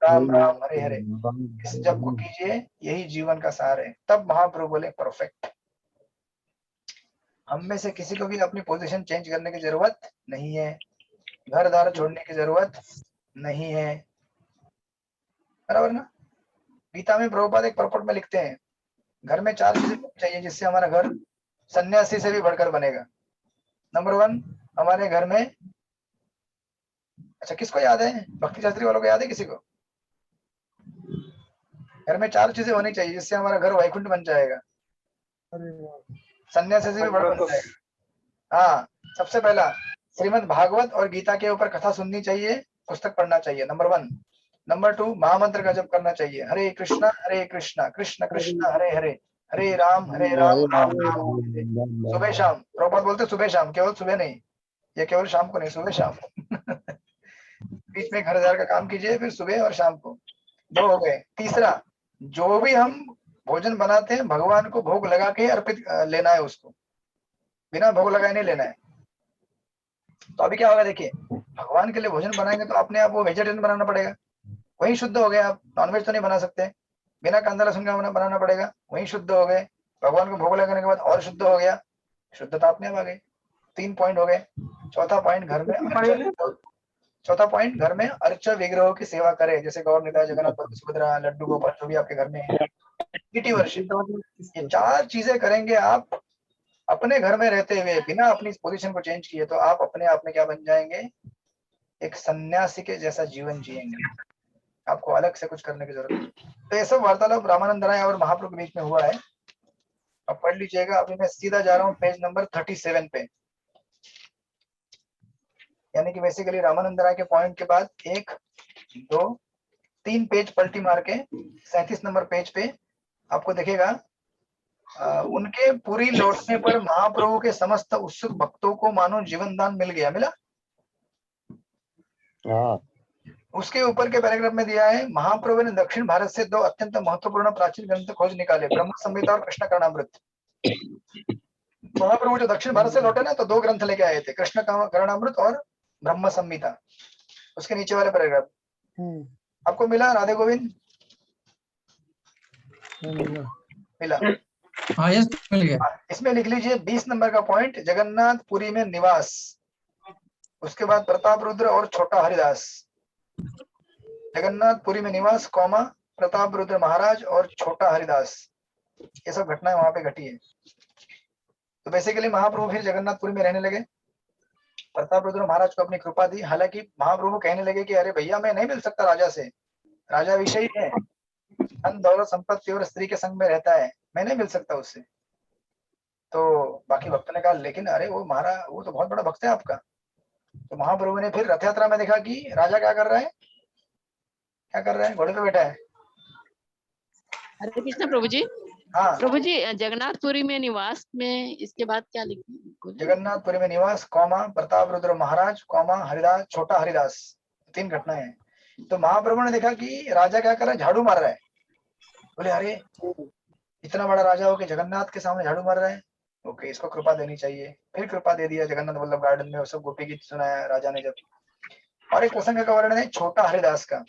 राम राम हरे हरे। इस जप को कीजिए, यही जीवन का सार है। तब महाप्रभु बोले परफेक्ट। हम में से किसी को भी अपनी पोजीशन चेंज करने की जरूरत नहीं है, घर द्वार छोड़ने की जरूरत नहीं है, बराबर ना। गीता में प्रभुपाद एक परपट में लिखते हैं, घर में 4 चीजें चाहिए जिससे हमारा घर सन्यासी से भी बढ़कर बनेगा। नंबर 1, हमारे घर में, अच्छा किसको याद है, भक्ति शास्त्री वालों को याद है किसी को? घर में 4 चीजें होनी चाहिए जिससे हमारा घर वैकुंठ बन जाएगा, सन्यासी से भी बड़ा बन जाएगा। हाँ, सबसे पहला श्रीमद् भागवत और गीता के ऊपर कथा सुननी चाहिए, पुस्तक पढ़ना चाहिए, नंबर 1। नंबर 2, महामंत्र का जप करना चाहिए, हरे कृष्णा कृष्ण कृष्ण हरे हरे, हरे राम राम राम हरे हरे। सुबह शाम, प्रभुपाद बोलते सुबह शाम, केवल सुबह नहीं, ये केवल शाम को नहीं, सुबह शाम बीच में घर द्वार का काम कीजिए, फिर सुबह और शाम को। 2 हो गए। तीसरा, जो भी हम भोजन बनाते हैं भगवान को भोग लगा के अर्पित लेना है, उसको बिना भोग लगाए नहीं लेना है। तो अभी क्या होगा देखिए, भगवान के लिए भोजन बनाएंगे तो अपने आप वो वेजिटेरियन बनाना पड़ेगा, वही शुद्ध हो गए। आप नॉनवेज तो नहीं बना सकते, बिना कांदा लहसुन का बनाना पड़ेगा, वही शुद्ध हो गए। भगवान को भोग लगाने के बाद और शुद्ध हो गया, शुद्धता अपने आप आ गई। 3 पॉइंट हो गए। चौथा पॉइंट, घर में अर्च विग्रहों की सेवा करे, जैसे गौर निताय, जगन्नाथ, सुभद्रा, लड्डू गोपाल, जो भी आपके घर में है, वर्षिप। ये 4 चीजें करेंगे आप अपने घर में रहते हुए, बिना अपनी पोजीशन को चेंज किए, तो आप अपने आप में क्या बन जाएंगे, एक सन्यासी के जैसा जीवन जिएंगे। आपको अलग से कुछ करने की जरूरत नहीं। तो ये सब वार्तालाप रामानंद राय और महाप्रभु के बीच में हुआ है, अब पढ़ लीजिएगा। अभी मैं सीधा जा रहा हूँ पेज नंबर 37 पे, यानी कि बेसिकली रामानंद राय के पॉइंट के बाद 1 2 3 पेज पलटी मार के 37 नंबर पेज पे आपको दिखेगा, उनके पूरी लौटने पर महाप्रभु के समस्त उत्सुक भक्तों को मानो जीवन दान मिल गया, मिला। उसके ऊपर के पैराग्राफ में दिया है, महाप्रभु ने दक्षिण भारत से 2 अत्यंत महत्वपूर्ण प्राचीन ग्रंथ खोज निकाले, ब्रह्म संहिता और कृष्ण कर्णामृत। महाप्रभु जो दक्षिण भारत से लौटे ना, तो 2 ग्रंथ लेके आए थे, कृष्ण कर्णामृत और ब्रह्म संहिता। उसके नीचे वाले पैराग्राफ आपको मिला, राधे गोविंद मिला? हाँ यस मिल गया। इसमें लिख लीजिए 20 नंबर का पॉइंट, जगन्नाथपुरी में निवास। उसके बाद प्रताप रुद्र और छोटा हरिदास। जगन्नाथपुरी में निवास कौमा प्रताप रुद्र महाराज और छोटा हरिदास, ये सब घटनाएं वहां पे घटी है। तो बेसिकली महाप्रभु फिर जगन्नाथपुरी में रहने लगे, प्रताप रुद्र महाराज को अपनी कृपा दी। हालांकि महाप्रभु कहने लगे कि अरे भैया मैं नहीं मिल सकता राजा से, राजा विषयी है, धन दौलत संपत्ति और स्त्री के संग में रहता है, मैं नहीं मिल सकता उससे। तो बाकी भक्तों ने कहा लेकिन अरे वो महाराज, वो तो बहुत बड़ा भक्त है आपका। तो महाप्रभु ने फिर रथ यात्रा में देखा कि राजा क्या कर रहा है, घोड़े पे बैठा है। हरे कृष्ण प्रभु जी। हाँ प्रभु जी, जगन्नाथपुरी में निवास में इसके बाद क्या लिखा? जगन्नाथपुरी में निवास कौमा प्रताप रुद्र महाराज कौमा हरिदास छोटा हरिदास, 3 घटनाएं हैं। तो महाप्रभु ने देखा कि राजा क्या कर रहा है, झाड़ू मार रहा है। बोले अरे इतना बड़ा राजा हो के जगन्नाथ के सामने झाड़ू मार रहा है, ओके इसको कृपा देनी चाहिए। फिर कृपा दे दिया, जगन्नाथ वल्लभ गार्डन में सब गोपी गीत सुनाया राजा ने जब। और एक प्रसंग का वर्णन है छोटा हरिदास का।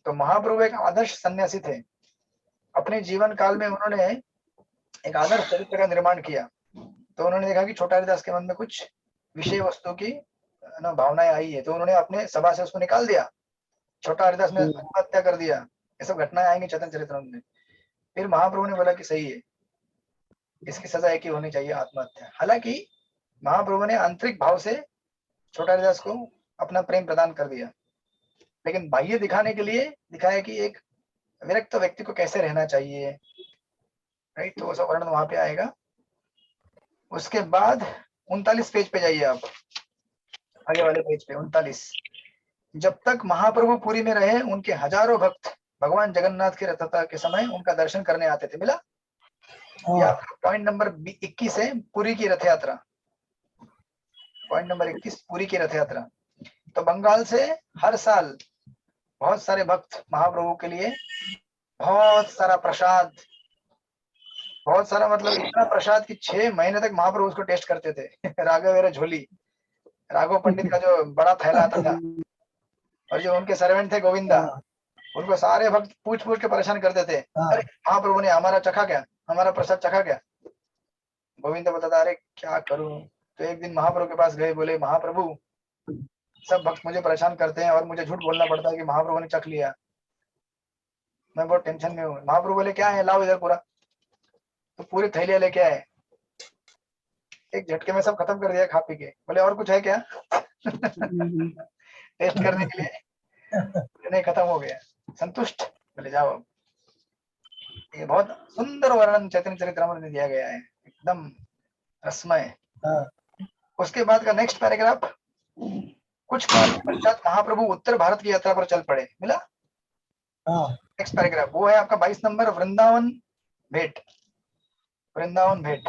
तो महाप्रभु एक आदर्श सन्यासी थे, अपने जीवन काल में उन्होंने एक आदर्श चरित्र का निर्माण किया। तो उन्होंने देखा कि छोटा हरिदास के मन में कुछ विषय वस्तु की ना भावनाएं आई है, तो उन्होंने अपने सभा से उसको निकाल दिया। छोटा हरिदास ने आत्महत्या कर दिया। ये सब घटनाएं आएंगी चैतन्य चरित्र में। फिर महाप्रभु ने बोला कि सही है, इसकी सजा एक ही होनी चाहिए, आत्महत्या। हालांकि महाप्रभु ने आंतरिक भाव से छोटा हरिदास को अपना प्रेम प्रदान कर दिया, लेकिन बाह्य दिखाने के लिए दिखाया कि एक विरक्त व्यक्ति को कैसे रहना चाहिए, राइट। तो वो सब वर्णन वहां पे आएगा। उसके बाद 39 पेज पे जाइए आप, आगे वाले पेज पे 39। जब तक महाप्रभु पुरी में रहे, उनके हजारों भक्त भगवान जगन्नाथ की रथ यात्रा के समय उनका दर्शन करने आते थे, मिला? या पॉइंट नंबर 21 है, पुरी की रथ यात्रा। पॉइंट नंबर 21 पुरी की रथ यात्रा। तो बंगाल से हर साल बहुत सारे भक्त महाप्रभु के लिए बहुत सारा प्रसाद, बहुत सारा मतलब इतना प्रसाद कि 6 महीने तक महाप्रभु उसको टेस्ट करते थे राघवेरा झोली, राघव पंडित का जो बड़ा थैला आता था, और जो उनके सर्वेंट थे गोविंदा, उनको सारे भक्त पूछ पूछ के परेशान करते थे, अरे महाप्रभु ने हमारा चखा क्या, हमारा प्रसाद चखा क्या? गोविंद बताता, अरे क्या करूं? तो एक दिन महाप्रभु के पास गए, बोले महाप्रभु सब भक्त मुझे परेशान करते हैं और मुझे झूठ बोलना पड़ता है कि महाप्रभु ने चख लिया, मैं बहुत टेंशन में हूँ। महाप्रभु बोले क्या है, लाओ इधर पूरा। तो पूरी थैलियां लेके आए, एक झटके में सब खत्म कर दिया खा पी के। बोले और कुछ है क्या? टेस्ट करने के लिए। नहीं, खत्म हो गया। संतुष्ट? बोले जाओ अब। ये बहुत सुंदर वर्णन चैतन्य चरितामृत में दिया गया है, एकदम रसमय। उसके बाद का नेक्स्ट पैराग्राफ, कुछ काल पश्चात महाप्रभु उत्तर भारत की यात्रा पर चल पड़े। मिला? नेक्स्ट पैराग्राफ वो है आपका 22 नंबर, वृंदावन भेंट। वृंदावन भेंट।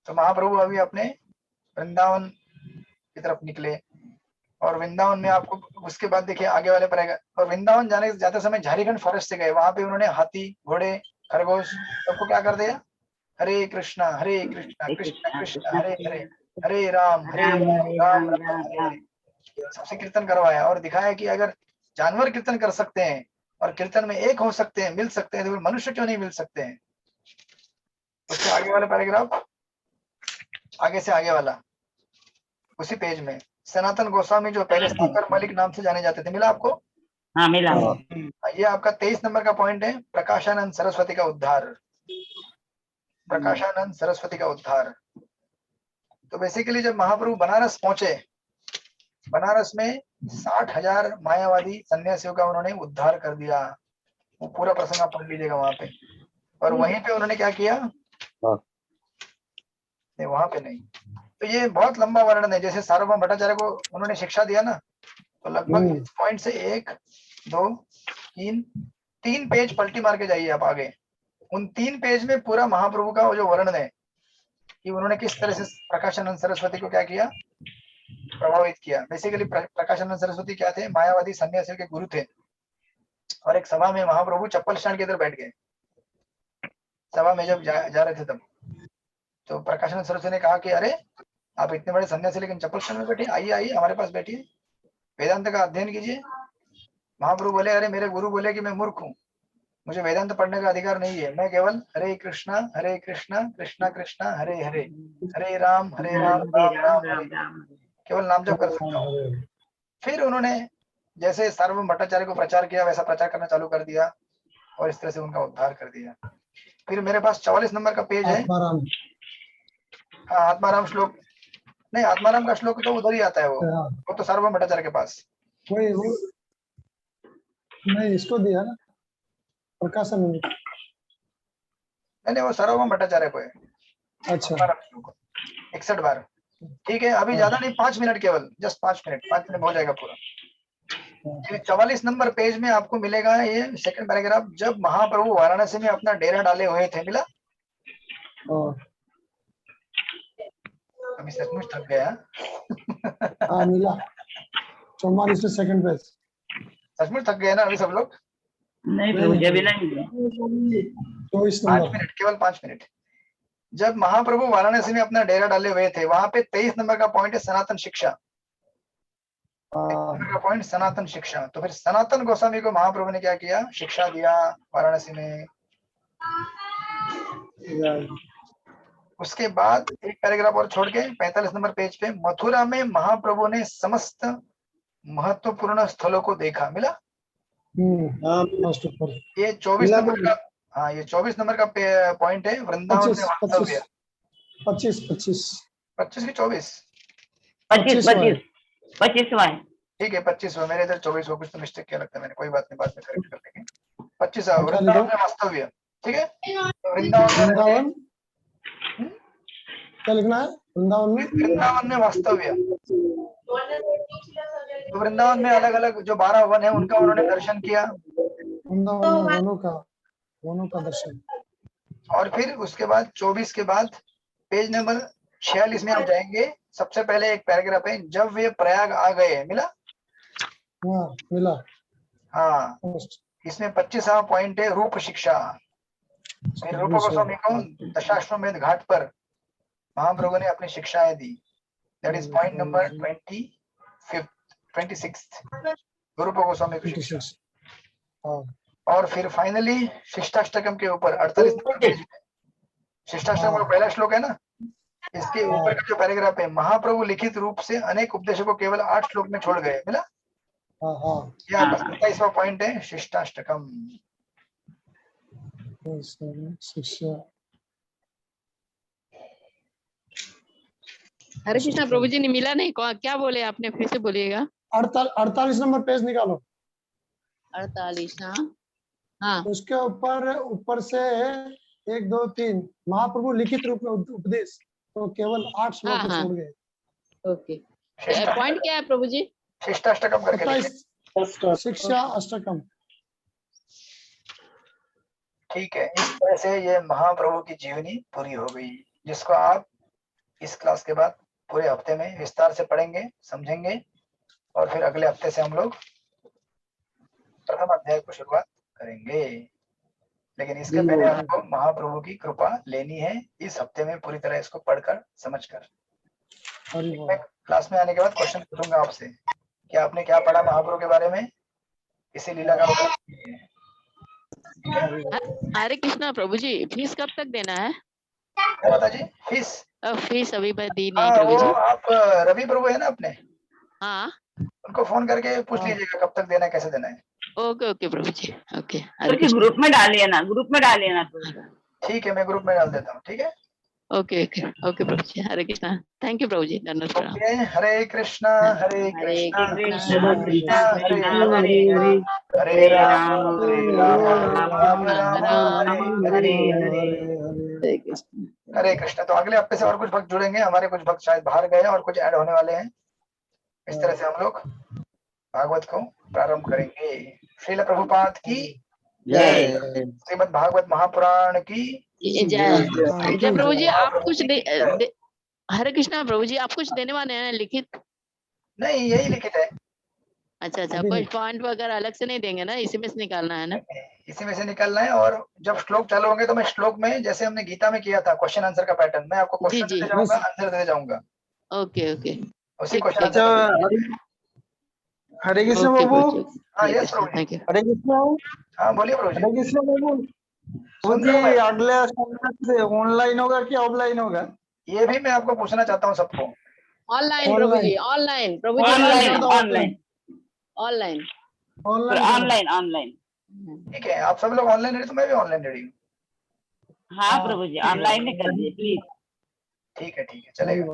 तो महाप्रभु अभी अपने वृंदावन की तरफ निकले, और वृंदावन में आपको उसके बाद देखिए आगे वाले पड़ेगा। और वृंदावन जाते समय झारीखंड फॉरेस्ट से गए, वहां पे उन्होंने हाथी, घोड़े, खरगोश सबको क्या कर दिया, हरे कृष्णा कृष्णा कृष्णा हरे हरे, हरे राम राम हरे हरे, सबसे कीर्तन करवाया और दिखाया कि अगर जानवर कीर्तन कर सकते हैं और कीर्तन में एक हो सकते हैं, मिल सकते हैं, तो मनुष्य क्यों नहीं मिल सकते हैं। उसके आगे वाला पैराग्राफ, आगे से आगे वाला उसी पेज में, सनातन गोस्वामी जो पहले साकर मलिक नाम से जाने जाते थे। मिला आपको? हाँ मिला। ये आपका 23 नंबर का पॉइंट है, प्रकाशानंद सरस्वती का उद्धार। प्रकाशानंद सरस्वती का उद्धार। तो बेसिकली जब महाप्रभु बनारस पहुंचे, बनारस में 60,000 मायावादी सन्यासियों का उन्होंने उद्धार कर दिया। वो पूरा प्रसंग आप पढ़ लीजिएगा वहां पे। और वहीं पे उन्होंने क्या किया, नहीं वहां पे नहीं, तो ये बहुत लंबा वर्णन है। जैसे सार्वभौम भट्टाचार्य को उन्होंने शिक्षा दिया ना, तो लगभग इस पॉइंट से 1 2 3 पेज पलटी मार के जाइए आप आगे। उन 3 पेज में पूरा महाप्रभु का वो जो वर्णन है कि उन्होंने किस तरह से प्रकाशानंद सरस्वती को क्या किया, प्रभावित किया। बेसिकली प्रकाशानंद सरस्वती क्या थे, मायावादी सन्यासियों के गुरु थे। और एक सभा में महाप्रभु चप्पल स्टैंड के इधर बैठ गए, सभा में जब जा रहे थे तब। तो प्रकाशानंद सरस्वती ने कहा कि अरे आप इतने बड़े सन्यासी लेकिन चप्पल स्टैंड में बैठे, आइए आइए हमारे पास बैठिए, वेदांत का अध्ययन कीजिए। महाप्रभु बोले, अरे मेरे गुरु बोले कि मैं मूर्ख हूँ, मुझे वेदांत पढ़ने का अधिकार नहीं है, मैं केवल हरे कृष्णा कृष्णा कृष्णा हरे हरे, हरे राम राम राम हरे, केवल नाम जप कर सकता हूँ। फिर उन्होंने जैसे सार्वभौम भट्टाचार्य को प्रचार किया, वैसा प्रचार करना चालू कर दिया और इस तरह से उनका उद्धार कर दिया। फिर मेरे पास 44 नंबर का पेज है। हाँ, आत्माराम श्लोक नहीं, आत्माराम का श्लोक तो उधर ही आता है, वो तो सार्वभौम भट्टाचार्य के पास। वही वो नहीं, इसको दिया ना प्रकाशानंद। नहीं, वो सार्वभौम भट्टाचार्य को है। अच्छा, 61 बार। ठीक है, अभी ज्यादा नहीं, 5 मिनट केवल, जस्ट 5 मिनट में हो जाएगा पूरा। 44 नंबर पेज में आपको मिलेगा ये सेकंड पैराग्राफ, जब महाप्रभु वाराणसी में अपना डेरा डाले हुए थे। मिला? अभी सचमुच थक गया। हाँ मिला, 44 सेकंड पेज। सचमुच थक गए ना अभी सब लोग? नहीं मुझे भी नहीं। 24 5 नंबर, मिनट, केवल 5 मिनट। जब महाप्रभु वाराणसी में अपना डेरा डाले हुए थे, वहां पे 23 नंबर का पॉइंट है सनातन शिक्षा। का पॉइंट सनातन शिक्षा। तो फिर सनातन गोस्वामी को महाप्रभु ने क्या किया, शिक्षा दिया वाराणसी में। उसके बाद एक पैराग्राफ और छोड़ के 45 नंबर पेज पे, मथुरा में महाप्रभु ने समस्त महत्वपूर्ण स्थलों को देखा। मिला? ये 24 नंबर का, हाँ ये 24 नंबर का पॉइंट है, वृंदावन में वास्तव्य। 25 की 24 25वां। ठीक है, 25वां। मेरे इधर 24 कुछ तो मिस्टेक क्या लगता है मैंने, कोई बात नहीं, बाद में करेक्ट कर लेंगे। 25वां वृंदावन में वास्तव्य। ठीक है, वृंदावन क्या लिखना है? वृंदावन में वास्तव्य। तो वृंदावन में अलग अलग जो 12 वन है उनका उन्होंने दर्शन किया, वनों का दर्शन। और फिर उसके बाद 24 के बाद पेज नंबर 46 में हम जाएंगे। सबसे पहले एक पैराग्राफ है, जब वे प्रयाग आ गए। मिला? मिला। हाँ, इसमें 25वां पॉइंट है रूप शिक्षा। फिर रूप गोस्वामी को दशाश्वमेध घाट पर महाप्रभु ने अपनी शिक्षाएं दी। दैट इज पॉइंट नंबर 26 गुरुप गोस्वामी की शिक्षा। 26 हाँ और फिर फाइनली शिष्टाष्टकम के ऊपर 48 नंबर पेज में शिष्टाष्टकम का पहला श्लोक है ना, इसके ऊपर का जो पैराग्राफ है, महाप्रभु लिखित रूप से अनेक उपदेशों को केवल 8 श्लोक में छोड़ गए, मिला? हाँ हाँ ये आपका 27वां पॉइंट है शिष्टाष्टकम। शिष्य हरे कृष्णा प्रभु जी ने मिला नहीं, क्या बोले आपने, फिर से बोलिएगा। 48 नंबर पेज निकालो, 48 हाँ उसके ऊपर से 1 2 3 महाप्रभु लिखित रूप में उपदेश तो केवल 8 श्लोक में हाँ। छोड़ गए। ओके, पॉइंट क्या है प्रभु जी? शिष्टाष्टकम करके लिखिए। शिक्षा अष्टकम। ठीक है, इस तरह से ये महाप्रभु की जीवनी पूरी हो गई, जिसको आप इस क्लास के बाद पूरे हफ्ते में विस्तार से पढ़ेंगे, समझेंगे, और फिर अगले हफ्ते से हम लोग प्रथम अध्याय को शुरुआत करेंगे। लेकिन इसके पहले हमको महाप्रभु की कृपा लेनी है इस हफ्ते में, पूरी तरह इसको पढ़कर समझकर। मैं क्लास में आने के बाद क्वेश्चन पूछूंगा आपसे कि आपने क्या पढ़ा महाप्रभु के बारे में, इसी लीला का मतलब है। हरे कृष्णा प्रभु जी, फीस कब तक देना है? क्या बता जी? फीस फीस अभी मैं दी नहीं हाँ, प्रभु वो जी। आप रवि प्रभु है ना अपने, हाँ उनको फोन करके पूछ लीजिएगा कब तक देना है, कैसे देना है। ओके ओके प्रभु जी, ओके। ग्रुप में डालिए ना, ग्रुप में डालिए ना। ठीक है, मैं ग्रुप में डाल देता हूँ। ठीक है, ओके ओके ओके प्रभु जी, हरे कृष्णा। थैंक यू प्रभु जी, धन्यवाद प्रणाम। ओके, हरे कृष्णा हरे कृष्णा कृष्णा कृष्णा हरे हरे हरे हरे हरे राम हरे राम राम राम हरे हरे हरे हरे कृष्ण। हरे कृष्णा। तो अगले हफ्ते से और कुछ भक्त जुड़ेंगे, हमारे कुछ भक्त शायद बाहर गए और कुछ ऐड होने वाले हैं। इस तरह से हम लोग भागवत को प्रारंभ करेंगे। श्रील प्रभुपाद की जय। श्रीमद् भागवत महापुराण की जय जय प्रभु जी। आप कुछ हरे कृष्णा प्रभु जी, आप कुछ देने वाले हैं लिखित? नहीं, यही लिखित है। अच्छा, कोई पॉइंट वगैरह अलग से नहीं देंगे ना, इसी में से निकालना है ना? इसी में से निकालना है। और जब श्लोक चालू होंगे तो मैं श्लोक में, जैसे हमने गीता में किया था क्वेश्चन आंसर का पैटर्न, मैं आपको क्वेश्चन देते जाऊंगा, आंसर देते जाऊंगा। ओके ओके, उसी ठीक क्वेश्चन अच्छा हरे कृष्ण ओके बाबू। प्रभु जी। हाँ, यस प्रभु जी। Thank you. हरे कृष्ण। हाँ, बोलिए प्रभु जी। हरे कृष्ण बाबू। सुन जी रहा हूं मैं। अगले सप्ताह से ऑनलाइन होगा कि ऑफलाइन होगा? ये भी मैं आपको पूछना चाहता हूँ सबको। ऑनलाइन प्रभु जी, ऑनलाइन प्रभु जी, online online online online online. ठीक है, आप सब लोग ऑनलाइन रेडी, तो मैं भी ऑनलाइन रेडी हूँ। हाँ प्रभु जी, ऑनलाइन ही कर दीजिए प्लीज। ठीक है, चलेगा।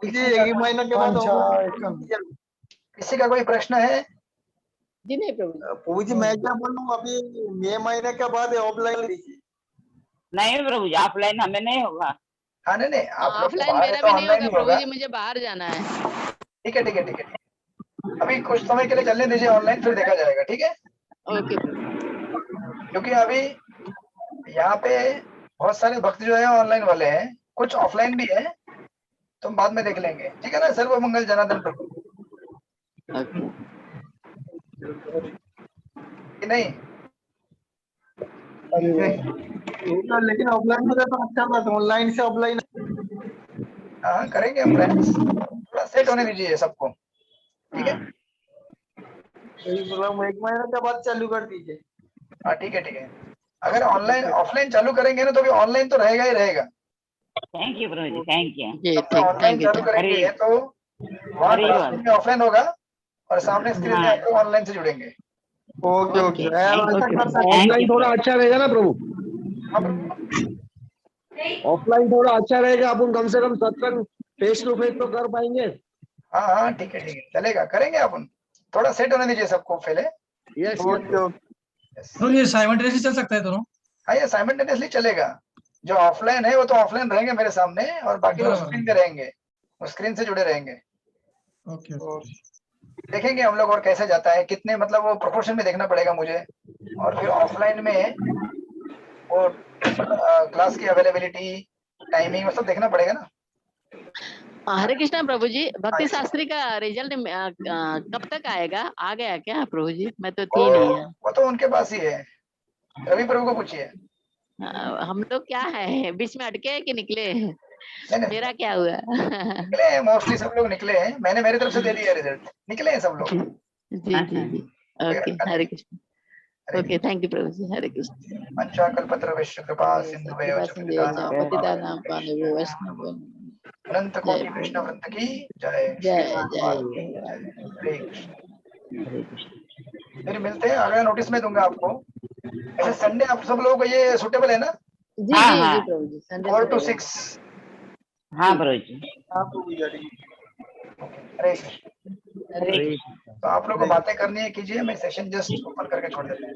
जी एक ही महीने के बाद किसी का कोई प्रश्न है? जी नहीं प्रभु जी। प्रभु जी मैं क्या बोलूँ, अभी मई महीने के बाद ऑफलाइन लीजिए। नहीं प्रभु जी, ऑफलाइन हमें नहीं होगा। हाँ, नहीं, आप लोग तो ऑफलाइन बाहर है मेरा तो भी नहीं ऑनलाइन होगा ही प्रभु होगा। जी, मुझे बाहर जाना है। ठीक है। अभी कुछ समय के लिए चलने दीजिए ऑनलाइन, फिर देखा जाएगा। ठीक है, ओके क्योंकि अभी यहाँ पे बहुत सारे भक्त जो है ऑनलाइन वाले हैं, कुछ ऑफलाइन भी है, तो बाद में देख लेंगे। ठीक है ना, सर्व मंगल जनार्दन प्रभु कि नहीं? लेकिन ऑफलाइन में तो अच्छा बात, ऑनलाइन से ऑफलाइन। हाँ, करेंगे हम फ्रेंड्स, थोड़ा सेट होने दीजिए सबको। ठीक है, एक महीने के बाद चालू कर दीजिए। हाँ ठीक है। अगर ऑनलाइन ऑफलाइन चालू करेंगे ना, तो भी ऑनलाइन तो रहेगा ही रहेगा। थैंक यू प्रभु जी, थैंक यू। ठीक, ऑनलाइन चालू करेंगे तो वहाँ हरी में ऑफलाइन होगा और सामने स्क्रीन में हाँ। आप लोग ऑनलाइन से जुड़ेंगे। ओके ऑफलाइन थोड़ा अच्छा रहेगा ना प्रभु, हाँ प्रभु। ऑफलाइन थोड़ा अच्छा रहेगा, अपन कम से कम सत्संग फेस टू फेस तो कर पाएंगे। हाँ ठीक है, चलेगा, करेंगे अपन। थोड़ा सेट होने दीजिए सबको पहले। यस तो ये साइमल्टेनियसली चल सकता है दोनों? हाँ, ये साइमल्टेनियसली चलेगा। जो ऑफलाइन है वो तो ऑफलाइन रहेंगे मेरे सामने, और बाकी लोग स्क्रीन पे रहेंगे, वो स्क्रीन से जुड़े रहेंगे। ओके देखेंगे हम लोग और कैसे जाता है, कितने, मतलब वो प्रोपोर्शन में देखना पड़ेगा मुझे। और फिर ऑफलाइन में वो क्लास की अवेलेबिलिटी, टाइमिंग, वो सब देखना पड़ेगा ना। हरे कृष्णा प्रभु जी, भक्ति शास्त्री का रिजल्ट कब तक आएगा? आ गया क्या प्रभु जी? मैं तो थी नहीं है। वो तो उनके पास ही है, रवि प्रभु को पूछिए। हम लोग क्या है, बीच में अटके हैं कि निकले हैं? नहीं नहीं मेरा क्या हुआ? निकले हैं, मोस्टली सब लोग निकले हैं, मैंने मेरी तरफ से दे दिया रिजल्ट, निकले हैं सब लोग। जी जी जी okay Hare Krishna okay thank you प्रभु जी हरे कृष्ण पंचाकल्पत्र विश्व कृपा सिंधुभ्यो च पतितानां पावनेभ्यो वैष्णवेभ्यो अनंत कोटि जय कृष्ण वृंद की जय। जय श्री जय जय। हरे कृष्ण। हरे कृष्ण। फिर मिलते हैं, अगला नोटिस में दूंगा आपको। ऐसे संडे आप सब लोग ये सुटेबल है ना? जी हाँ, जी हाँ। जी प्रभु जी संडे 4 to से 6। हाँ प्रभु जी। हरे कृष्ण। हरे हरे तो आप लोग को बातें करनी है कीजिए, मैं सेशन जस्ट ओपन करके छोड़ देता हूँ।